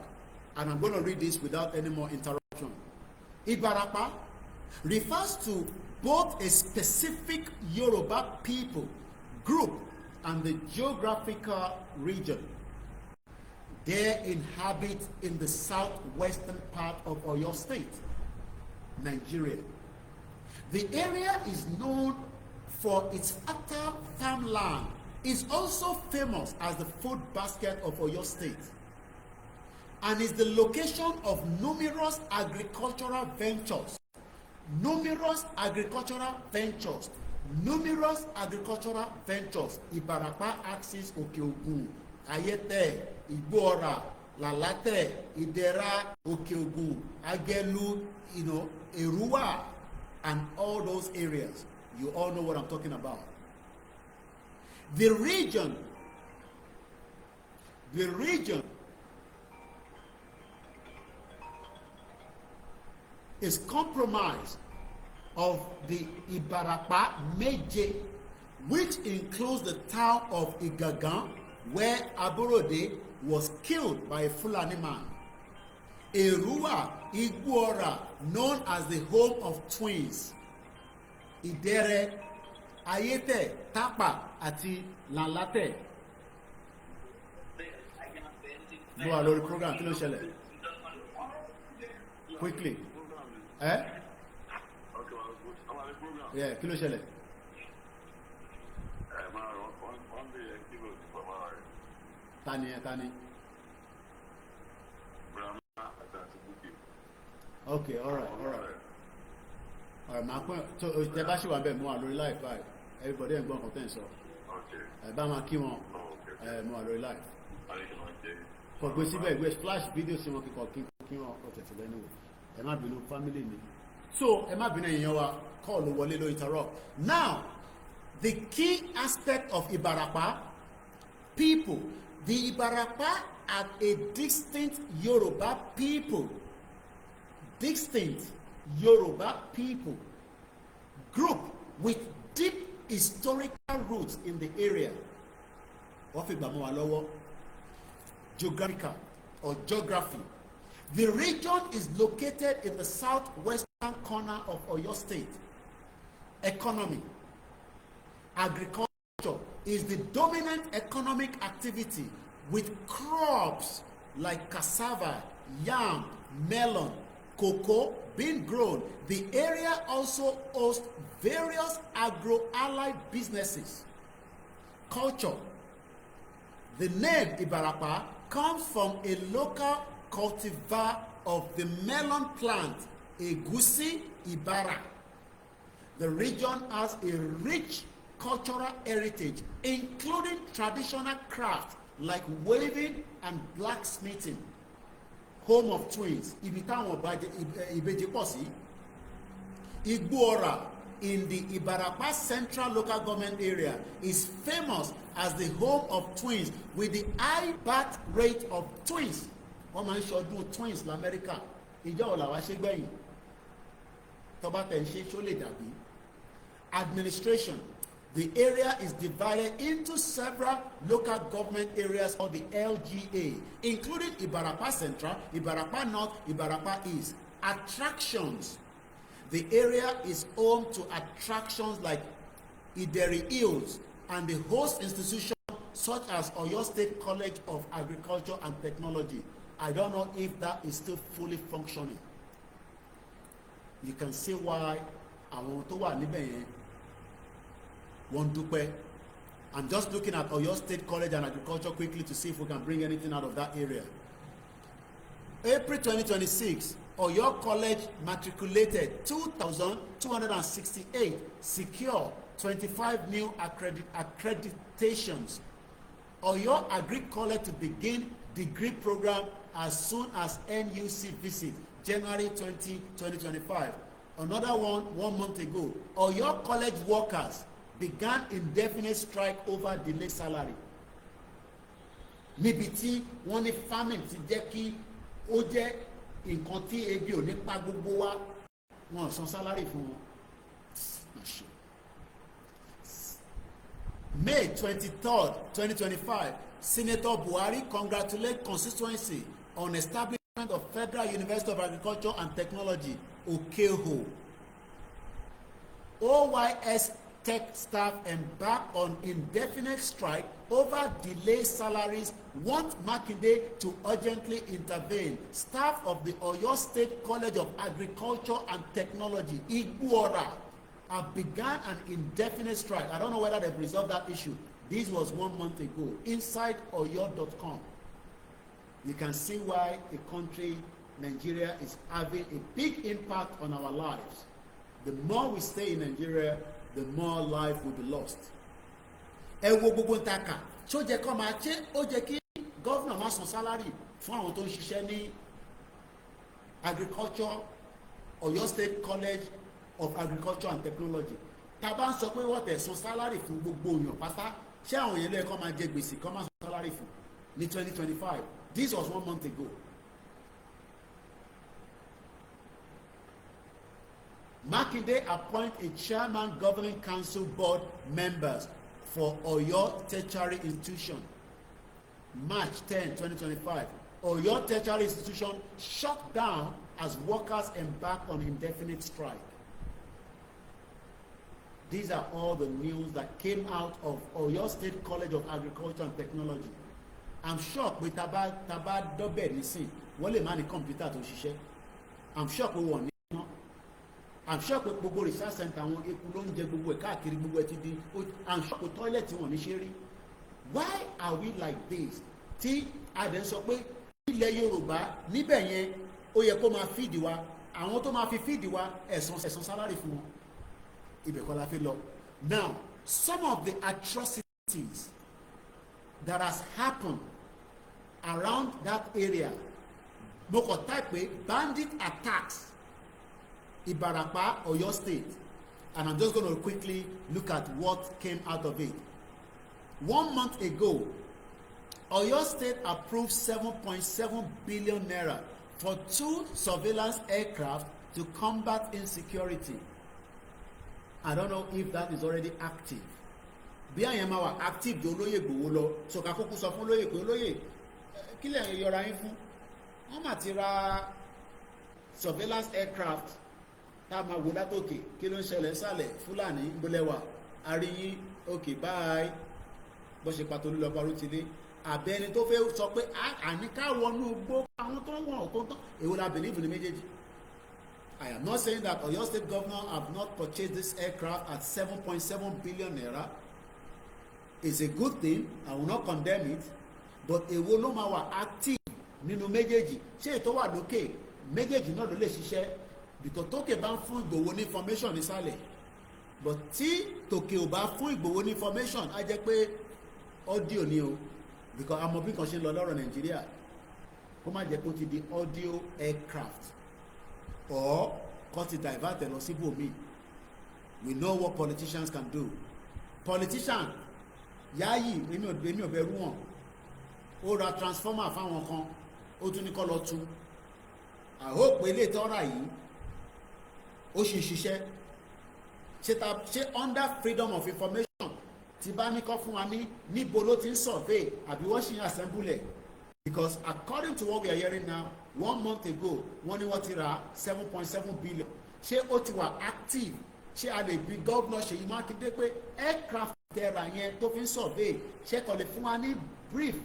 And I'm going to read this without any more interruption. Ibarapa refers to both a specific Yoruba people group and the geographical region they inhabit in the southwestern part of Oyo State, Nigeria. The area is known for its fertile farmland. It's also famous as the food basket of Oyo State, and is the location of numerous agricultural ventures. Ibarapa axis Oke Ogun, Ayete, Igbora, Lalate, Idera, Oke Ogun, Agelu, Erua, and all those areas. You all know what I'm talking about. The region is comprised of the Ibarapa Meje, which includes the town of Igagan, where Aborode was killed by a Fulani man. Erua, Igboho, known as the home of twins. Idere, Ayete, Tapa, àti Lalate. Mo wà lórí program, kí ló ṣẹlẹ̀? Quickly. Yeah, kí ló ṣẹlẹ̀? Tani. Okay, all right. Màá pẹ́ tó tẹ bá ṣì wà bẹ́ẹ̀ mo wà lórí live báyìí. Everybody ẹ̀ ń gbọ́n content sọ. Ẹ bá máa kí wọn. Mo wà lórí live. Kò gbé síbẹ̀ gbé flash video sí wọn kíkọ kí wọn kọ tẹ̀sí lẹ́nu wò. Ẹ má bínú family mi. So ẹ má bínú èèyàn wa call ló wọlé ló interrupt. Now, the key aspect of Ibarapa people, the Ibarapa are a distinct Yoruba people. Group with deep historical roots in the area. Geography. The region is located in the southwestern corner of Oyo State. Economy. Agriculture is the dominant economic activity, with crops like cassava, yam, melon, cocoa being grown. The area also hosts various agro-allied businesses culture. The name Ibarapa comes from a local cultivar of the melon plant, Egusi Ibara. The region has a rich cultural heritage, including traditional crafts like weaving and blacksmithing. Home of twins, ibi táwọn ìbejì pọ̀ sí. Igboho in the Ibarapa Central Local Government Area is famous as the home of twins with the high birth rate of twins. Wọ́n máa ń ṣọdún twins l'Amẹ́ríkà. Ìjọ wo làwa ṣe gbẹ̀yìn? Tọ́ba tẹ̀ ń ṣe ṣó lè dàbí. Administration. The area is divided into several local government areas of the LGA, including Ibarapa Central, Ibarapa North, Ibarapa East. Attractions. The area is home to attractions like Ideri Hills and the host institutions such as Oyo State College of Agriculture and Technology. I don't know if that is still fully functioning. You can see why àwọn tó wà níbẹ̀ yẹn wọ́n dúpẹ́. I'm just looking at Oyo State College and Agriculture quickly to see if we can bring anything out of that area. April 2026, Oyo College matriculated 2,268, secure 25 new accreditations. Oyo Agri College to begin degree program as soon as NUC visit, January 2025. Another one month ago, Oyo College workers began indefinite strike over delayed salary. Níbi tí wọ́n ní famine ti jẹ́ kí ó jẹ́ nǹkan tí ebi ò ní pa gbogbo wa, wọn ò san salary fún wọn. May 23rd, 2025, Senator Buhari congratulated constituency on establishment of Federal University of Agriculture and Technology, Okeho. OYS tech staff embarked on indefinite strike over delayed salaries want Makinde to urgently intervene. Staff of the Oyo State College of Agriculture and Technology, Igboho, have begun an indefinite strike. I don't know whether they've resolved that issue. This was 1 month ago. Inside Oyo.com, you can see why a country, Nigeria, is having a big impact on our lives. The more we stay in Nigeria, the more life will be lost. Ẹ wo gbogbo ntaka ṣó jẹ́ kó máa ṣe ó jẹ́ kí gọ́vnà máa san sálárì fún àwọn tó ń ṣiṣẹ́ ní agriculture, Oyo State College of Agriculture and Technology. Tá bá ń sọ pé wọ́n tẹ̀ san sálárì fún gbogbo èèyàn pátá, ṣé àwọn èèyàn lè kó máa jẹ gbèsè kó máa san sálárì fún ní 2025? This was 1 month ago. Makinde appoint a chairman governing council board members for Oyo Tertiary Institution. March 10, 2025. Oyo Tertiary Institution shut down as workers embarked on indefinite strike. These are all the news that came out of Oyo State College of Agriculture and Technology. I'm shocked with Taba Dobe Nisin. Wọ́n lè má ní kọ̀mpútà tó ṣiṣẹ́. I'm shocked with one. I'm sure pé gbogbo research center àwọn eku ló ń jẹ gbogbo ẹ̀ káàkiri gbogbo ẹ̀ ti di. I'm sure pé toilet wọn ní ṣe rí. Why are we like this? Tí adẹ̀ sọ pé ilẹ̀ Yorùbá níbẹ̀ yẹn ó yẹ kó máa fíìdì wa, àwọn tó máa fi fíìdì wa ẹ̀san sálárì fún wọn. Ibẹ̀ kọ́ la fi lọ. Now, some of the atrocities that has happened around that area, mo kàn type pé bandit attacks Ibarapa, Oyo State, and I'm just going to quickly look at what came out of it. 1 month ago, Oyo State approved 7.7 billion naira for 2 surveillance aircraft to combat insecurity. I don't know if that is already active. Bí àyàn máa wà active di Oloye Igboho lọ, so ká kúkú sọ fún Oloye pé Oloye kí lẹ̀ yọra yín fún? Wọ́n mà ti ra surveillance aircraft tá a máa wò látòkè kí ló ń ṣẹlẹ̀ sálẹ̀ Fúlàní gbólẹ́wà àríyìn òkè báyìí bó ṣe pàtó ló lọ parọ́ ti dé àbẹ́ni tó fẹ́ sọ pé àní ká wọnú gbó àwọn tó wọ̀n tó tán èwo la believe ní méjèèjì. I am not saying that Oyo State governor have not purchased this aircraft at 7.7 billion naira. is a good thing. I will not condemn it, but èwo ló máa wà active nínú méjèèjì? Ṣé ètò wà lókè méjèèjì náà ló lè ṣiṣẹ́? Because tókè bá ń fún Ìgbòho ní information nísàlẹ̀, but tí tòkè ò bá fún Ìgbòho ní information á jẹ́ pé audio ni o, because àmọ́ bí kan ṣe ń lọ lọ́rọ̀ Nàìjíríà kó má jẹ́ pé ó ti di audio aircraft or kó ti divert lọ síbòmíì. We know what politicians can do. Politician Yayi èmi ò bẹ̀rù wọn, ó ra transformer fáwọn kan ó tún ní kó lọ tú. I hope pé ilé ìtọ́ra yìí ó ṣe ṣiṣẹ́. Ṣé under freedom of information ti bá ní kọ́ fún wa ní níbo ló ti ń survey àbí wọ́n ṣì ń assemble? Because according to what we are hearing now, 1 month ago wọ́n ní wọ́n ti ra 7.7 billion. Ṣé ó ti wà active? Ṣé a lè bí gómìnà Ṣèyí Mákindé pé aircraft tẹ̀ra yẹn tó fi ń survey ṣé kò lè fún wa ní brief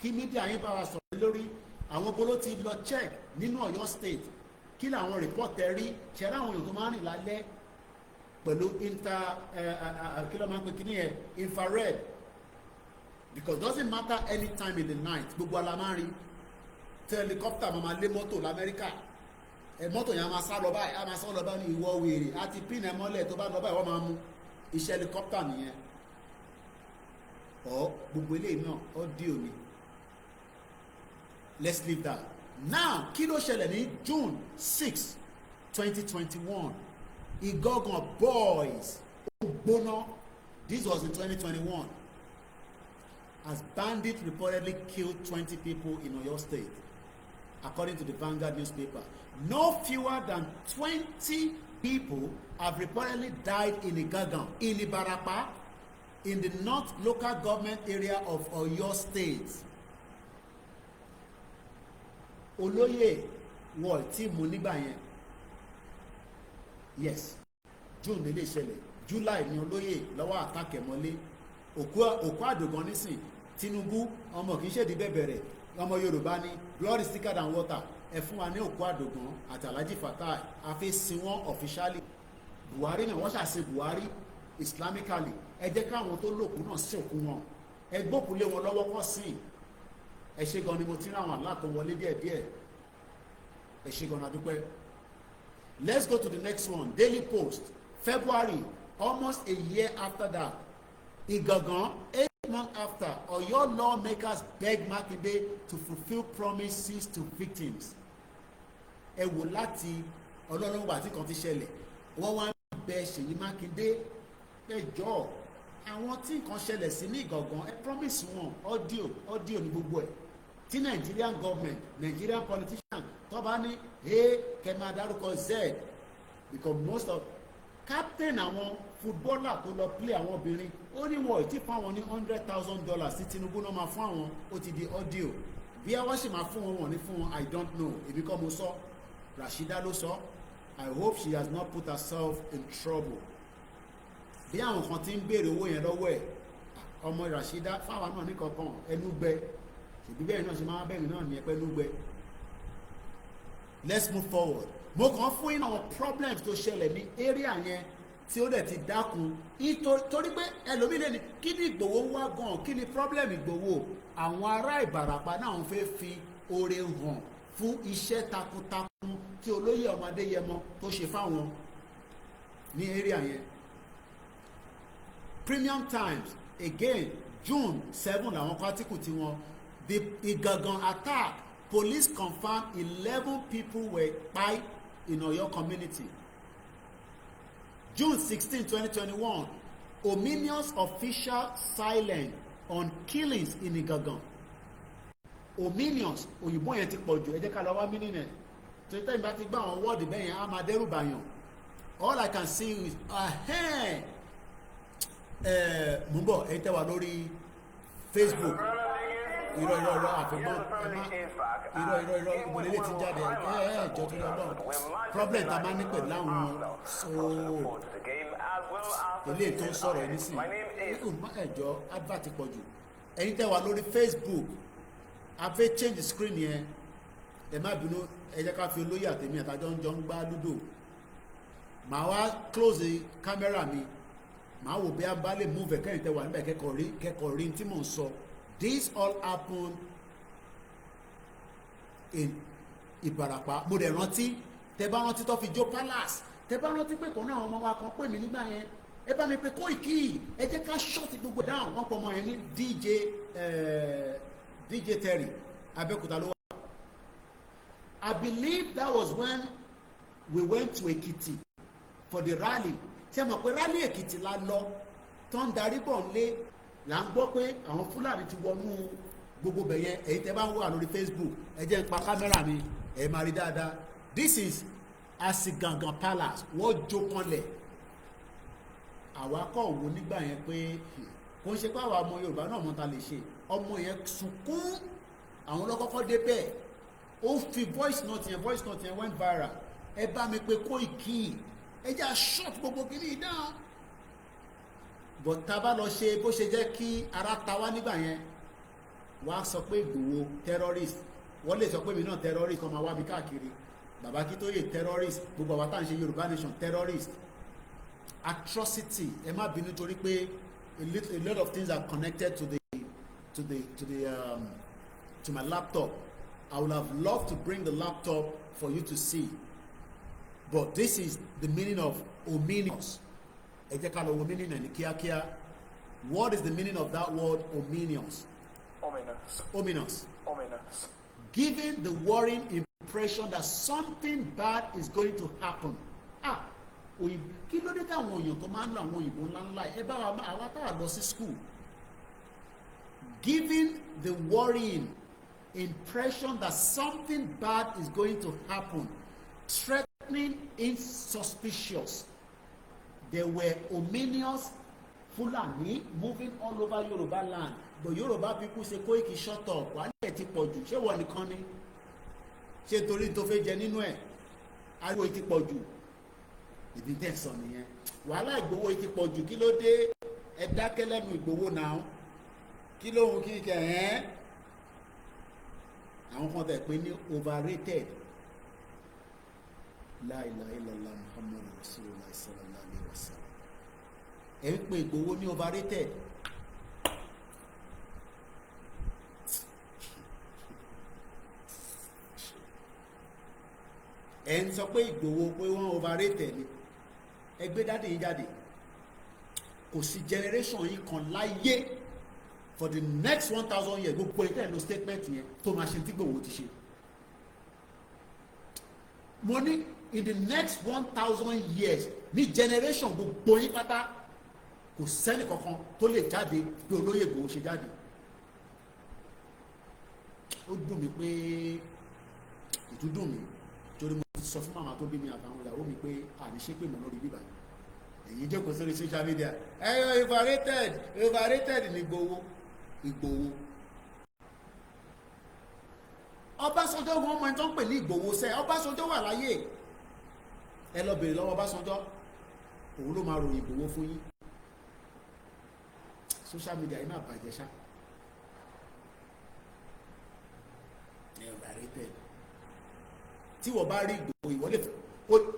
kí mídíà yín bá wa sọ̀rọ̀ lórí àwọn bó ló ti lọ check nínú Ọ̀yọ́ state, kí làwọn report tẹ rí? Ṣe ráwọn èèyàn tó máa ń rìn lálẹ́ pẹ̀lú kí ló máa ń pè kíní yẹn infrared, because doesn't matter any time in the night gbogbo ala máa ń rí helicopter máa lé mọ́tò l'Amẹ́ríkà, mọ́tò yẹn a máa sá lọ báyìí, a máa sá lọ báyìí ní ìwọ wèrè àti pin ẹ mọ́lẹ̀ tó bá lọ báyìí wọ́n máa mú iṣẹ́ helicopter nìyẹn. Ọ̀ gbogbo eléyìí náà audio ni. Let's leave that. Now kí ló ṣẹlẹ̀ ní June 6, 2021? Igboho boys gbóná. This was in 2021. As bandits reportedly killed 20 people in Oyo State, according to the Vanguard newspaper. No fewer than 20 people have reportedly died in Igboho, in Ibarapa, in the North Local Government area of Oyo State. Oloye wọ tí mo nígbà yẹn. Yes, June lè ṣẹlẹ̀, July ni Oloye lọ́wọ́ àtàkẹ́ mọ́lé. Òkú àdògán nísìn, Tinubu ọmọ kìí ṣèdí bẹ̀bẹ̀rẹ̀, ọmọ Yorùbá ni blood is thicker than water. Ẹ fún wa ní òkú àdògán àti Alhaji Fatai, a fi sin wọn officially. Buhari náà wọ́n ṣàṣe Buhari islamically. Ẹ jẹ́ káwọn tó lòkú náà ṣèkú wọn, ẹ gbókùlé wọn lọ́wọ́ kọ́ sí. Ẹ ṣé gan ni mo ti ráwọn àlá tó wọlé díẹ̀díẹ̀. Ẹ ṣé gan na dúpẹ́. Let's go to the next one. Daily Post, February, almost a year after that. Igboho, 8 months after, Oyo lawmakers beg Makinde to fulfill promises to victims. Ẹ wò láti Ọlọ́run wà tí kan ti ṣẹlẹ̀. Wọ́n wá ń bẹ Ṣèyí Mákindé ẹjọ́ àwọn tí nǹkan ṣẹlẹ̀ sí ní Igboho ẹ promise wọn audio ní gbogbo ẹ̀. Tí Nigerian government, Nigerian politician tó bá ní kẹ máa dárúkọ Z, because most of captain àwọn footballer tó lọ play àwọn obìnrin ó ní wọ́n ò tí fún àwọn ní $100,000 tí Tinubu náà máa fún àwọn, ó ti di audio. Bí wọ́n sì máa fún wọn wọ́n ní fún wọn I don't know, èmi kọ́ mo sọ, Rashida ló sọ. I hope she has not put herself in trouble. Bí àwọn kan ti ń béèrè owó yẹn lọ́wọ́ ẹ̀, ọmọ Rashida fáwọn náà ní kankan ẹnu gbẹ, ṣèbí bẹ́ẹ̀ náà ṣe máa bẹ̀rẹ̀ náà ní ẹ̀pẹ́ ẹnu gbẹ. Let's move forward. Mo kàn fún yín àwọn problems tó ṣẹlẹ̀ ní area yẹn tí ó dẹ̀ ti dákun torí pé ẹlòmíì lè ní kí ni Ìgbòho wá gan, kí ni problem Ìgbòho? Àwọn ará Ìbàràpá náà ń fẹ́ fi oore hàn fún iṣẹ́ takuntakun tí olóyè ọmọ Adéyẹmọ tó ṣe fáwọn ní area yẹn. Premium Times again June 7 làwọn kọ́tíkù tí wọ́n the Igboho attack, police confirm 11 people were killed in Oyo community. June 16, 2021, ominous official silent on killings in Igboho. Ominous, òyìnbó yẹn ti pọ̀ jù, ẹ jẹ́ ká lọ wá mí nínú ẹ̀. tó tẹ́ ìbá ti gbá àwọn wọ́ọ̀dì bẹ́yẹn á máa dẹ́rù bàyàn. All I can see is mú bọ̀ ẹ̀yin tẹ́ wà lórí Facebook irọ́ àfẹ́gbọ́n irọ́ ìbòlélé ti jáde ẹ̀jọ́ tó lọ náà problem ta máa ní pẹ̀lú àwọn ilé tó ń sọ̀rọ̀ ẹni sí ẹ̀jọ́ advert pọ̀ jù. Ẹ̀yin tẹ́ wà lórí Facebook a fẹ́ change the screen yẹn ẹ má bínú ẹ jẹ́ ká fi olóyè àtẹ̀mí àtàjọ́ ń jọ ń gbá lúdò. Màá wá close the camera mi màá wò bí a bá lè move kẹ́yìn tẹ́ wà níbẹ̀ kẹ́kọ̀ọ́ rí tí mò ń sọ. This all happened in Ibarapa. Mo dẹ̀ rántí tẹ́ bá rántí tó fi jó palace, tẹ́ bá rántí pé kò náà ọmọ wa kan pè mí nígbà yẹn, ẹ bá mi pe Koiki, ẹ jẹ́ ká short gbogbo down. Wọ́n pọ̀ mọ́ yẹn ní DJ Terry Abẹ́òkúta ló wà. I believe that was when we went to Ekiti for the rally. Ṣé mọ̀ pé rally Ekiti la lọ tó ń darí bọ̀ nílé là ń gbọ́ pé àwọn Fúlàní ti wọnú gbogbo bẹ̀yẹn. Èyí tẹ́ bá ń wà lórí Facebook ẹ jẹ́ n pa kámẹ́rà mi ẹ máa rí dáadáa. This is Asigangan Palace. Wọ́n jó kanlẹ̀. Àwa kọ̀ wò nígbà yẹn pé kò ń ṣe pé àwa ọmọ Yorùbá náà mọ̀ ta lè ṣe. Ọmọ yẹn sunkún, àwọn lọ́kọ́kọ́ dé bẹ́ẹ̀. Ó fi voice note yẹn went viral. Ẹ bá mi pé Koiki, ẹ jẹ́ short gbogbo kìíní down. But tá a bá lọ ṣe bó ṣe jẹ́ kí ara ta wá nígbà yẹn, wá sọ pé Ìgbòho terrorist, wọ́n lè sọ pé mi náà terrorist kọ́ máa wá mi káàkiri. Bàbá Akíntóyè terrorist, gbogbo àwọn tá à ń ṣe Yorùbá nation terrorist. Atrocity, ẹ má bínú torí pé a lot of things are connected to my laptop. I would have loved to bring the laptop for you to see. But this is the meaning of ominious. Ẹ jẹ́ ká lọ wo meaning ẹ̀ ní kíákíá. What is the meaning of that word ominious? Ominous. Ominous. Ominous. Giving the worrying impression that something bad is going to happen. Òyìnbó kí ló dé táwọn èèyàn tó máa ń lo àwọn òyìnbó ńláńlá ẹ bá wa àwa táwa lọ sí school. Giving the worrying impression that something bad is going to happen, threatening, insuspicious. There were ominous Fulani moving all over Yoruba land, but Yoruba people say Koiki shut up. Wà á lẹ̀ ti pọ̀ jù, ṣé wọ́n nìkan ni? Ṣé torí tó fẹ́ jẹ nínú ẹ̀? Ariwo ti pọ̀ jù. Ìdí tẹ̀ sọ nìyẹn. Wàhálà Ìgbòho ti pọ̀ jù, kí ló dé? Ẹ dákẹ́ lẹ́nu Ìgbòho náà. Kí ló ń kí kẹ̀ ẹ́? Àwọn kan tẹ̀ pé ní overrated. La ilaha illallah Muhammadu Rasulullah sallallahu alaihi wasallam. Ẹ ń pe Ìgbòho ní overrated. Ẹ ń sọ pé Ìgbòho pé wọ́n overrated ni. Ẹ gbé dáàdì yìí jáde. Kò sí generation yìí kan láyé for the next 1,000 years gbogbo ẹ̀ tẹ̀lé statement yẹn tó máa ṣe tí Ìgbòho ti ṣe. Mo ní in the next 1,000 years ní generation gbogbo yín pátá kò sẹ́ni kankan tó lè jáde bí olóyè Ìgbòho ṣe jáde. Ó dùn mí pé ìtúdùn mi torí mo ti sọ fún màmá tó bí mi àtàwọn ìyàwó mi pé àníṣe pé mo lórí bíbá èyí jókòó sórí social media overrated ní Ìgbòho. Ọbásanjọ́ wọn mọ ẹni tó ń pè ní Ìgbòho sẹ́ Ọbásanjọ́ wà láyé ẹ lọ bèrè lọ́wọ́ Ọbásanjọ́ òun ló máa ròyìn Ìgbòho fún yín. Social media yìí máa bàjẹ́ ṣá. Overrated tí wọ́n bá rí Ìgbòho ìwọlé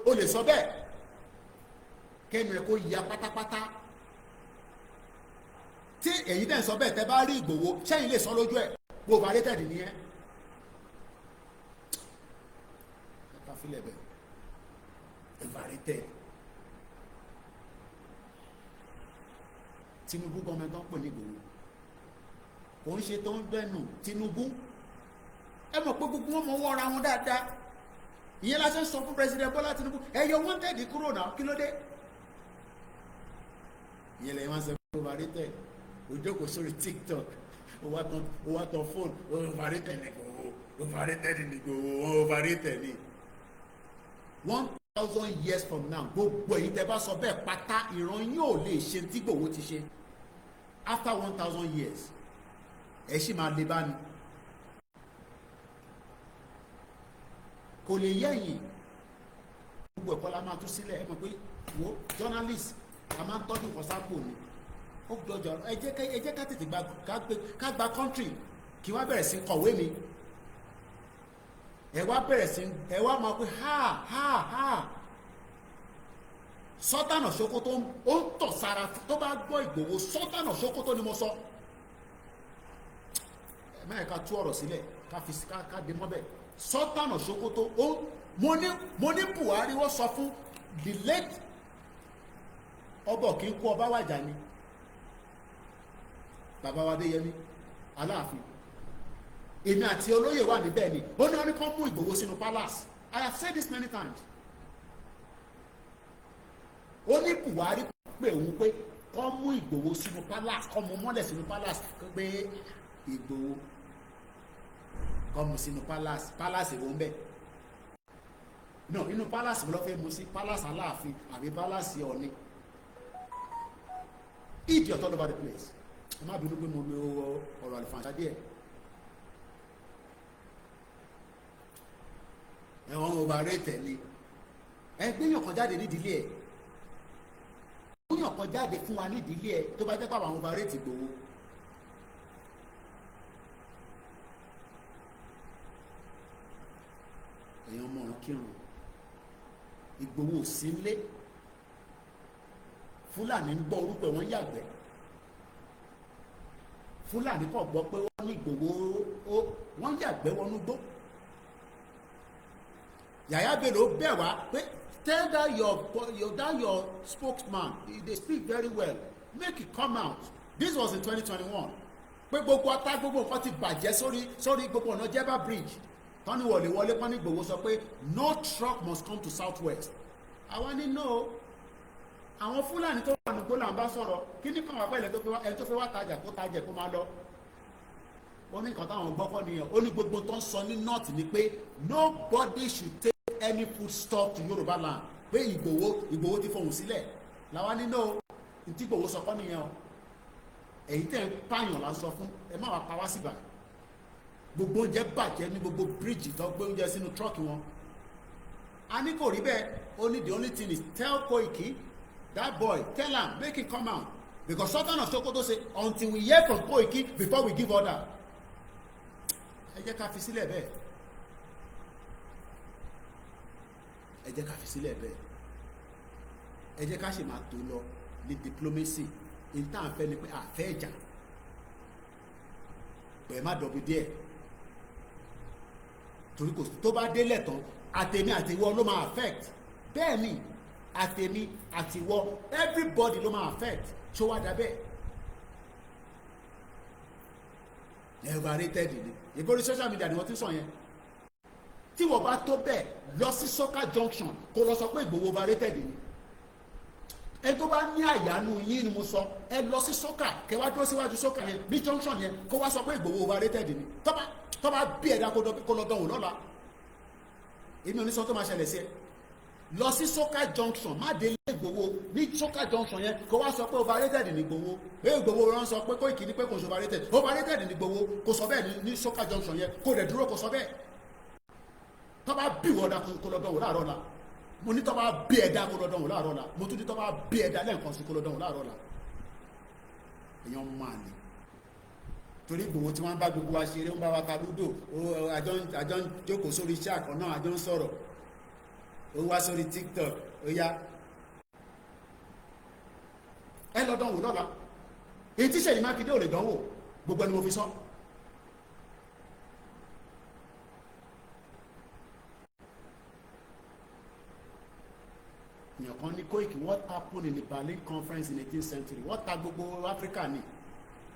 o lè sọ bẹ́ẹ̀ kẹ́nu ẹ̀ kó ya pátápátá. Tí èyí tẹ̀ ń sọ bẹ́ẹ̀ tẹ́ bá rí Ìgbòho ṣẹ́yìn lè sọ lójú ẹ̀ bó overrated ni ẹ́. Ẹ̀ka fílẹ̀ bẹ́ẹ̀ overrated. Tinubu gọ́ọ̀mẹ̀ntì tó ń pè ní Ìgbòho kò ń ṣe tó ń gbẹ́nu Tinubu ẹ mọ̀ pé gbogbo wọn mọ̀ wọ́ra wọn dáadáa. Ìyẹn la ṣe ń sọ fún president Bọ́lá Tinubu ẹ yọ wanted kúrò náà kí ló dé. Ìyẹn lẹ́yìn wọn sọ fún overrated ojókòó sórí TikTok ó wá tán fóònù overrated ní Ìgbòho overrated ní. 1,000 years from now gbogbo èyí tẹ́ bá sọ bẹ́ẹ̀ pátá ìran yóò lè ṣe tí Ìgbòho ti ṣe after 1,000 years ẹ ṣì máa le bá ní. Kò lè yẹ̀yìn gbogbo ẹ̀kọ́ la máa tú sílẹ̀ ẹ mọ̀ pé wo journalist a máa ń tọ́jú nǹkan sápò ni ó gbọ́dọ̀ ẹ jẹ́ ká tètè ká gba country kí wá bẹ̀rẹ̀ sí kọ̀wé mi ẹ wá bẹ̀rẹ̀ sí ẹ wá máa pé ha Sultan of Sokoto ó ń tọ̀ sára tó bá gbọ́ Ìgbòho Sultan of Sokoto ni mo sọ. Máa ká tú ọ̀rọ̀ sílẹ̀ ká dé mọ́bẹ̀. Sultan of Sokoto mo ní Buhari wọ́n sọ fún the late ọbọ̀ kí n kú ọba wàjà ni bàbá wa Adéyẹmí Aláàfin èmi àti olóyè wà níbẹ̀ ni ó ní wọ́n ní kán mú Ìgbòho sínú palace. I have said this many times. Ó ní Buhari pé òun pé kán mú Ìgbòho sínú palace kán mú mọ́lẹ̀ sínú palace pé Ìgbòho kán mú sínú palace ìwọ̀n bẹ́ẹ̀ no inú palace mo lọ fẹ́ mú sí palace Aláàfin àbí palace Ọ̀ọ̀ni idiot all over the place. Ẹ má bínú pé mo lo ọ̀rọ̀ àlùfàǹṣá díẹ̀. Ẹ̀wọ̀n overrated ni ẹgbẹ́yàn kan jáde nídìílé ẹ̀ gbẹ́yàn kan jáde fún wa nídìílé ẹ̀ tó bá jẹ́ pàwọn overrated Ìgbòho. Èèyàn ọmọ ọ̀run kírun Ìgbòho sí nlé Fúlàní ń gbọ́ orúkọ wọn yàgbẹ́ Fúlàní kò gbọ́ pé wọ́n ní Ìgbòho wọ́n yàgbẹ́ wọnú gbó. Yàyà Bello bẹ̀ wá pé tell that your spokesman they speak very well make it come out. This was in 2021 pé gbogbo ata gbogbo nǹkan ti bàjẹ́ sórí gbogbo ọ̀nà Jeba bridge tọ́ni wọlé pọ́n ní Ìgbòho sọ pé no truck must come to southwest. Àwa ní no àwọn Fúlàní tó wà nígbó là ń bá sọ̀rọ̀ kí ní kàn wá pẹ̀lẹ́ ẹni tó fẹ́ wá tajà kó máa lọ. Ó ní nǹkan táwọn gbọ́kọ́ nìyẹn ó ní gbogbo tó ń sọ ní north ni pé nobody should take any food stuff to Yoruba land pé Ìgbòho ti fohùn sílẹ̀ làwa nínú tí Ìgbòho sọ kọ́ nìyẹn o èyí tẹ̀ ń pààyàn là ń sọ fún ẹ má wàá pa wá síbà gbogbo oúnjẹ bàjẹ́ ní gbogbo bíríìjì tó gbé oúnjẹ sínú tírọ́ọ̀kì wọn. A ní kò rí bẹ́ẹ̀ ó ní the only thing is tell Koiki that boy tell am make him come out because Sultan of Sokoto say until we hear from Koiki before we give order. Ẹ jẹ́ ká fi sílẹ̀ bẹ́ẹ̀. Ẹ jẹ́ ká fi sílẹ̀ bẹ́ẹ̀. Ẹ jẹ́ ká ṣe máa tó lọ ní diplomacy ní tá à ń fẹ́ ni pé àfẹ́ ìjà pẹ̀ má dọ̀bi díẹ̀ torí kò tó bá délẹ̀ tán àtèmi àtiwọ́ ló máa affect bẹ́ẹ̀ ni àtèmi àtiwọ́ everybody ló máa affect ṣó wá dà bẹ́ẹ̀ overrated ni ìgbórí social media ni wọ́n ti sọ yẹn tí wọ́n bá tó bẹ́ẹ̀ lọ sí Soka junction kó lọ sọ pé Ìgbòho overrated ni ẹ tó bá ní àyànú yín ni mo sọ ẹ lọ sí Soka kẹ wá dúró síwájú Soka yẹn ní junction yẹn kó wá sọ pé Ìgbòho overrated ni tó bá bí ẹ̀dá kó lọ dánwò lọ́la èmi ò ní sọ tó máa ṣẹlẹ̀ sí ẹ lọ sí Soka junction má dé ilé Ìgbòho ní Soka junction yẹn kó wá sọ pé overrated ni Ìgbòho Ìgbòho rán sọ pé Koiki ní pé kò sí overrated ni Ìgbòho kò sọ bẹ́ẹ̀ ní Soka junction yẹn kó dẹ̀ dúró kò sọ bẹ́ẹ̀ tó bá bí wọ́dà kó lọ dánwò láàárọ̀ la mo ní tó bá bí ẹ̀dá kó lọ dánwò láàárọ̀ la mo tún ní tó bá bí ẹ̀dá lẹ́ẹ̀kan sí kó lọ dánwò láàárọ̀ la èèyàn máa ní torí Ìgbòho tí wọ́n bá gbogbo wa ṣeré ń bá wa ka lúdò àjọ ń jókòó sórí iṣẹ́ àkànná àjọ ń sọ̀rọ̀ ó wá sórí TikTok ó yá ẹ lọ dánwò lọ́la èyí tí Ṣèyí Mákindé ò lè dánwò gbogbo ẹni mo fi sọ. èèyàn kan ní Koiki what happened in the Berlin conference in 18th century wọ́n ta gbogbo Africa ni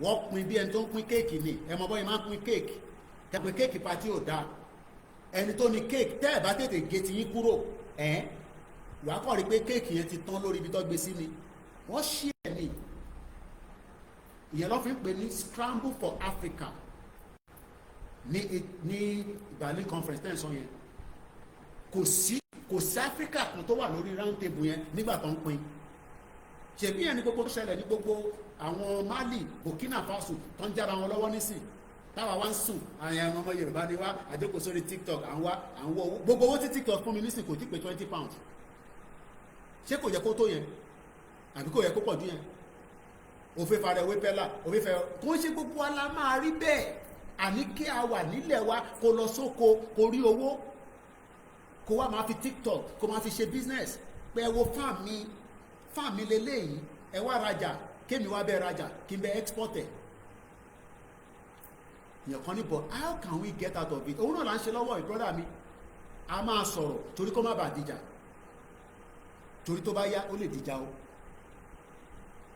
wọ́n pin bí ẹni tó ń pin kéèkì ni ẹ mọ̀ bọ́yìí máa ń pin kéèkì kẹ́pẹ́ kéèkì pati ò dáa ẹni tó ní kéèkì tẹ́ ẹ̀ bá tètè gé ti yín kúrò wàá kọ́ rí pé kéèkì yẹn ti tán lórí ibi tó gbé sí ni wọ́n ṣí ẹ̀ ní ìyẹn lọ́ fi ń pè ní scramble for Africa ní Berlin conference tẹ́ ẹ̀ sọ yẹn kò sí Africa kan tó wà lórí round table yẹn nígbà tó ń pin ṣèbí yẹn ní gbogbo ṣẹlẹ̀ ní gbogbo àwọn Mali Burkina Faso tó ń jára wọn lọ́wọ́ nísìn táwa wá ń sùn àwọn ọmọ Yorùbá ni wá àjókòó sórí TikTok à ń wá owó gbogbo owó tí TikTok fún mi nísìn kò tí pé £20 ṣé kò yẹ kó tó yẹn àbí kò yẹ kó pọ̀ jù yẹn òfin fara ewé pẹ́lá òfin fẹ́ kó ń ṣe gbogbo wa la máa rí bẹ́ẹ̀ àní kí a wà nílẹ̀ wa kó lọ sóko kó rí owó kó wá máa fi TikTok kó máa fi ṣe business pé ẹ wo farm mi fáàmì lélẹ́yìí ẹ wá rajà kémi wá bẹ́ẹ̀ rajà kí n bẹ́ẹ̀ export ẹ̀ yẹn kan ní but how can we get out of it òun náà là ń ṣe lọ́wọ́ ìbrọ́dà mi a máa sọ̀rọ̀ torí kó má bàa dìjà torí tó bá yá ó lè dìjà o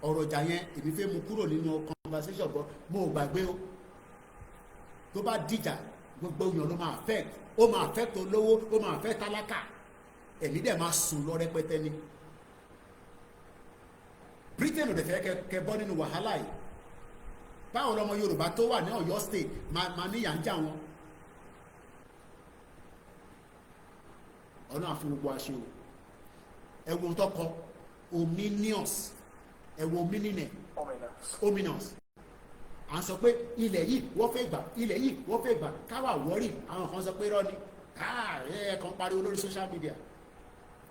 ọ̀rọ̀ ìjà yẹn èmi fẹ́ mú kúrò nínú conversation bọ́ mo ò gbàgbé o tó bá dìjà gbogbo èèyàn ló máa affect ó máa affect olówó ó máa affect tálákà èmi dẹ̀ máa sùn lọ rẹpẹtẹ ni Britain ò dẹ̀ fẹ́ kẹ bọ́ nínú wàhálà yìí báwo lọmọ Yorùbá tó wà ní Ọ̀yọ́ state máa níyà ń jà wọn ọ̀nà àfihàn gbogbo aṣọ ẹ̀wọ̀n tó kọ ominious ẹ̀wọ̀n ominine ominous à ń sọ pé ilẹ̀ yìí wọ́n fẹ́ gbà ilẹ̀ yìí wọ́n fẹ́ gbà káwà wọ́rì àwọn kan sọ pé rọ́ọ̀nì kan pariwo lórí social media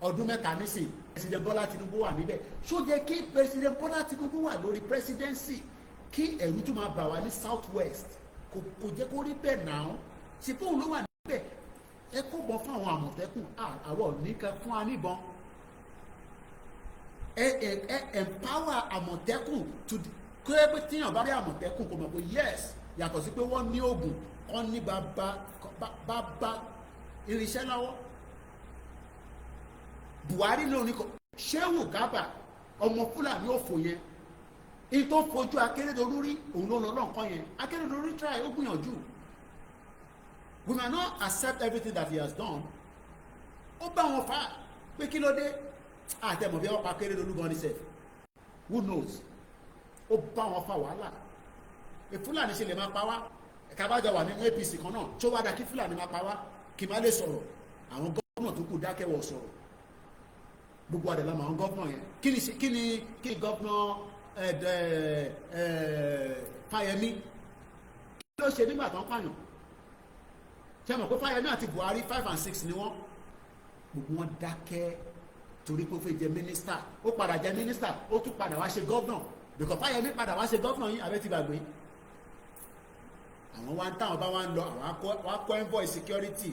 ọdún mẹ́ta nísìn president Bọ́lá Tinubu wà níbẹ̀ ṣó yẹ kí president Bọ́lá Tinubu wà lórí presidency kí ẹ̀rù tún máa bà wá ní south west kò jẹ́ kó rí bẹ́ẹ̀ náà ṣe fóun ló wà níbẹ̀ ẹ kó bọ́ fún àwọn àmọ̀tẹ́kùn àwọn nìkan fún wa níbọn ẹ empower àmọ̀tẹ́kùn to kó ẹ pé tíyàn bá rí àmọ̀tẹ́kùn kò mọ̀ pé yes yàtọ̀ sí pé wọ́n ní oògùn kan ní bàbá irinṣẹ́ lọ́wọ́ Buhari ló ní kọ Shehu Garba ọmọ Fúlàní òfò yẹn in tó fojú Akérédolú rí òun ló lọ lọ́nkàn yẹn Akérédolú try ó gbìyànjú we may not accept everything that he has done ó bá wọn fà pé kí ló dé àtẹmọ̀ bí wọ́n pa Akérédolú gan ní sef who knows ó bá wọn fà wàhálà Fúlàní ṣe lè máa pa wá ẹ̀ka bá jọ wà nínú APC kan náà tó wá dá kí Fúlàní máa pa wá kí má lè sọ̀rọ̀ àwọn gómìnà tó kù dákẹ́wọ̀ sọ̀rọ̀ gbogbo àdàlà mà ń gómìnà yẹn kí ni gómìnà Fáyẹmí kí ló ṣe nígbà tó ń pààyàn ṣe mọ̀ pé Fáyẹmí àti Buhari 5 and 6 ni wọ́n gbogbo wọn dákẹ́ torí pé ó fẹ́ jẹ mínísítà ó padà jẹ mínísítà ó tún padà wá ṣe gómìnà because Fáyẹmí padà wá ṣe gómìnà yín abẹ́ ti gbàgbé àwọn wá ń táwọn bá wá ń lọ àwọn akọ envoy security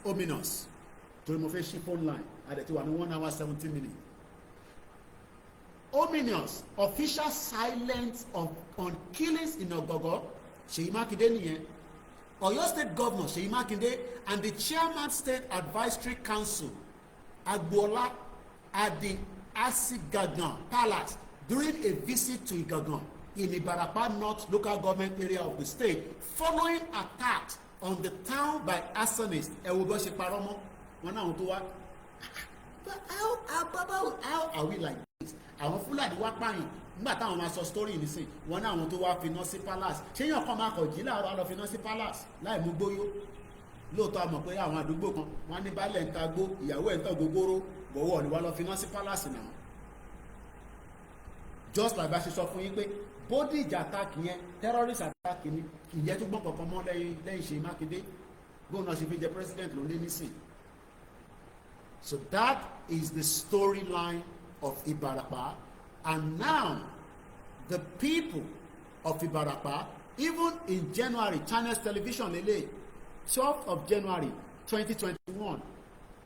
ominous torí mo fẹ́ ṣí phone line àdẹ̀tí wà ní 1 hour 17 minutes ominous official silence on killings in Ogbogo Ṣèyí Mákindé nìyẹn Ọ̀yọ́ state governor Ṣèyí Mákindé and the chairman state advisory council Agboola at the Asigangan Palace during a visit to Igangan in Ibarapa North local government area of the state following attacks on the town by arsonists ẹ̀wò bó ṣe parọ́ mọ́ wọn náà tó wá how are we like this àwọn Fúlàní wá pààyàn nígbà táwọn máa sọ story nísìn wọn náà àwọn tó wá finá sí palace ṣé yàn kan máa kọ̀ jí láàárọ̀ lọ finá sí palace láì mú gbóyó lóòótọ́ a mọ̀ pé àwọn àdúgbò kan wọ́n ní baálẹ̀ ń ta gbó ìyàwó ẹ̀ ń tọ́ gogoro bọ̀wọ̀ ni wọ́n lọ finá sí palace náà just like bá ṣe sọ fún yín pé Bódìjà attack yẹn terrorist attack ni ìyẹn tó gbọ́n kankan mọ́ lẹ́yìn Ṣèyí Mákindé gómìnà ṣe fi jẹ president ló lé nísìn. So that is the storyline of Ibarapa, and now the people of Ibarapa, even in January, Channels Television lele 12th of January 2021,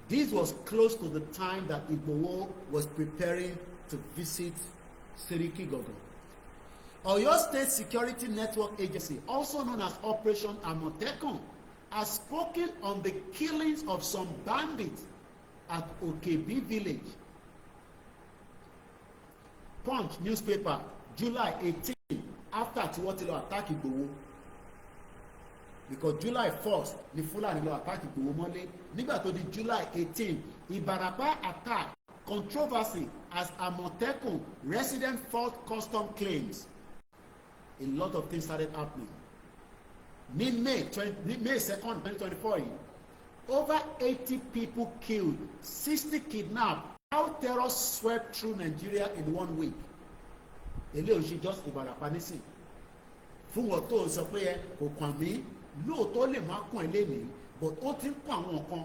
this was close to the time that Igboho was preparing to visit Seriki Gogo. Oyo State Security Network Agency, also known as Operation Amotekun, has spoken on the killings of some bandits at Okebi village. Punch newspaper, July 18, after tí wọ́n ti lọ attack Igboho. Because July 1st, ni Fulani lọ attack Igboho mọ́lé. Nígbà tó di July 18, Ibarapa attack controversy as Amotekun resident fault custom claims. A lot of things started happening. May 2nd, 2024, over 80 people killed, 60 kidnapped. How terror swept through Nigeria in 1 week. Eléyìí ṣe just Ibarapa nísìn. Fún wọn tó sọ pé ẹ kò kàn mí, lóòótọ́ lè má kàn ẹ́ lẹ́nìí, but ó ti ń kàn àwọn kan.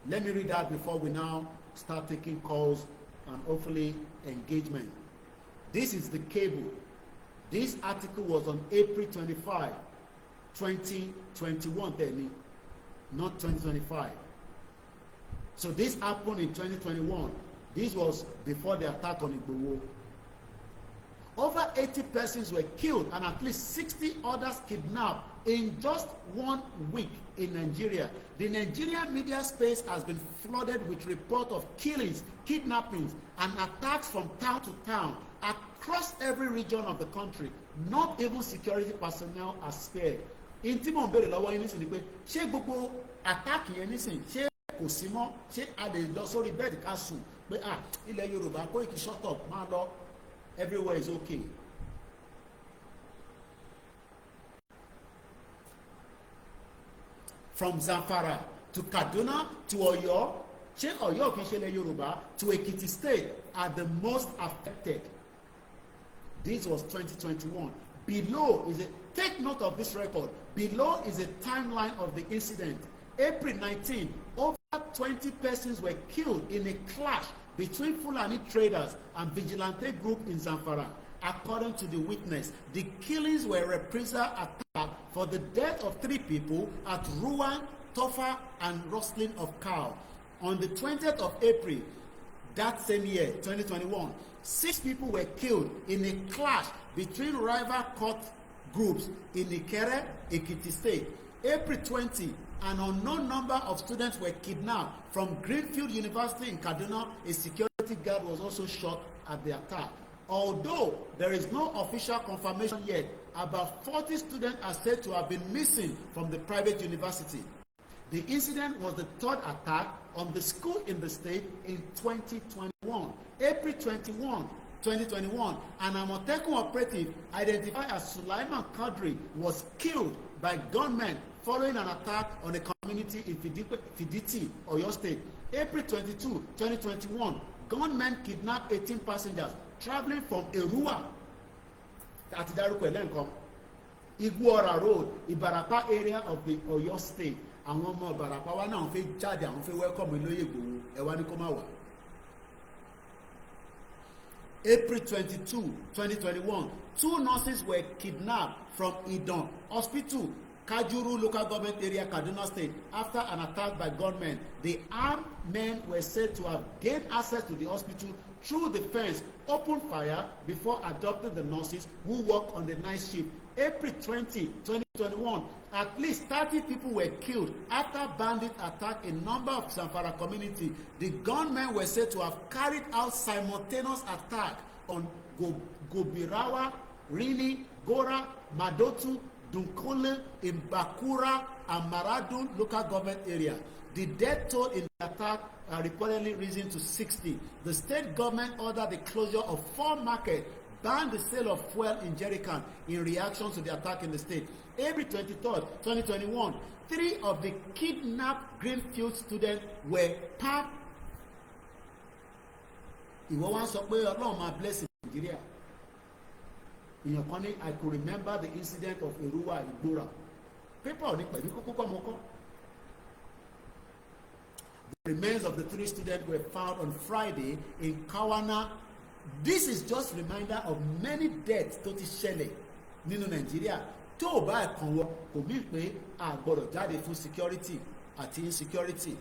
Let me read that before we now start taking calls and hopefully engagement. This is the cable. This article was on April 25, 2021, not 2025. So this happened in 2021. This was before the attack on Igboho. Over 80 persons were killed and at least 60 others kidnapped in just 1 week in Nigeria. The Nigerian media space has been flooded with reports of killings, kidnappings, and attacks from town to town across every region of the country. Not even security personnel are spared. In tí mò ń béèrè lọ́wọ́ yín nísìnyí pé ṣé gbogbo attack yẹn nísìnyí ṣé kò sí mọ́, ṣé a lè lọ sórí bẹ́ẹ̀dì ká sùn pé ilẹ̀ Yorùbá Koiki shut up máa lọ, everywhere is okay. From Zamfara to Kaduna to Oyo, ṣé Oyo kì í ṣe ilẹ̀ Yorùbá, to Ekiti State are the most affected. This was 2021. Below is a, take note of this record. Below is a timeline of the incident. April 19, over 20 persons were killed in a clash between Fulani traders and vigilante group in Zamfara. According to the witness, the killings were reprisal attack for the death of 3 people at Ruwan, Tofa, and rustling of cow. On the 20th of April, that same year, 2021, 6 people were killed in a clash between rival court groups in Ikere, Ekiti State. April 20, an unknown number of students were kidnapped from Greenfield University in Kaduna. A security guard was also shot at the attack. Although there is no official confirmation yet, about 40 students are said to have been missing from the private university. The incident was the 3rd attack on the school in the state in 2021. April 21, 2021, an Amotekun operative identified as Sulaiman Kadri was killed by gunmen following an attack on a community in Fiditi, Oyo State. April 22, 2021, gunmen kidnapped 18 passengers traveling from Erua, Igboho Road, Ibarapa area of the Oyo State. Àwọn ọmọ Ìbàràpá wa náà fẹ́ jáde, àwọn fẹ́ welcome Oloye Igboho, ẹ wá ní kó má wá. April 22, 2021, 2 nurses were kidnapped from Idan Hospital, Kajuru local government area, Kaduna State, after an attack by gunmen. The armed men were said to have gained access to the hospital through the fence, opened fire before adopting the nurses who worked on the night shift. April 20, 2021, at least 30 people were killed after bandits attacked a number of Zamfara community. The gunmen were said to have carried out simultaneous attack on Gobirawa, Rini, Gora, Madotu, Dunkole, Imbakura, and Maradun local government area. The death toll in the attack are reportedly risen to 60. The state government ordered the closure of 4 markets, banned the sale of fuel in jerrycan in reaction to the attack in the state. April 23rd, 2021, 3 of the kidnapped Greenfield students were palmed. Ìwọ wá sọ pé Ọlọ́run máa bless Nigeria. Ìyàn kan ní I could remember the incident of Eruwa Igbora. Paper ò ní pẹ̀lú kókó kọ́ mọ́kọ́. The remains of the 3 students were found on Friday in Kawana. This is just a reminder of many deaths tó ti ṣẹlẹ̀ nínú Nàìjíríà. Tó o bá ẹ̀kan wọ kò mí pé a gbọ́dọ̀ jáde fún security àti insecurity.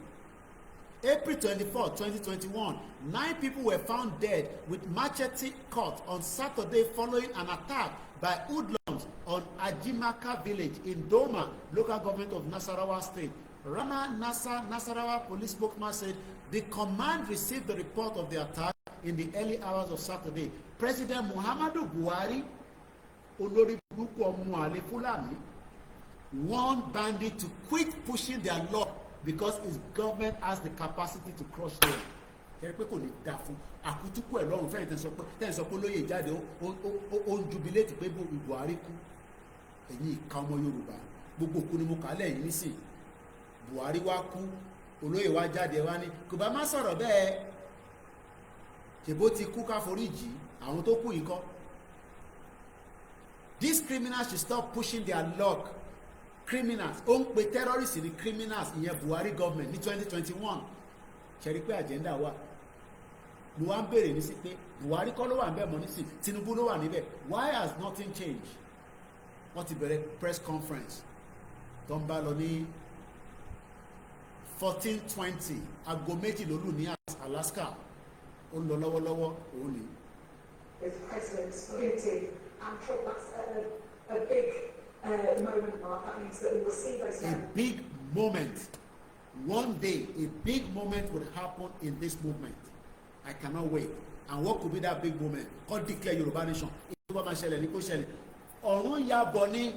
April 24, 2021, 9 people were found dead with machete cut on Saturday following an attack by hoodlums on Ajimaka village in Doma, local government of Nasarawa State. Rama Nasarawa police spokesman said the command received the report of the attack in the early hours of Saturday. President Muhammadu Buhari, olórí burúkú ọmọ àlè Fúlàní, warned bandits to quit pushing their law because his government has the capacity to crush them. Kẹ́rẹ́ pé kò lè dà fún àkútúkù ẹ̀ lọ́rùn fẹ́yìn tẹ́yìn sọ pé Olóyè jáde ó ń jubilate pé Buhari kú. Ẹ̀yin ìka ọmọ Yorùbá gbogbo kú ni mo kà á lẹ́yìn nísìn. Buhari wá kú, Olóyè wá jáde wá ní kò bá má sọ̀rọ̀ bẹ́ẹ̀. Ṣèbó ti kú ká foríjì àwọn tó kú yìí kọ́. These criminals should stop pushing their luck. Criminals ó ń pe terrorists ní criminals ìyẹn Buhari government ní 2021. Ṣe rí pé agenda wà. Mo wá ń béèrè ní sí pé Buhari kọ́ ló wà níbẹ̀ mọ́ nísìn, Tinubu ló wà níbẹ̀. Why has nothing changed? Wọ́n ti bẹ̀rẹ̀ press conference tó ń bá lọ ní 14:20 aago méjì ló lù ní Alaska ó ń lọ lọ́wọ́lọ́wọ́ òun ni. With President's unity and Trump, that's a big moment, Mark. That means that we will see those A big moment. One day, a big moment will happen in this movement. I cannot wait. And what could be that big moment? God declare Yoruba nation. Ìjọba máa ṣẹlẹ̀ ní kó ṣẹlẹ̀. Ọ̀run ya bọ̀ ní.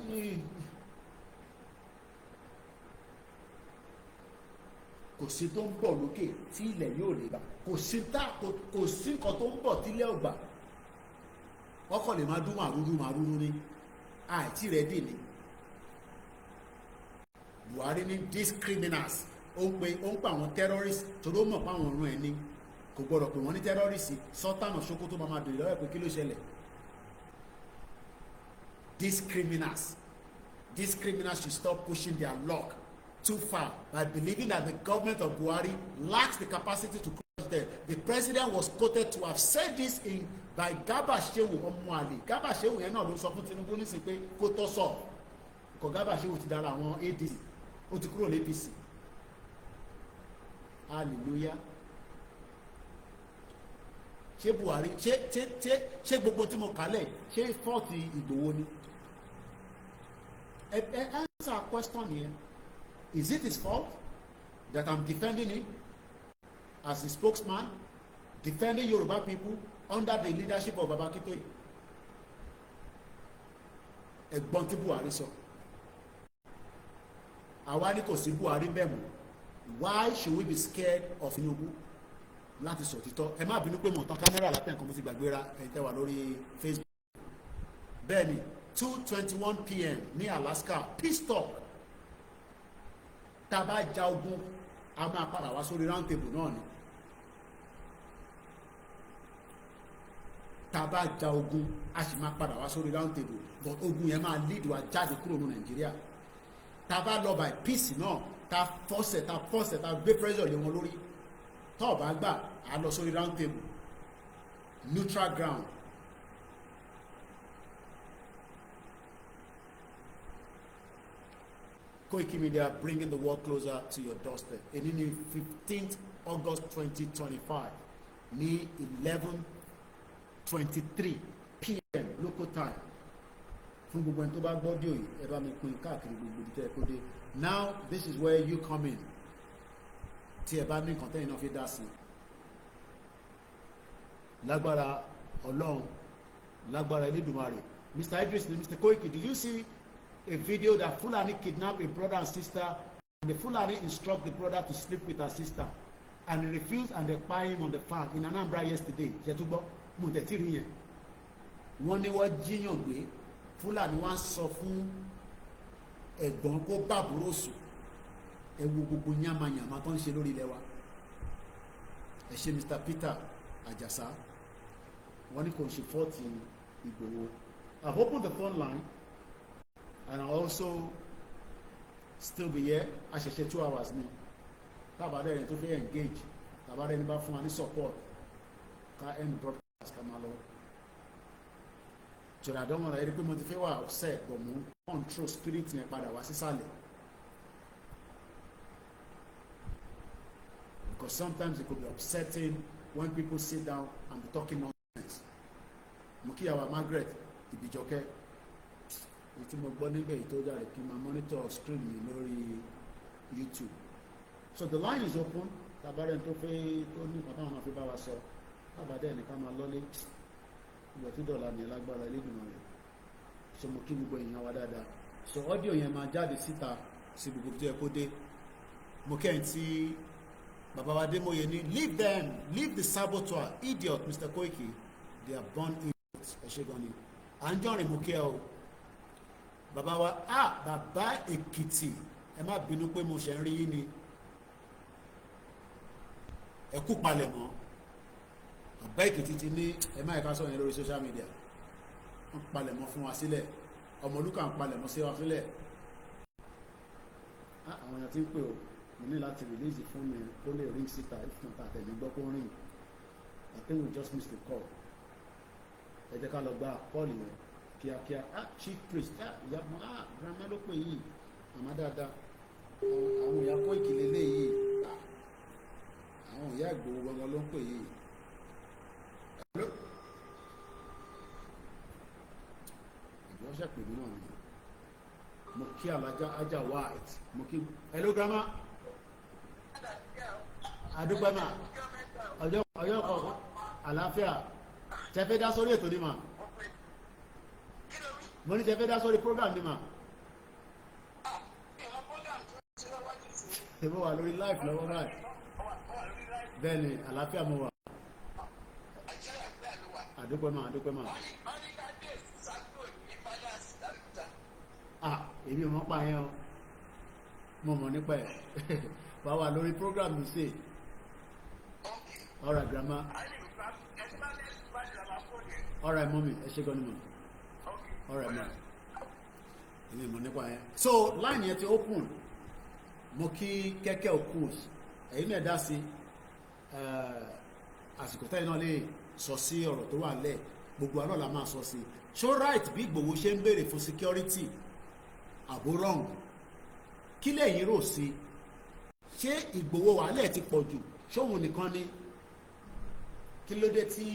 Kò sí tó ń bọ̀ lókè tí ilẹ̀ yóò lè gbà. Kò sí nǹkan tó ń bọ̀ tí ilẹ̀ ò gbà. Ọkọ̀ lè máa dún màrúrú ní. Àìtí rẹ̀ dì ní. Buhari ní these criminals ó ń pa àwọn terrorists torí ó mọ̀ pé àwọn ọ̀run ẹ̀ ní kò gbọ́dọ̀ pé wọ́n ní terrorists sọ́tànà Sókótó máa dòye lọ́wọ́ pé kí ló ṣẹlẹ̀. These criminals should stop pushing their luck too far by believing that the government of Buhari lacks the capacity to crush them. The president was quoted to have said this by Garba Shehu ọmọ àlè. Garba Shehu yẹn náà ló sọ fún Tinubu nísìnyí pé kó tó sọ ọkọ̀ Garba Shehu ti dára àwọn ADC ó ti kúrò l'APC. Hallelujah. Ṣé Buhari ṣé gbogbo tí mo kálẹ̀ ṣé fọ́ọ̀tì Ìgbòho ni? Answer our question here. Is it his fault that I'm defending him as a spokesman, defending Yoruba people under the leadership of Baba Akintoye? Ẹ̀gbọ́n tí Buhari sọ. Àwa ní kò sí Buhari bẹ́ẹ̀ mọ́. Why should we be scared of Tinubu? Láti sọ títọ́. Ẹ má bínú pé mo tàn kámẹ́rà látẹ̀ nǹkan mo ti gbàgbéra ẹ̀ tẹ́ wà lórí Facebook. Bẹ́ẹ̀ni 2:21 p.m. ní Alaska peace talk. Tá a bá ja ogun a máa padà wá sórí round table náà ni. Tá a bá ja ogun a sì máa padà wá sórí round table but ogun yẹn máa lead wa jáde kúrò ní Nàìjíríà. Tá a bá lọ by peace náà ta force ta gbé pressure lé wọn lórí tó o bá gbà á lọ sórí round table neutral ground. Koikimedia bringing the world closer to your doorstep. Èní ní 15th August 2025 ní 11:23 p.m. local time. Fún gbogbo ẹni tó bá gbọ́ dé òyìn ẹ bá mi pín káàkiri gbogbo ibi tẹ́ ẹ kó dé. Now this is where you come in. Tí ẹ bá ní nǹkan tẹ́yìn náà fi dá sí. Lágbára Ọlọ́run, lágbára Elédùmarè. Mr. Idris and Mr. Koiki, do you see a video that Fulani kidnap a brother and sister and the Fulani instruct the brother to sleep with her sister and he refused and they pie him on the farm in Anambra yesterday? Ṣètúgbọ́ mo tẹ̀tí rí yẹn. Wọ́n ní wọ́n jíyàn gbé Fulani wọ́n sọ fún ẹ̀gbọ́n kó bàbúrò sùn ẹ wo gbogbo yamayama tó ń ṣe lórí ilẹ̀ wa. Ẹ ṣe Mr. Peter Ajasa wọ́n ní kò ń ṣe fọ́ọ̀tì Ìgbòho. I've opened the phone line and I also still be here. A ṣẹ̀ṣẹ̀ 2 hours ni tábàdé ẹni tó fẹ́ engage tábàdé ẹni bá fún wa ní support ká end broadcast ká máa lọ. Jọ̀dá àdánwò rẹ̀ rí pé mo ti fẹ́ wà upset but mo control spirit yẹn padà wá sísàlẹ̀. Because sometimes it could be upsetting when people sit down and be talking nonsense. Mo kí àwa Margaret Ìbìjọkẹ́ èyí tí mo gbọ́ níbẹ̀ yìí tó jáde kí n máa monitor screen mi lórí YouTube. So the line is open. Tabarẹ̀ tó fẹ́ tó ní nǹkan táwọn máa fi bá wa sọ. Tábàdé ẹni ká máa lọ́lé. Ìgbà tí dọ̀là ní lágbára Elédùmarè rẹ̀. So mo kí gbogbo èèyàn wa dáadáa. So audio yẹn máa jáde síta sí gbogbo tó yẹ kó dé. Mo kẹ́yìn tí Baba wa Adémóyè ní leave them, leave the saboteur, idiot Mr. Koiki, they are born idiots. Ẹ ṣe gan ni. À ń jọrin mo kí ẹ o. Bàbá wa bàbá Èkìtì ẹ má bínú pé mo ṣe ń rí yín ni. Ẹ kú palẹ̀ mọ́. Bàbá Èkìtì ti ní ẹ má ẹ̀ka sọ̀rọ̀ yẹn lórí social media. Wọ́n palẹ̀ mọ́ fún wa sílẹ̀. Ọmọlúkà ń palẹ̀ mọ́ sí wa sílẹ̀. Àwọn èèyàn ti ń pè o. Mo ní láti release fún mi kó lè ring síta ìfún tàtẹ̀lé gbọ́ kó ring. I think we just missed the call. Ẹ jẹ́ ká lọ gba call yẹn kíákíá. Chief priest ìyá grandma ló pè yìí màmá dáadáa. àwọn ìyá Koiki lélẹ́yìí, àwọn ìyá Ìgbòho gbọngàn ló ń pè yìí. ìjọ ṣẹ̀pẹ̀ mí náà ni mo kí alájà ajá white mo kí hello grandma adúpẹ́ mà ọjọ́ kọ̀ọ̀kan àlàáfíà tẹ́fẹ́ dá sórí ètò ní mà mo ní tẹ́fẹ́ dá sórí program ní mà mo wà lórí live lọ́wọ́ báyìí bẹ́ẹ̀ ni àlàáfíà mo wà àdúpẹ́ mà èmi ò mọ̀ pa yẹn o mo mọ̀ nípa ẹ̀ wà wà lórí program mi sí alright grandma alright mommy ẹ ṣe gan ni mo alright ma èmi ò mọ̀ nípa yẹn so line yẹn ti open mo kí kẹ́kẹ́ okos ẹ̀yin náà dá sí àsìkò tẹ́yìn náà lè sọ sí ọ̀rọ̀ tó wà lẹ̀ gbogbo àná la máa sọ sí so right bí Ìgbòho ṣe ń béèrè fún security àbó wrong kí lẹ́yìn rò sí ṣé Ìgbòho wàhálẹ̀ ti pọ̀ jù ṣóhun nìkan ni kí ló dé tí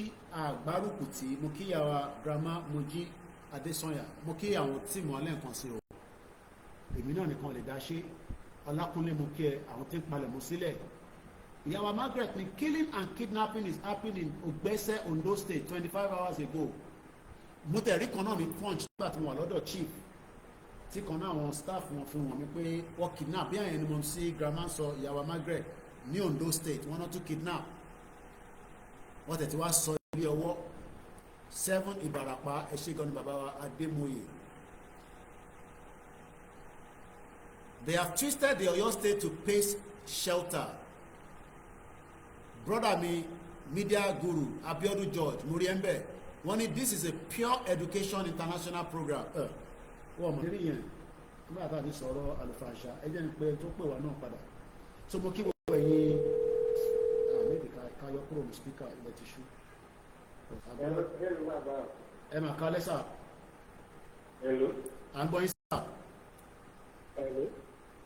àgbárùkù tí mo kí yàrá grandma Mojí Adésànyà mo kí àwọn tíìmù alẹ́ nǹkan sí o èmi náà nìkan lè dá ṣe Ọlákúnlé mo kí ẹ àwọn tí ń palẹ̀ mọ́ sílẹ̀ ìyàwó Margaret ni killing and kidnapping is happening in Ogbese, Ondo State 25 hours ago mo tẹ̀rí kan náà ní punch nígbà tí mo wà lọ́dọ̀ chief tí kan náà àwọn staff wọn fi wọ̀n mi pé wọ́n kidnap bí àyẹn ni mo sí grandma sọ ìyàwó Margaret ní Ondo State wọ́n náà tún kidnap wọ́n tẹ̀ tí wá sọ ilé ọwọ́ 7 Ìbàràpá ẹ̀ṣẹ́ gan ni bàbá wa Adémoyè. They have twisted the Oyo State to pace shelter. Brother mi media guru Abiodun George Muriembe wọ́n ní this is a pure education international program. Wọ́n mọ̀ nírí yẹn nígbà tá a ti sọ̀rọ̀ àlùfàṣà ẹjẹ́ ni pé tó pè wá náà padà so mo kí gbogbo ẹ̀yin méjì ká yọ kúrò ní spíkà ilẹ̀ ti ṣú. ẹ mà ká lẹ́sà à ń gbọ́ yín sáà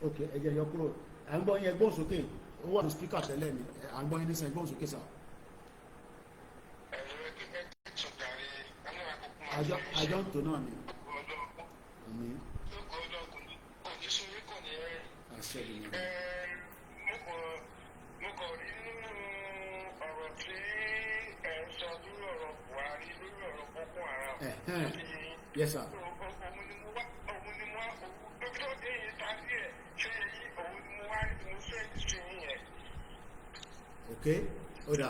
ok ẹjẹ́ yọ kúrò à ń gbọ́ yín ẹgbọ́n sókè ó wà ní spíkà tẹ́lẹ̀ ni à ń gbọ́ yín nísìnyí ẹgbọ́n sókè sáà. àjọ ń tò náà ni àmì àṣẹ ìlú. mo kàn rí nínú ọ̀rọ̀ tí ẹ̀ ń sọ lórí ọ̀rọ̀ Buhari lórí ọ̀rọ̀ Boko Haram. Yes sir. òun ni mo wá dókítà dé yìí tàbí ẹ̀ ṣe yìí òun ni mo wá ní mo fẹ́ ṣe yẹn. ok ó dà.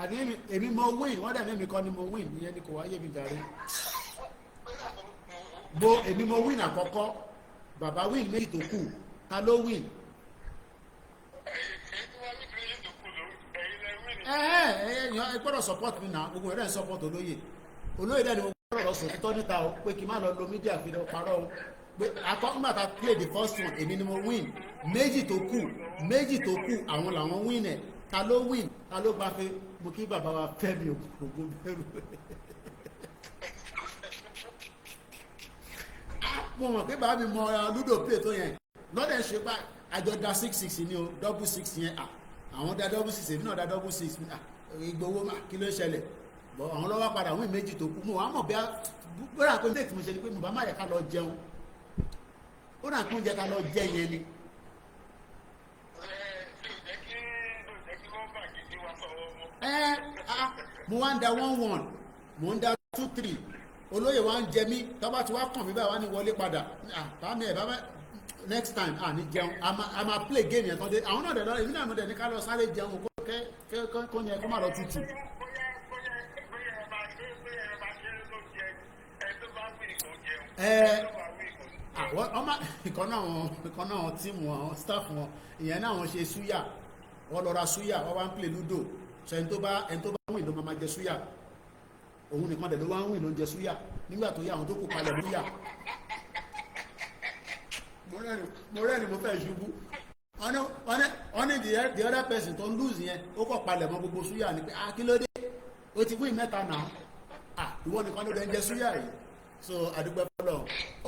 àní èmi mo win wọ́n dẹ̀ mẹ́mi kọ́ ni mo win ìyẹn ni kò wáyé mi jàre èmi mo win àkọ́kọ́ bàbá win méjì tó kù ta ló win. ẹ gbọ́dọ̀ support mi náà gbogbo ẹ̀rẹ́ ń support olóyè dẹ̀ ni mo gbọ́dọ̀ sọ títọ́ níta o pé kí n má lọ lo mídíà fi lọ parọ́ o pé nígbà tá a play the first one èmi ni mo win méjì tó kù àwọn làwọn win ẹ̀ ta ló win ta ló bá fẹ́ mo kí bàbá wa Fẹ́mi Ògún bẹ̀rù mo mọ̀ pé bàbá mi mọ ludo play tó yẹn lọ́dẹ̀ ṣe bá àjọ da 6-6 ni o 6 yẹn àwọn da 6 èmi náà da 6 Ìgbòho kí ló ṣẹlẹ̀ bọ́ àwọn lọ́wọ́ padà wọ́n méjì tó kú mo wà mọ̀ bí bóra pé tí mo ṣe ni pé mo bá má yẹ ká lọ jẹun ó nà kún jẹ ká lọ jẹ yẹn ni. Mo wá ń da 1-1 mo ń da 2-3 olóyè wa ń jẹ mí tọ́ba tí wàá kàn mí báyìí wá ní wọlé padà bámi ẹ̀ bámi next time ní jẹun a máa play game yẹn tán dé àwọn náà dẹ̀ lọ́rọ̀ èmi náà mo dẹ̀ ní ká lọ sáré jẹun kó yẹn kó má lọ tutù. ìkan náà tíìmù wọn staff wọn ìyẹn náà wọn ṣe súyà wọn lọ ra súyà wọn wá ń play ludo so ẹni tó bá wìn ló máa jẹ súyà òun nìkan dẹ̀ ló wá ń wìn ló ń jẹ súyà nígbà tó yá àwọn tó kù palẹ̀ múyà mo rẹ́rìn mo fẹ́ ṣubú wọ́n ní the other person tó ń lose yẹn ó kọ̀ palẹ̀ mọ́ gbogbo súyà ni pé kí ló dé ó ti win mẹ́ta náà ìwọ nìkan ló dẹ̀ ń jẹ súyà yìí so àdúgbò fọlọ́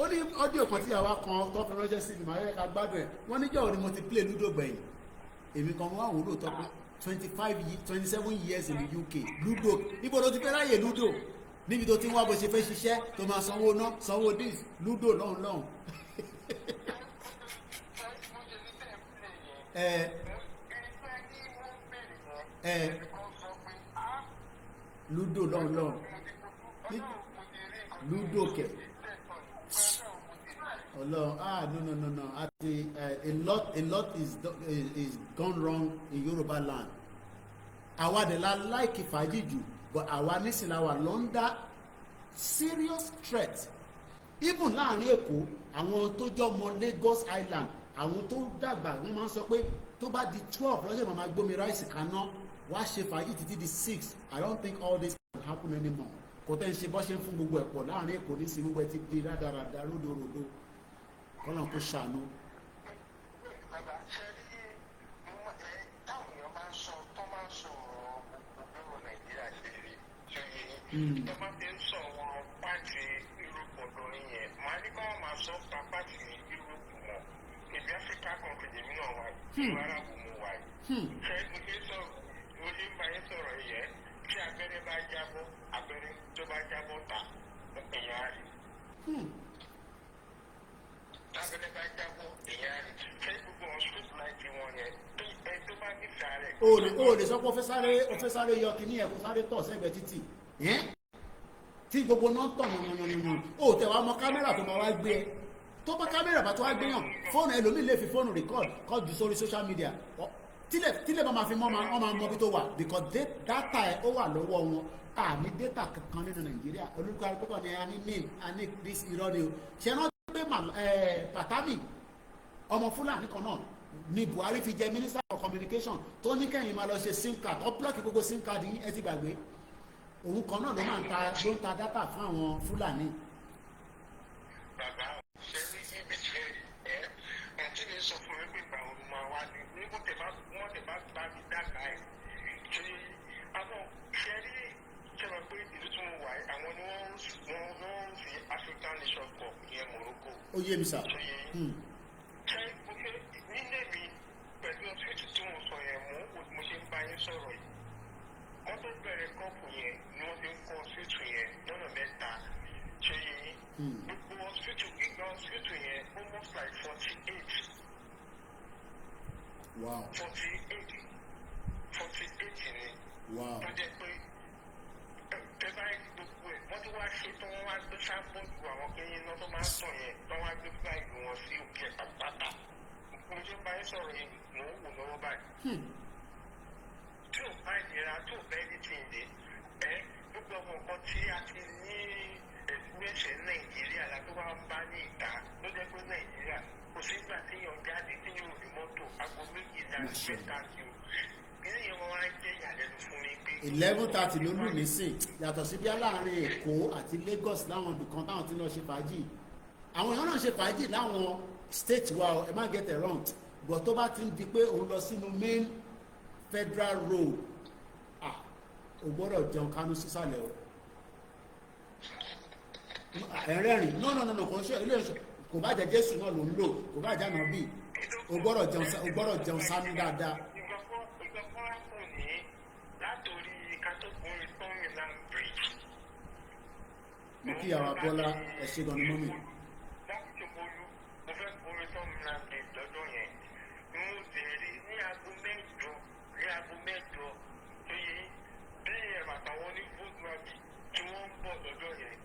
ó ní ọdún kan tí àwa kan tó fi ránṣẹ́ sí mi máa yẹ ká gbádùn ẹ̀ wọ́n níjọ́ òní mo ti play ludo gbẹ̀yìn èmi kan wọ́n wò lóòótọ́ pé 27 years in the UK ludo níbo ló ti fẹ́ ráyè ludo níbi tó ti ń wá bó ṣe fẹ́ ṣiṣẹ́ tó máa sanwó ná sanwó dis ludo lọ́hùn ludo lọ́hùn ludo kẹ̀ Ọlọ́run no àti a lot is gone wrong in Yoruba land àwa dẹ̀ la like fàájì jù but àwa nísìnyí la wà lọ́ndà serious threat even láàrin Èkó àwọn tó jọ mọ Lagos Island àwọn tó dàgbà wọ́n máa ń sọ pé tó bá di 12 lọ́sẹ̀ máa gbómi ráìsì kaná wá ṣe fàájì títí di 6 I don't think all this can happen anymore kò tẹ́ ń ṣe bọ́ ṣe ń fún gbogbo ẹ̀pọ̀ láàrin Èkó ní sí gbogbo ẹ̀ ti di rádaràda ródòròdò kọ́nà kó ṣàánú. Bàbá ṣe rí táwọn èèyàn máa ń sọ tó máa ń sọ ọ̀rọ̀ Nàìjíríà ṣe rí ṣe yé tó máa fi ń sọ wọn pàtì Europe ọ̀dọ́rin yẹn màá ní kí wọ́n máa sọ pa pàtì Europe wọn ìbí Áfíríkà kan kejì mí náà wáyé ìlú arábù mu wáyé ṣe mo ṣe sọ̀rọ̀ mo ṣe ń bá yín sọ̀rọ̀ yẹn tí abẹ́rẹ́ bá jábọ́ abẹ́rẹ́ tó bá jábọ́ ta èèyàn á rí. Abẹ́rẹ́ bá jábọ́ èèyàn á rí. Ṣé gbogbo wọn street light wọn yẹn tó bá ní sáré. o lè sọ pé o fẹ́ sáré yọ kíní ẹ̀ kó sáré tọ̀ sẹ́gbẹ̀ẹ́ títì tí gbogbo náà tọ̀ yànnàyànnà o tẹ̀ wá mọ kámẹ́rà tó máa wá gbé ẹ tó bá kámẹ́rà bá tó wá gbé yàn fóònù ẹlòmíì lè fi fóònù record kọ́ jù sórí social media tílẹ̀ bá máa fi mọ́ máa mọ bí tó wà because data ẹ̀ ó wà lọ́wọ́ wọn àmì data kankan nínú Nàìjíríà olùkọ́ àgbẹ̀kọ̀ ni a ní name a ní this irọ́ ni o ṣe náà pé Pàtàmì ọmọ Fúlàní kan náà ni Buhari fi jẹ minister of communication tó ní kẹ́yìn máa lọ ṣe sim card ọ plọ́ọ̀kì gbogbo sim card yín ẹ ti gbàgbé òun kan náà ló ń ta data fún àwọn Fúlàní. Bàbá ṣe ní ibi tí àti ní sọ fún mi pé ìgbà òun máa wá ní nígbà wọ́n tẹ̀ bá bá mi dàgbà ẹ̀ ṣe àwọn ṣe rí ṣẹlẹ̀ pé ìlú tí mo wà àwọn ni wọ́n ń fi African Nation Cup ìyẹn Morocco. Ó yé mi sà. Ṣé nílé mi pẹ̀lú ọ̀sìtì tí mo sọ yẹn mo ṣe ń bá yín sọ̀rọ̀ yìí wọ́n tó bẹ̀rẹ̀ kọ́ọ̀pù yẹn ni wọ́n fi ń kọ́ ọ̀sìtì yẹn lọ́nà mẹ́ta ṣe yìí gbogbo ọ̀sìtì gbígbà ọ̀sìtì yẹn almost like 48. Wow. 48 ni. Wow. Tó jẹ́ pé tẹ́lá gbogbo ẹ̀ wọ́n ti wá ṣe tó wọ́n wá gbé sábọ́ọ̀dù àwọn kéyìn náà tó máa ń tàn yẹn tó wá gbé fúláìgì wọn sí òkè pátápátá. Mo ṣe bá yín sọ̀rọ̀ yìí mò ń wò lọ́wọ́ báyìí. Tí ò bá ìlera tí ò bá ẹni tí ì dé gbogbo ọmọ nǹkan tí a ti ní ẹ̀sìn Nàìjíríà la tó wá ń bá ní ìta ló jẹ́ pé Nàìjíríà kò sígbà tí yàn jáde tí yóò rí mọ́tò aago méjìlá mẹ́ta tí o ilé yẹn wọn wá jẹ́ ìyàlẹ́nu fún mi pé. 11:30 ló lù nísìn yàtọ̀ sí bí láàrin Èkó àti Lagos láwọn ibìkan táwọn ti lọ ṣe fàájì àwọn èèyàn náà ṣe fàájì láwọn state wa ẹ má get it wrong but tó bá ti ń di pé òun lọ sínú main federal road o gbọ́dọ̀ jẹun kánú sísàlẹ̀ o ẹ̀rẹ́rìn no kò ń ṣe ilé ìṣọ́ kò bá jẹ Jésù náà ló ń lò kò bá jẹ́ ànábì o gbọ́dọ̀ jẹun sánú dáadáa. ìgbàgbọ́ kò ní látòrí kátó-kùnrin tọ́mìnà bridge. mo kí àwọn Bọ́lá ẹ ṣé gan ni mọ́mì. láti tó bolú mo fẹ́ kùnrin tọ́mìnà bridge lọ́dọ̀ yẹn mo bẹ̀rẹ̀ ní aago mẹ́jọ tó yẹ bẹ́ẹ̀ àtàwọn ní fúdùmábì tí wọ́n ń bọ̀ lọ́dọ̀ yẹn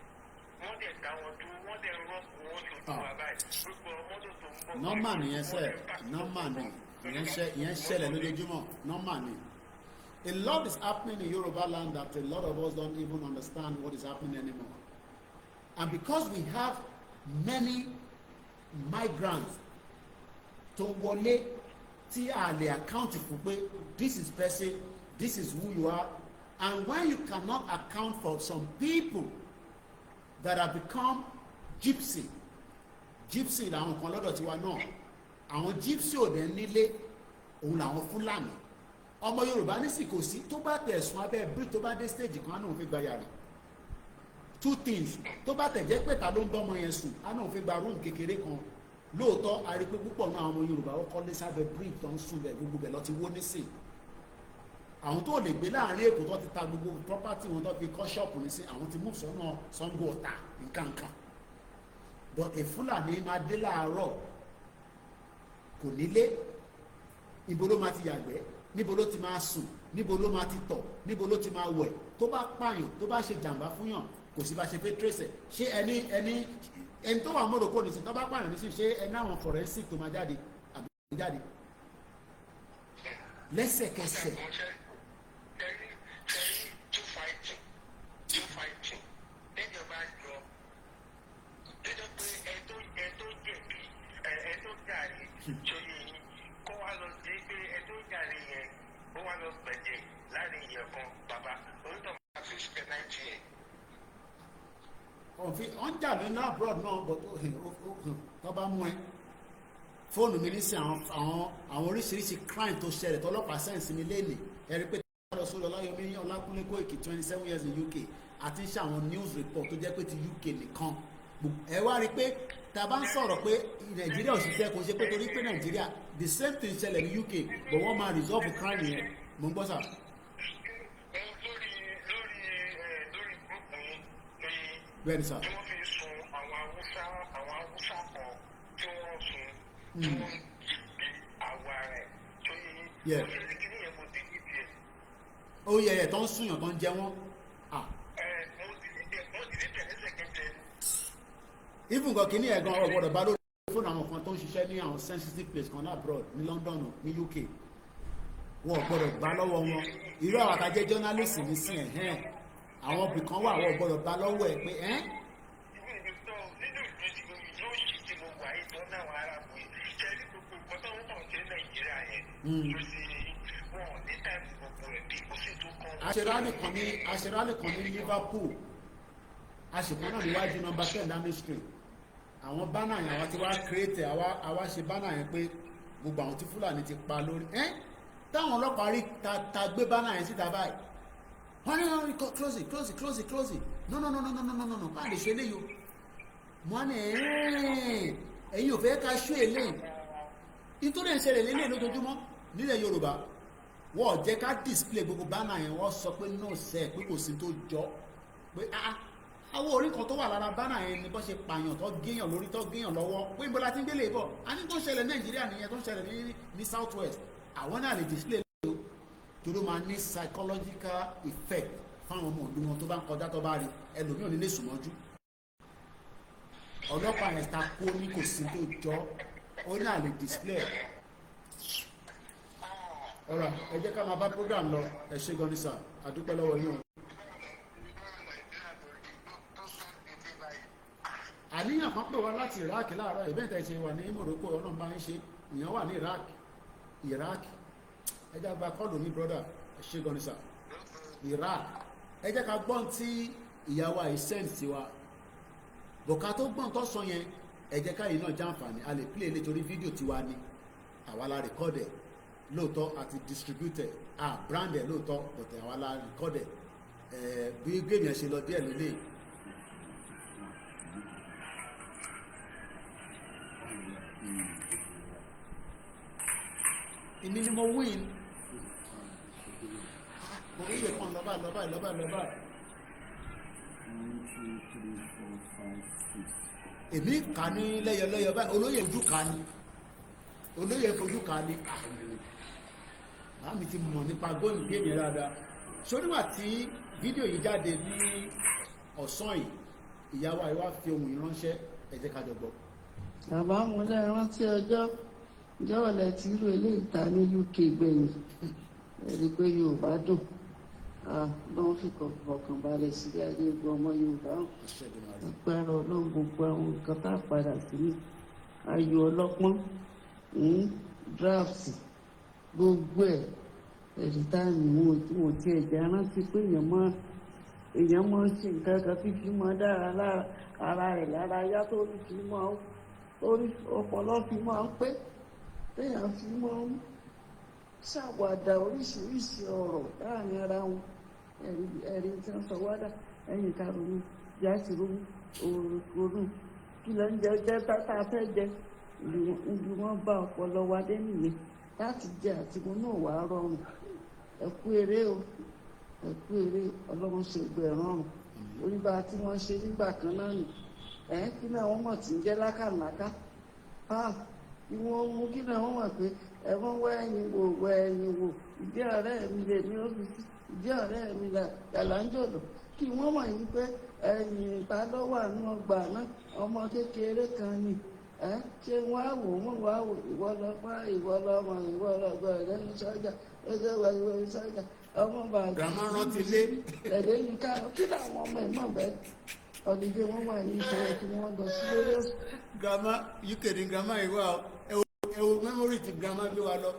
wọ́n dẹ̀ dá wọn dúró wọ́n dẹ̀ rọ́pò wọn lójú wa báyìí gbogbo ọmọdé tó ń bọ̀. nọ́mà nìyẹn sẹ́ nọ́mà ni ìyẹn ṣẹlẹ̀ lójoojúmọ́ nọ́mà ni. A lot is happening in Yoruba land that a lot of us don't even understand what is happening anymore. And because we have many migrants tó wọlé tí a lè account fún pé this is person, this is who you are, and when you cannot account for some people that have become gypsy làwọn kan lọ́dọ̀ tiwa náà àwọn gypsy ò dẹ̀ nílé òun làwọn Fúlàní ọmọ Yorùbá nísì kò sí tó bá tẹ̀sùn abẹ́ bí tó bá dé stage kan náà fi gba yàrá two things tó bá tẹ̀ jẹ́ pé ta ló ń bọ́mọ yẹn sùn á náà fi gba rúùmù kékeré kan lóòótọ́ a rí pé púpọ̀ náà àwọn ọmọ Yorùbá ó kọ́lé sábẹ́ bridge tó ń sùn bẹ̀ gbogbo bẹ̀ lọ ti wó nísìn àwọn tó lè gbé láàrin Èkó tó ti ta gbogbo property wọn tó fi kọ́ ṣọ́ọ̀pù nísìn àwọn ti move sọ́nà Ṣàngó Ọ̀tà nǹkankan but Fúlàní máa dé láàárọ̀ kò nílé ibo ló máa ti yàgbẹ́ níbo ló ti máa sùn níbo ló máa ti tọ̀ níbo ló ti máa wẹ̀ tó bá pààyàn tó bá ṣe jàǹbá fúnyàn kò sí bá ṣe fẹ́ trace ṣé ẹni tó wà mọ́rọ̀ kó ní sí tó bá pààyàn ní sí ṣé ẹni àwọn forensic tó máa jáde àbí jáde lẹ́sẹ̀kẹsẹ̀. wọ́n jà ní abroad náà but tó bá mú ẹ fóònù mi nísìn àwọn oríṣiríṣi crime tó ṣẹlẹ̀ tọ́lọ́pàá sẹ́ǹsì mi léèlè ẹ̀rí pé tí wọ́n lọ sórí Ọláyọmí Ọlákúnlé Kóìkì 27 years in UK àti ṣe àwọn news report tó jẹ́ pé ti UK nìkan ẹ wá rí pé tá a bá ń sọ̀rọ̀ pé Nàìjíríà òṣìṣẹ́ kò ṣe pé torí pé Nàìjíríà the same thing ṣẹlẹ̀ ní UK but wọ́n máa resolve crime yẹn mo ń gbọ́ sà. Bẹ́ẹ̀ni sà. tí wọ́n fi sun àwọn Haúsá kan tí wọ́n sun tí wọ́n jìbì àwa rẹ̀ tó yẹ kí ni kí ni yẹn mo dín níbi ẹ̀. ó yẹ ẹ̀ tó ń súnyàn tó ń jẹ wọ́n. mo dìde tẹ̀lẹ́sẹ̀kẹsẹ̀. even gan kìíní ẹ̀ gan ọ̀gbọ̀dọ̀ bá lórí fóònù àwọn kan tó ń ṣiṣẹ́ ní àwọn sensitive place kan abroad ní London ní UK wọn ò gbọ́dọ̀ gbà lọ́wọ́ wọn irú àwọn àtàjẹ́ journalist ní sí ẹ̀ àwọn ibì kan wà wọ́n gbọ́dọ̀ bá lọ́wọ́ ẹ̀ pé ẹ́. aṣèrálì kan ní Liverpool aṣèkọ́ náà níwájú nọ́mbà 10 Downing Street àwọn bánà yẹn àwọn tí wàá kírètè àwa ṣe bánà yẹn pé gbogbo àwọn tí Fúlàní ti pa lórí táwọn ọlọ́pàá rí ta gbé bánà yẹn síta báyìí wọ́n ní close it no bá lè ṣe eléyìí o wọ́n ní ẹ̀yin ò fẹ́ ká ṣú eléyìí nítorí ẹ̀ ń ṣẹlẹ̀ lélẹ̀ lójoojúmọ́ nílẹ̀ Yorùbá wọ́n jẹ́ ká display gbogbo bánà yẹn wọ́n sọ pé no sẹ́ pé kò sí tó jọ pé àwọn orí kan tó wà lára bánà yẹn ni bọ́ ṣe pààyàn tó géèyàn lórí tó géèyàn lọ́wọ́ pé ìbọn la ti ń gbélé bọ̀ a ní tó ń ṣẹlẹ̀ Nàìjíríà nìyẹn tó ń ṣẹlẹ̀ ní South West àwọn náà lè display lóyò torí máa ní psychological effect fáwọn ọmọ ìlú wọn tó bá ń kọjá tó bá rí ẹlòmíràn nílé sùnmọ́jú ọlọ́pàá yẹn ta kó ní kò sí tó jọ ó náà lè display ọ̀rọ̀ ẹ jẹ́ ká máa bá program lọ ẹ ṣé gan ni sà àdúpẹ́ lọ́wọ́ yín o. àníyàn kan pè wá láti Iraq láàárọ̀ ìbẹ́ǹtẹ̀ ṣe wà ní Morocco ọlọ́run bá ń ṣe ìyẹn wà ní Iraq ẹ jẹ́ gba kọ́ọ̀lù ní brọ́dà ẹ ṣé gan ni sà Iraq ẹ jẹ́ ká gbọ́n tí ìyàwó àìsẹ́ǹt sí wa bọ̀ká tó gbọ́n tó sọ yẹn ẹ jẹ́ káyìí náà jàǹfààní a lè play nítorí fídíò tiwa ni àwa la rìkọ́dẹ̀ lóòótọ́ àti distributed brand ẹ̀ lóòótọ́ bọ̀tẹ̀ àwa la rìkọ́dẹ̀ bí géèmì ẹ̀ ṣe lọ díẹ̀ lélẹ̀ èmi ni mo win mo rí ìyẹ̀kan lọ́bà 1, 2, 3, 4, 5, 6. èmi kà ní lẹ́yọlẹ́yọ báyìí olóyè ojú kà ní olóyè fojú kà ní àmì ti mọ̀ nípa góòlù géèmì ẹ̀ dáadáa ṣóníwà tí fídíò yìí jáde ní ọ̀sán yìí ìyàwó àìwá fi ohun ìránṣẹ́ ẹ jẹ́ ká jọ gbọ́. bàbá mo lè rántí ọjọ́ ọ̀lẹ́ tí irú eléyìí ta ní UK gbẹ̀yìn ẹ̀rí pé Yorùbá dùn lọ́wọ́ fi kọ̀ọ̀kan balẹ̀ sí ayé gbọ́ ọmọ Yorùbá agbára Ọlọ́run gbogbo àwọn nǹkan tá a padà sí ní ayò ọlọ́pọ́n draft gbogbo ẹ̀rí táàmì wọn ti ẹ̀jẹ̀ rántí pé èèyàn máa ń ṣe nǹkan kan fífi máa dára lára ara rẹ̀ lára yá tó rí fi máa ń orí ọpọlọ fi máa ń pé téèyàn fi máa ń ṣàwàdà oríṣiríṣi ọ̀rọ̀ láàrin ara wọn ẹ̀rí tí wọ́n sọ wádà ẹ̀yìn karùn-ún tí a sì ronú kí ló ń jẹ tá a fẹ́ jẹ ibi wọ́n bá ọpọlọ wa dé nìyẹn láti jẹ àtìmú náà wà á rọrùn. Ẹ kú eré o, ẹ kú eré, ọlọ́run ṣe gbọ́ ẹ̀ rọrùn orí bá tí wọ́n ṣe nígbà kan náà nì kí náà wọ́n mọ̀ tí ń jẹ́ lákàlákà kí wọ́n mú kí náà wọ́n mọ̀ pé ẹ̀wọ̀n wọ ẹ̀yìn wò ìdí ọ̀rẹ́ mi lè ní ọ́fíìsì ìdí ọ̀rẹ́ mi yàrá ń jòlò kí wọ́n mọ̀ yín pé ẹ̀yìn ìta lọ́wọ́ àánú ọgbà náà ọmọ kékeré kan ni ṣé wọ́n á wò wọ́n wá wò ìwọ lọ́pàá ìwọ lọ́mọ ìwọ lọ́gbà ẹ̀rẹ́ ní sọ́jà ẹgbẹ́ wa ìwọ ní sọ́jà ọmọ bàbá grandma rántí lé ẹ̀rẹ́ ní ká kí làwọn ọmọ ẹ̀ mọ̀ bẹ́ẹ̀ ọ̀dìdẹ wọn wà ní ìṣòro tí wọ́n lọ sí lórí ọ̀sán. grandma uk ní grandma ìwà ẹwọ memory ti grandma gbé wa lọ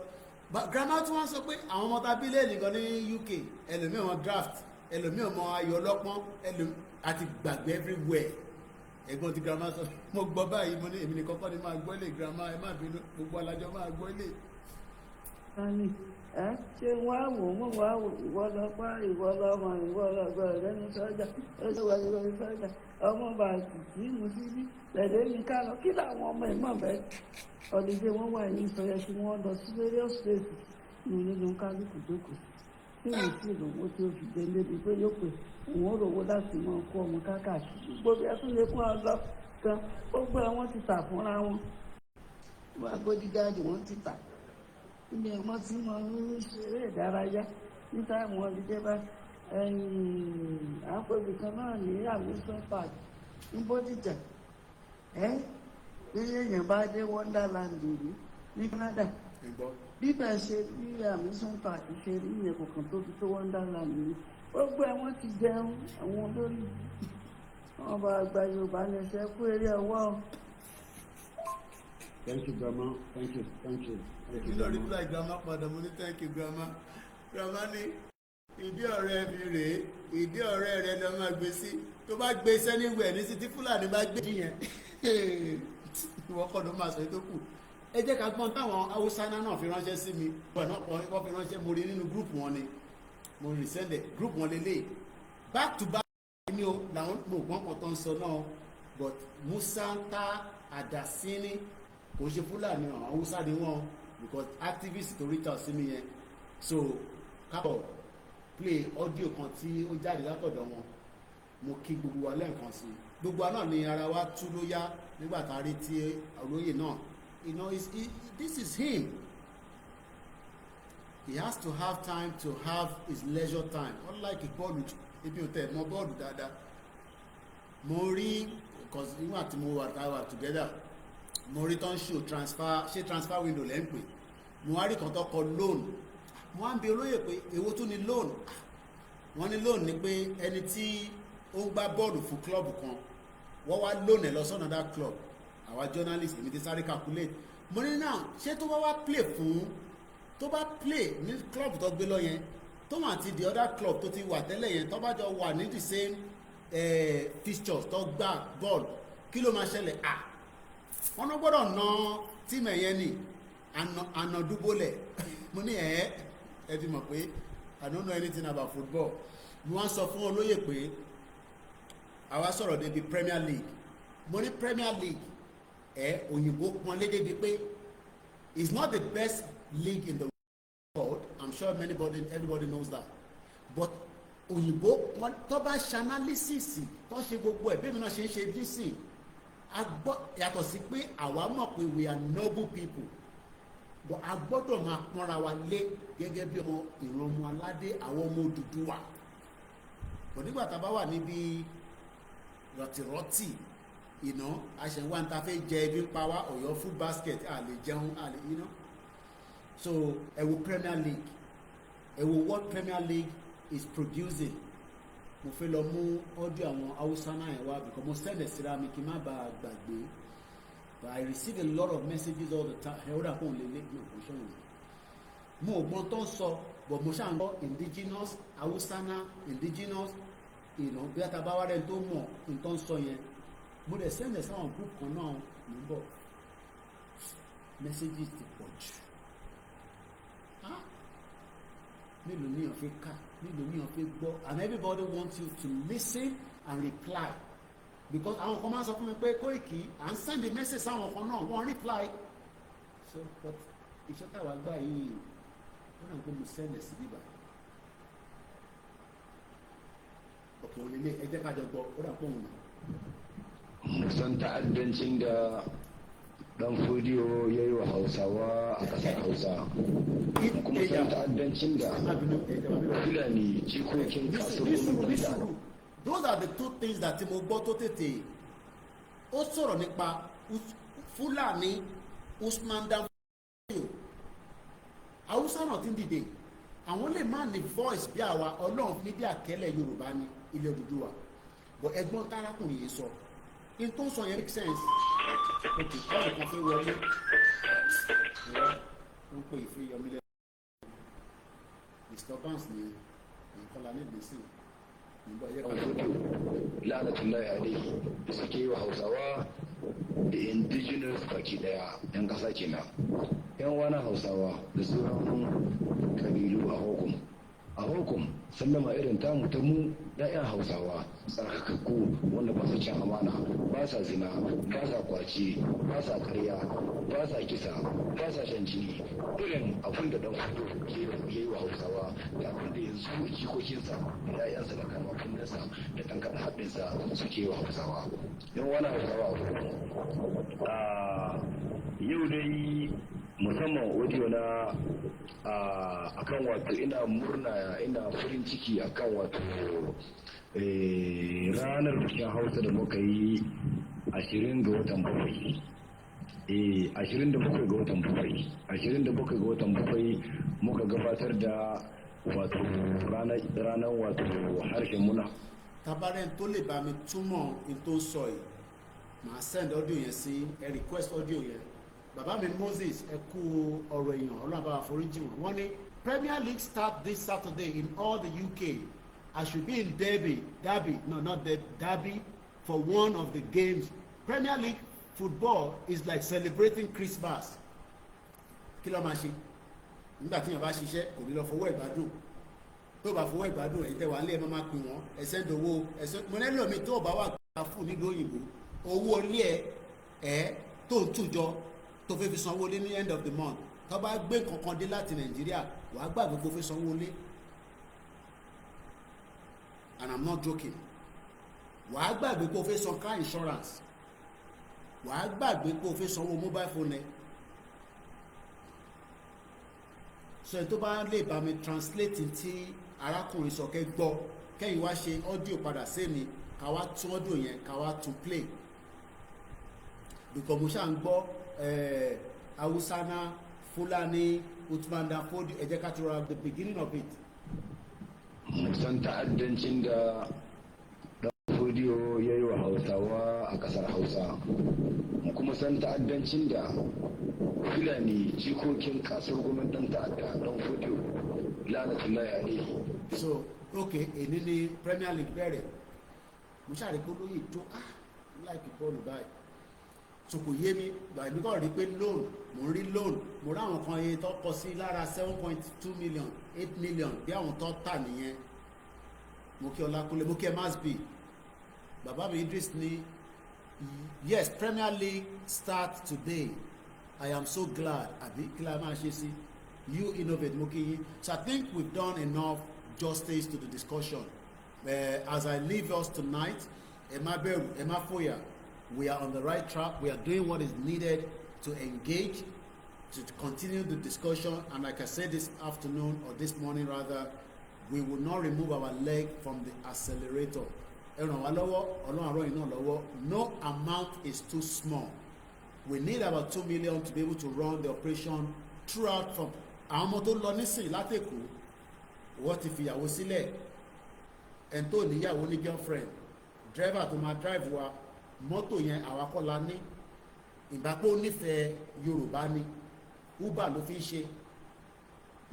grandma tí wọ́n sọ pé àwọn ọmọ tábí lẹ́ẹ̀lì gan ní uk ẹlòmíì wọn draft ẹlòmíì ọmọ ayọ̀ ọlọ́pọ́n àti gbàgbé everywhere ẹ̀gbọ́n ti grandma sọ mo gbọ́ báyìí mo ní èmi ní kọ́kọ́ ni máa gbọ́ ilé grandma ẹ má bínú gbogbo alájọ máa gbọ́ ilé. ṣé wọ́n á wò wọ́n wá wò ìwọ lọ́pàá ìwọ lọ́mọ ìwọ lọ́gbà ẹ̀rẹ́ ní sọ́jà ẹgbẹ́ wa ìwọ ní sọ́jà ọmọ bàtì tí mo sí bí lẹ́dẹ̀ ní ká lọ kí làwọn ọmọ ẹ̀ mọ̀ bẹ́ẹ̀ ọ̀dìdẹ wọn wà ní ìsọyẹ tí wọ́n lọ sí various places ní nínú kálukú jókòó tí wọ́n sì lówó tí ó fi gbé lébi pé yóò pè òun ó rówó láti máa kó ọmọ káàkiri gbogbo ẹ tún lè fún ọ lọ kan gbogbo àwọn ti tà fúnra wọn wọn agbódígáàdì wọn ti tà ilé ọmọ tí wọn ń ṣeré ìdárayá ní táìmù ọdídé bá àpòbí kan náà ní amusement park ní Bódìjà bí èèyàn bá dé Wonderland rí ní Canada bíbẹ̀ ṣe bí amusement park ṣe rí ìyẹn kọ̀ọ̀kan tó fi tó Wonderland rí gbogbo àwọn ti jẹun àwọn olórí wọn bá gba Yorùbá lẹsẹ kú eré ọwọ́. Thank you, grandma. Thank you. kí ló rí fúláì grandma padà mo ní thank you grandma grandma ní ìdí ọ̀rẹ́ mi rèé ìdí ọ̀rẹ́ rẹ lọ máa gbé sí tó bá gbé sẹ́niwẹ̀ ní sí tí Fúlàní bá gbé yẹn ìwọ kọ́ ló máa sọ tó kù. Ẹ jẹ́ ká gbọ́n táwọn Haúsá náà fi ránṣẹ́ sí mi wọ́n fi ránṣẹ́ mo rí nínú gúrùpù wọn ni mo rí sẹ́ndẹ̀ gúrùpù wọn lélẹ̀ back to back ní o làwọn mo gbọ́n kan tó ń sọ náà but Musa ta Adasini kò ṣe Fúlàní àwọn Haúsá ni wọ́n because activist tó reach out sí mi yẹn so kábọ̀ play audio kan tí ó jáde látọ̀dọ̀ wọn mo kí gbogbo wa lẹ́ẹ̀kan sí gbogbo wa náà ni ara wa tú ló yá nígbà tá a rí tí olóyè náà this is him. He has to have time to have his leisure time. Unlike bọ́ọ̀lù ibi ò tẹ̀ mọ́ bọ́ọ̀lù dáadáa. Mo rí because nígbà tí mo wà together mo rí tán transfer window lẹ́ ń pè. Mo wá rí kan tó kọ loan. Mo wá ń bi olóyè pé èwo tún ni loan. Wọ́n ní loan ni pé ẹni tí ó ń gbá bọ́ọ̀lù fún club kan wọ́n wá loan ẹ̀ lọ sọ́nà that club. Àwa journalist èmi ti sáré calculate. Mo ní náà ṣé tó bá wá play fún tó bá play ní club tó gbé lọ yẹn tó wà àti the other club tó ti wà tẹ́lẹ̀ yẹn tó bá jọ wà ní the same fixtures tó gbá bọ́ọ̀lù kí ló máa ṣẹlẹ̀ wọ́n ló gbọ́dọ̀ ná tíìmù ẹ̀yẹn ni ànàdúgbòlẹ̀ mo ní ẹ ti mọ̀ pé I don't know anything about football mo wá sọ fún olóyè pé àwa sọ̀rọ̀ débi Premier League mo ní Premier League òyìnbó pọn lédè bíi pé it's not the best league in the world. I'm sure everybody knows that. But òyìnbó tó bá ṣe analysis tó ṣe gbogbo ẹ̀ bẹ́ẹ̀ mi náà ṣe ń ṣe dísìn yàtọ̀ sí pé àwa mọ̀ pé we are noble people but a gbọ́dọ̀ máa pọ́nra wa lé gẹ́gẹ́ bí ọmọ ìran ọmọ aládé àwọn ọmọ Odùduwà but nígbà tá a bá wà níbi rọ̀tìrọ̀tì àṣẹwà ń ta fẹ́ jẹ ebi ń pa wá Ọ̀yọ́ food basket a lè jẹun a lè so ẹ wo Premier League ẹ wo what Premier League is producing mo fẹ́ lọ mú audio àwọn Hausa náà yẹn wá because mo send ẹ̀ síra mi kí n má bàa gbàgbé but I receive a lot of messages all the time ẹ ó dà kó n lè lé mi ò kó sọ̀rọ̀ mo ò gbọ́n tó ń sọ but mo ṣáà ń gbọ́ indigenous Hausa náà indigenous bí a ta bá wá rẹ̀ tó mọ̀ nǹkan tó ń sọ yẹn mo dẹ̀ send ẹ̀ sáwọn group kan náà ló ń bọ̀ messages ti pọ̀ jù. Mélòó ní ọ̀fẹ́ ká mélòó ní ọ̀fẹ́ gbọ́ and everybody wants you to listen and reply because àwọn kan máa ń sọ fún mi pé Koiki à ń send a message sáwọn kan náà wọ́n reply so but iṣẹ́ táwa gbà yìí wọ́n náà ń pè mí send ẹ̀ sí bíbá ọ̀pọ̀ òlélé ẹ jẹ́ ká jọ gbọ́ ó dà pọ̀ òun náà. Musan ta'addancin da dan fodiyo ya yi wa Hausawa a ƙasar Hausa kuma san ta'addancin da Fulani jikokin kasuwanci. Those are the two things that mo gbọ́ tó tètè ó sọ̀rọ̀ nípa Fulani Usman Dan Fodio Hausa náà ti ń dìde àwọn lè má ní voice bí àwa Ọlọ́run níbi àkẹ́lẹ̀ Yorùbá ní ilẹ̀ Odùduwà but ẹgbọ́n tárákùnrin yìí sọ in tó ń sọ yẹn make sense òkè kọ́ nìkan fẹ́ wọlé ó ń pè ìfẹ́ yọmí lẹ́nu disturbance ni nǹkan la ní ìgbésí nígbà yẹ ká lọ́dọ̀. La'anatullahi alaihi da suke yi wa Hausawa da indigenous baki daya yan kasa kenan yan wani Hausawa da sauran kabilu a hukum sallama irin tamu ta mu ‘ya'yan Hausawa tsarkakakku wanda ba su cin amana ba sa zina ba sa kwace ba sa karya ba sa kisa ba sa shan jini irin abin da dan fito ke yi wa Hausawa da abin da yanzu jikokinsa da ‘ya'yansa da kamakunansa da kankan haɗinsa suke yi wa Hausawa yan wani Hausawa a yau dai musamman audio na akan wato ina murna ina farin ciki akan wato ranar bikin Hausa da muka yi 20 ga watan bakwai 27 ga watan bakwai 27 ga watan bakwai muka gabatar da wato ranar wato harshen muna tabarẹ́ni tó lè bá mi túmọ̀ in tó sọ yìí màá send audio yẹn sí ẹ request audio yẹn bàbá mi Moses ẹ kú ọ̀rọ̀ èèyàn Ọlọ́run bá wa foríjì wọ́n ní Premier League start this Saturday in all the UK. I should be in Derby, no, not Derby, for one of the games. Premier League football is like celebrating Christmas. Kí ló máa ṣe? Nígbà tí èèyàn bá ṣiṣẹ́ kò ní lọ fọwọ́ ìgbádùn. Tó bá fọwọ́ ìgbádùn ẹ̀yin tẹ́ wà nílé ẹ̀ máa pè wọ́n ẹ̀sẹ̀ dòwó ẹ̀sẹ̀ mo ní lómi tó bá wà gbà fún nílùú òyìnbó owó ilé ẹ̀ tó ń tùjọ tó fẹ́ fi sanwó lé ní end of the month tó bá gbé kankan dé láti Nàìjíríà wàá gbàgbé kó fẹ́ sanwó lé and I'm not joking wàá gbàgbé kó fẹ́ san car insurance wàá gbàgbé kó fẹ́ sanwó mobile phone ẹ so ẹ tó bá lè bá mi translate tí arákùnrin sọ kẹ́ gbọ́ kẹ́yìn wá ṣe audio padà sẹ́mi ká wá tún audio yẹn ká wá tún play because mo ṣáà ń gbọ́ Hausana Fulani Usman Dan Fodio ẹ jẹ́ ká tura the beginning of it. San ta'addancin da Dan Fodio ya yi wa Hausawa a ƙasar Hausa kuma san ta'addancin da Fulani jikokin kasar gwamnatin ta'adda Dan Fodio la'anatullahi alaihi. So okay èyí ni Premier League bẹ̀rẹ̀ mo ṣàrí pé olóyè tó láìpẹ́ bọ́ọ̀lù báyìí so kò yé mi gbà mí kọ́ rí pé loan mo rí loan mo rí àwọn kan yẹn tó kọ sí lára 7.2 million 8 million bí àwọn tó tà nìyẹn mo kí Ọlákúnlé mo kí ẹ masbi bàbá mi Idris ní yes Premier League start today I am so glad àbí kí la máa ṣe sí you innovate mo kí yín so I think we've done enough justice to the discussion as I leave us tonight ẹ má bẹ̀rù ẹ má fòyà. We are on the right track. We are doing what is needed to engage, to continue the discussion. And like I said this afternoon, or this morning rather, we will not remove our leg from the accelerator. No amount is too small. We need about 2 million to be able to run the operation throughout from Amoto Lonisi Lateku. What if you was sílẹ̀? And to níyàwó ní girlfriend. Driver to my drive wa. Mọ́tò yẹn àwa kọ́ la ní ìgbàpọ̀ nífẹ̀ẹ́ Yorùbá ni Uber ló fi ń ṣe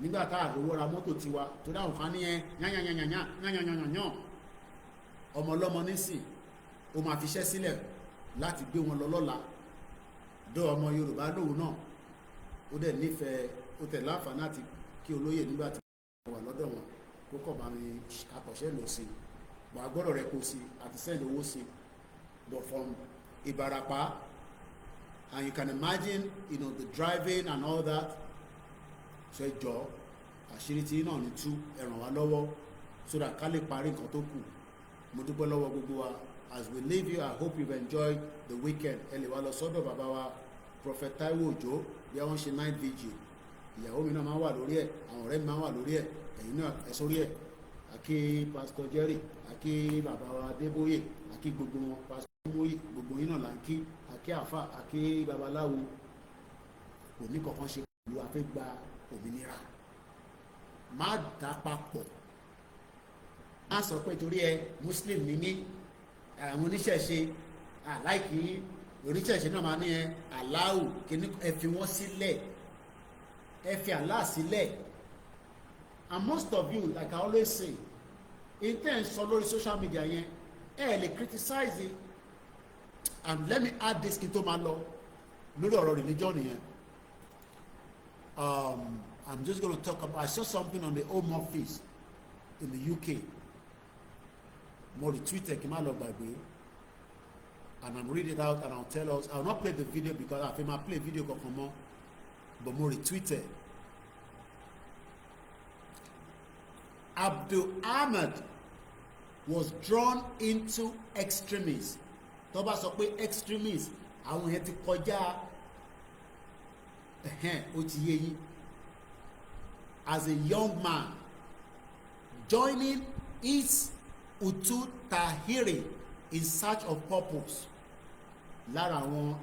nígbà tá àdówó ra mọ́tò tiwa tó dáhùn kan ní ẹ yányányányányányányányányán ọmọ ọlọ́mọ nísìn ó máa fi ṣẹ́ sílẹ̀ láti gbé wọn lọ lọ́la dó ọmọ Yorùbá lòun náà ó dẹ̀ nífẹ̀ẹ́ ó tẹ̀ láǹfààní àti kí olóyè nígbà tí wọ́n wà lọ́dọ̀ wọn kó kọ̀ bá mi àkọ̀ṣẹ́ lọ sí wàá gbọ́dọ̀ rẹ̀ kó sí àti sẹ́ẹ̀lì owó sí but from Ibarapa, and you can imagine, you know, the driving and all that. So ẹjọ́ àṣírí tí náà ní tú ẹ ràn wá lọ́wọ́ so that ká lè parí nǹkan tó kù. Mo dúpẹ́ lọ́wọ́ gbogbo wa. As we leave you, I hope you've enjoyed the weekend. Ẹ lè wá lọ sọ́dọ̀ bàbá wa Prophet Taiwo Òjó bí wọ́n ṣe night vigil. Ìyàwó mi náà máa ń wà lórí ẹ̀, àwọn ọ̀rẹ́ mi máa ń wà lórí ẹ̀, ẹ̀yin náà ẹ sórí ẹ̀. Àkí Pastor Jerry, àkí bàbá wa Adébóyè, àkí gbogbo wọn, Pastor Moyi, gbogbo yín náà là ń kí, àkí àfà, àkí babaláwo. Kò ní kankan ṣe pẹ̀lú afẹ́ gba òmìnira. Má dà papọ̀. Má sọ pé torí ẹ Muslim ní mí, àwọn oníṣẹ̀ṣe àláìkí oníṣẹ̀ṣe náà máa ní ẹ aláwù kíní ẹ fi wọ́n sílẹ̀, ẹ fi Allah sílẹ̀. And most of you, like I always say, in terms of lórí social media yẹn ẹ lè criticize it. And let me add this kí tó máa lọ lórí ọ̀rọ̀ religion yẹn. I'm just going to talk about, I saw something on the Home Office in the UK. Mo retweet kí n má lọ gbàgbé, and I'm reading it out and I'll tell us. I'll not play the video because I feel my play video kankan mọ́, but mo retweet it. Abdul Ahmed was drawn into extremism. Tó bá sọ pé extremism, àwọn yẹn ti kọjá ó ti yé yín. As a young man, joining his Utu Tahiri in search of purpose. Lára àwọn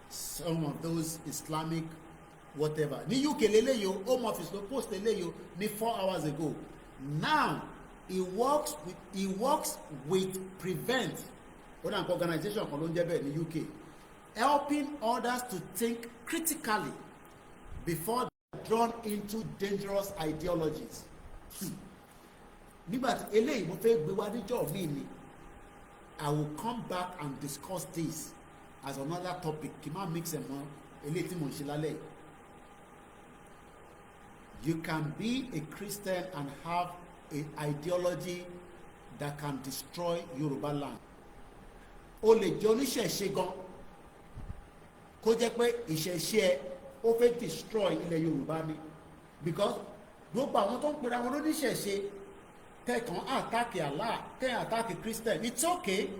some of those Islamic whatever. Ní UK lélẹ́yìí, Home Office ló post lélẹ́yìí ní 4 hours ago. Now he works with Prevent, one organization kan ló ń jẹ́ bẹ́ẹ̀ ní UK, helping others to think critically before drawn into dangerous ideologies. Nígbà tí eléyìí mo fẹ́ gbé wá níjọ́ mi ni, I will come back and discuss this as another topic. Kì máa mix ẹ̀ mọ́ eléyìí tí mo ń ṣe lálẹ́ yìí. You can be a Christian and have an ideology that can destroy Yoruba land. O lè jẹ́ oníṣẹ̀ṣe gan, kó jẹ́ pé ìṣẹ̀ṣe ẹ ó fẹ́ destroy ilẹ̀ Yorùbá ni, because gbogbo àwọn tó ń pera wọn lóníṣẹ̀ṣe tẹ̀kàn àtàkì Allah, tẹ̀ àtàkì Christian, it's okay,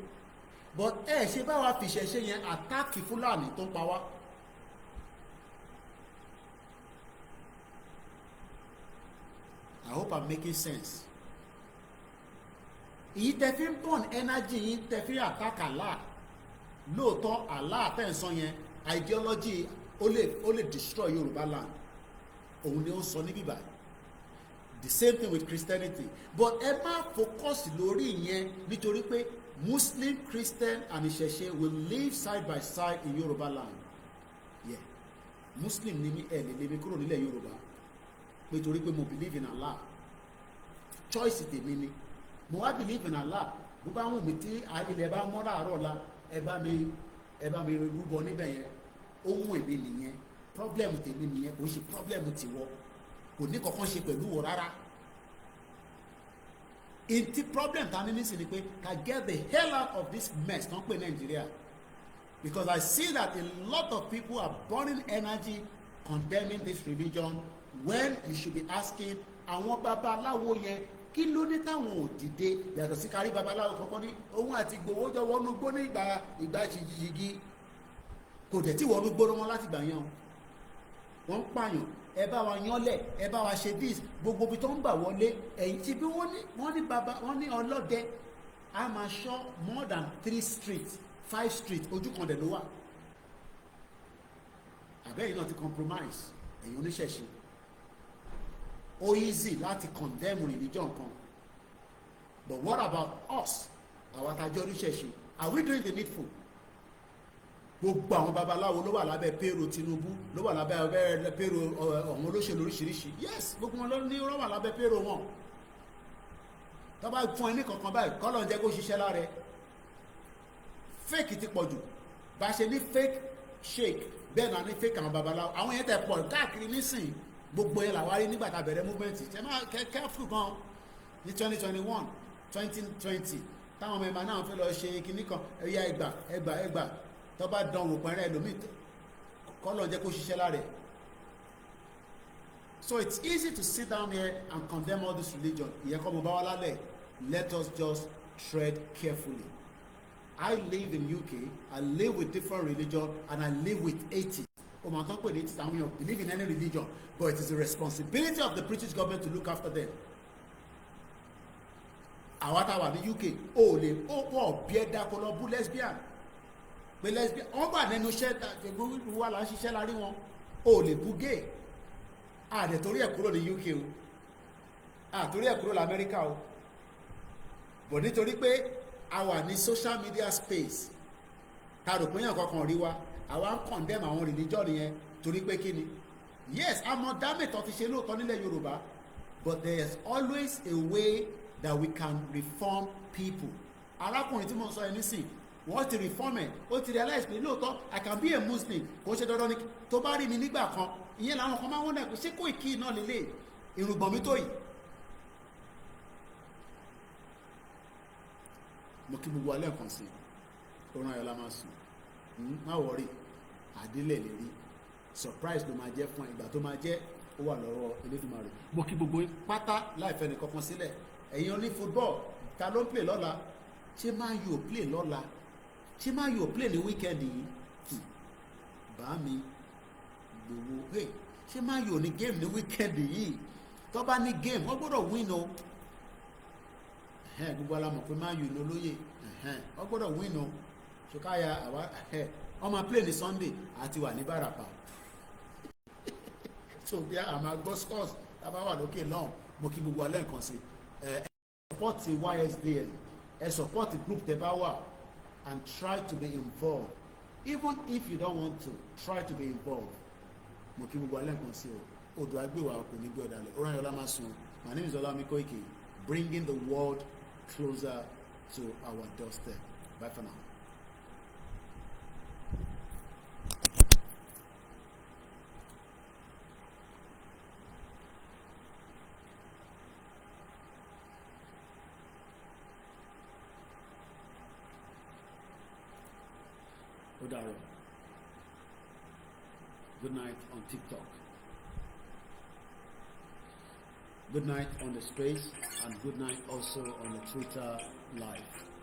but ẹ ṣe bá wa fi ìṣẹ̀ṣe yẹn àtàkì Fúlàní tó ń pa wá. I hope I'm making sense. Èyí tẹ́ fi ń burn energy yín tẹ́ fi attack Allah. Lóòótọ́ Allah tẹ́ ń sọ yẹn ideology ó lè destroy Yorùbá land. Òun ni ó ń sọ ní bíbá. The same thing with Christianity. But ẹ má focus lórí ìyẹn nítorí pé Muslim, Christian and Ìṣẹ̀ṣe will live side by side in Yorùbá land. Yeah. Muslim ni mí ẹ lè lé mi kúrò nílẹ̀ Yorùbá. Nítorí pé mo believe in Allah. Choice tèmi ni. Mo wá believe in Allah. Bó bá wù mí tí ilẹ̀ bá mọ́ láàárọ̀ la ẹ bá mi rúbọ níbẹ̀ yẹn. Ohun èmi nìyẹn. Problem tèmi nìyẹn. Kò ṣe problem tiwọ. Kò ní kankan ṣe pẹ̀lú wọ rárá. Inti problem ta ní nísìnyí ni pé ká get the hell out of this mess tó ń pè Nigeria. Because I see that a lot of people are burning energy condemning this religion when you should be asking àwọn babaláwo yẹn kí ló ní táwọn ò dìde yàtọ̀ sí kárí babaláwo kankan ní òun àti Ìgbòho jọ wọnú gbó ní ìgbà ṣìgì kò dẹ̀ tí wọnú gbóró wọn láti gbà yẹn wọ́n ń pààyàn ẹ bá wa yánlẹ̀ ẹ bá wa ṣe this gbogbo ibi tó ń gbà wọlé ẹ̀yìn tí bí wọ́n ní ọlọ́dẹ a máa ṣọ́ more than 3 streets 5 streets ojú kan dẹ̀ ló wà àbẹ́yìn náà ti compromise ẹ̀yin oníṣẹ̀ṣe ó easy láti condemn religion kan, but what about us àwọn àtàjọ oníṣẹ̀ṣe? Are we doing the needful? Gbogbo àwọn babaláwo ló wà lábẹ́ payroll Tinubu, ló wà lábẹ́ payroll àwọn olóṣèlú oríṣiríṣi. Yes, gbogbo wọn ló ní ó wà lábẹ́ payroll wọn. Tó bá fún ẹ ní kankan báyìí kọ́ ló ń jẹ́ kó ṣiṣẹ́ lára ẹ. Fake ti pọ̀ jù, bá ṣe ní fake sheikh bẹ́ẹ̀ náà ní fake àwọn babaláwo. Àwọn yẹn tẹ̀ pọ̀ káàkiri nísìnyí. Gbogbo ẹ̀ làwa rí nígbà tá a bẹ̀rẹ̀ movement ṣe máa careful gan ní 2021 2020 táwọn ọmọ ẹ̀ máa náà fẹ́ lọ ṣe kinní kan ẹ̀yà ẹgbà tó bá dán wò pẹ̀rẹ́ ẹlòmíì kọ́ lọ́n jẹ́ kó ṣiṣẹ́ lára ẹ̀. So it's easy to sit down here and condemn all this religion. Ìyẹn kọ́ mo bá wá lálẹ́. Let us just tread carefully. I live in UK. I live with different religion and I live with atheists. O ma tán pè ní atheists, àwọn èèyàn believe in any religion, but it is the responsibility of the British government to look after them. Àwa tá wà ní UK, ó lè ó bí ẹ̀dá kó lọ bú lesbian. Pé lesbian, wọ́n gbà nínú iṣẹ́ wà là ń ṣiṣẹ́ lárí wọn, ó lè bú gay. Àdẹ̀ torí ẹ̀ kúrò ní UK o, àtorí ẹ̀ kúrò ní America o. But nítorí pé a wà ní social media space, ta rò pé yàn kankan rí wa, àwa ń condemn àwọn religion yẹn torí pé kí ni? Yes, àmọ́ dámẹ̀tọ́ ti ṣe lóòótọ́ nílẹ̀ Yorùbá, but there is always a way that we can reform people. Arákùnrin tí mo sọ ẹni sìn, wọ́n ti reform ẹ̀, ó ti realize pé lóòótọ́ I can be a Muslim, kò ṣe dandan ni tó bá rí mi nígbà kan, ìyẹn làwọn kan máa wọ́n náà pé ṣé Koiki náà lélẹ̀ irùngbọ̀n mi tó yìí. Mo kí gbogbo alẹ́ kan sí oran ayọ̀lá máa sùn má wọrí àdílẹ̀ lè rí surprise ló máa jẹ́ fún ìgbà tó máa jẹ́ ó wà lọ́wọ́ Elédùmarè. Mo kí gbogbo pátá láìfẹ́ ní kankan sílẹ̀ ẹ̀yin oní football ta ló ń play lọ́la ṣé Man U play lọ́la ṣé Man U play ní weekend yìí bá mi gbowó ṣé Man U ní game ní weekend yìí tó bá ní game wọ́n gbọ́dọ̀ win o. Gbogbo alamọ̀ pé Man U ní Olóyè wọ́n gbọ́dọ̀ win o ṣùkáyà àwa ọmọ play ní Sunday àti wà ní Ibarapa so bí a máa gbọ́ scores tábà wà lókè náà. Mo kí gbogbo alẹ́ nǹkan sí ẹ support YSDN ẹ support group tẹ́ bá wà and try to be involved even if you don't want to try to be involved. Mo kí gbogbo alẹ́ nǹkan sí o odò agbèwà kò ní gbé ọ̀dàlẹ̀ Oranyọlá máa sùn. My name is OLAYOMI KOIKI, bringing the world closer to our doorstep. Bye for now. Odaro. Good night on TikTok. Good night on the space and good night also on the Twitter live.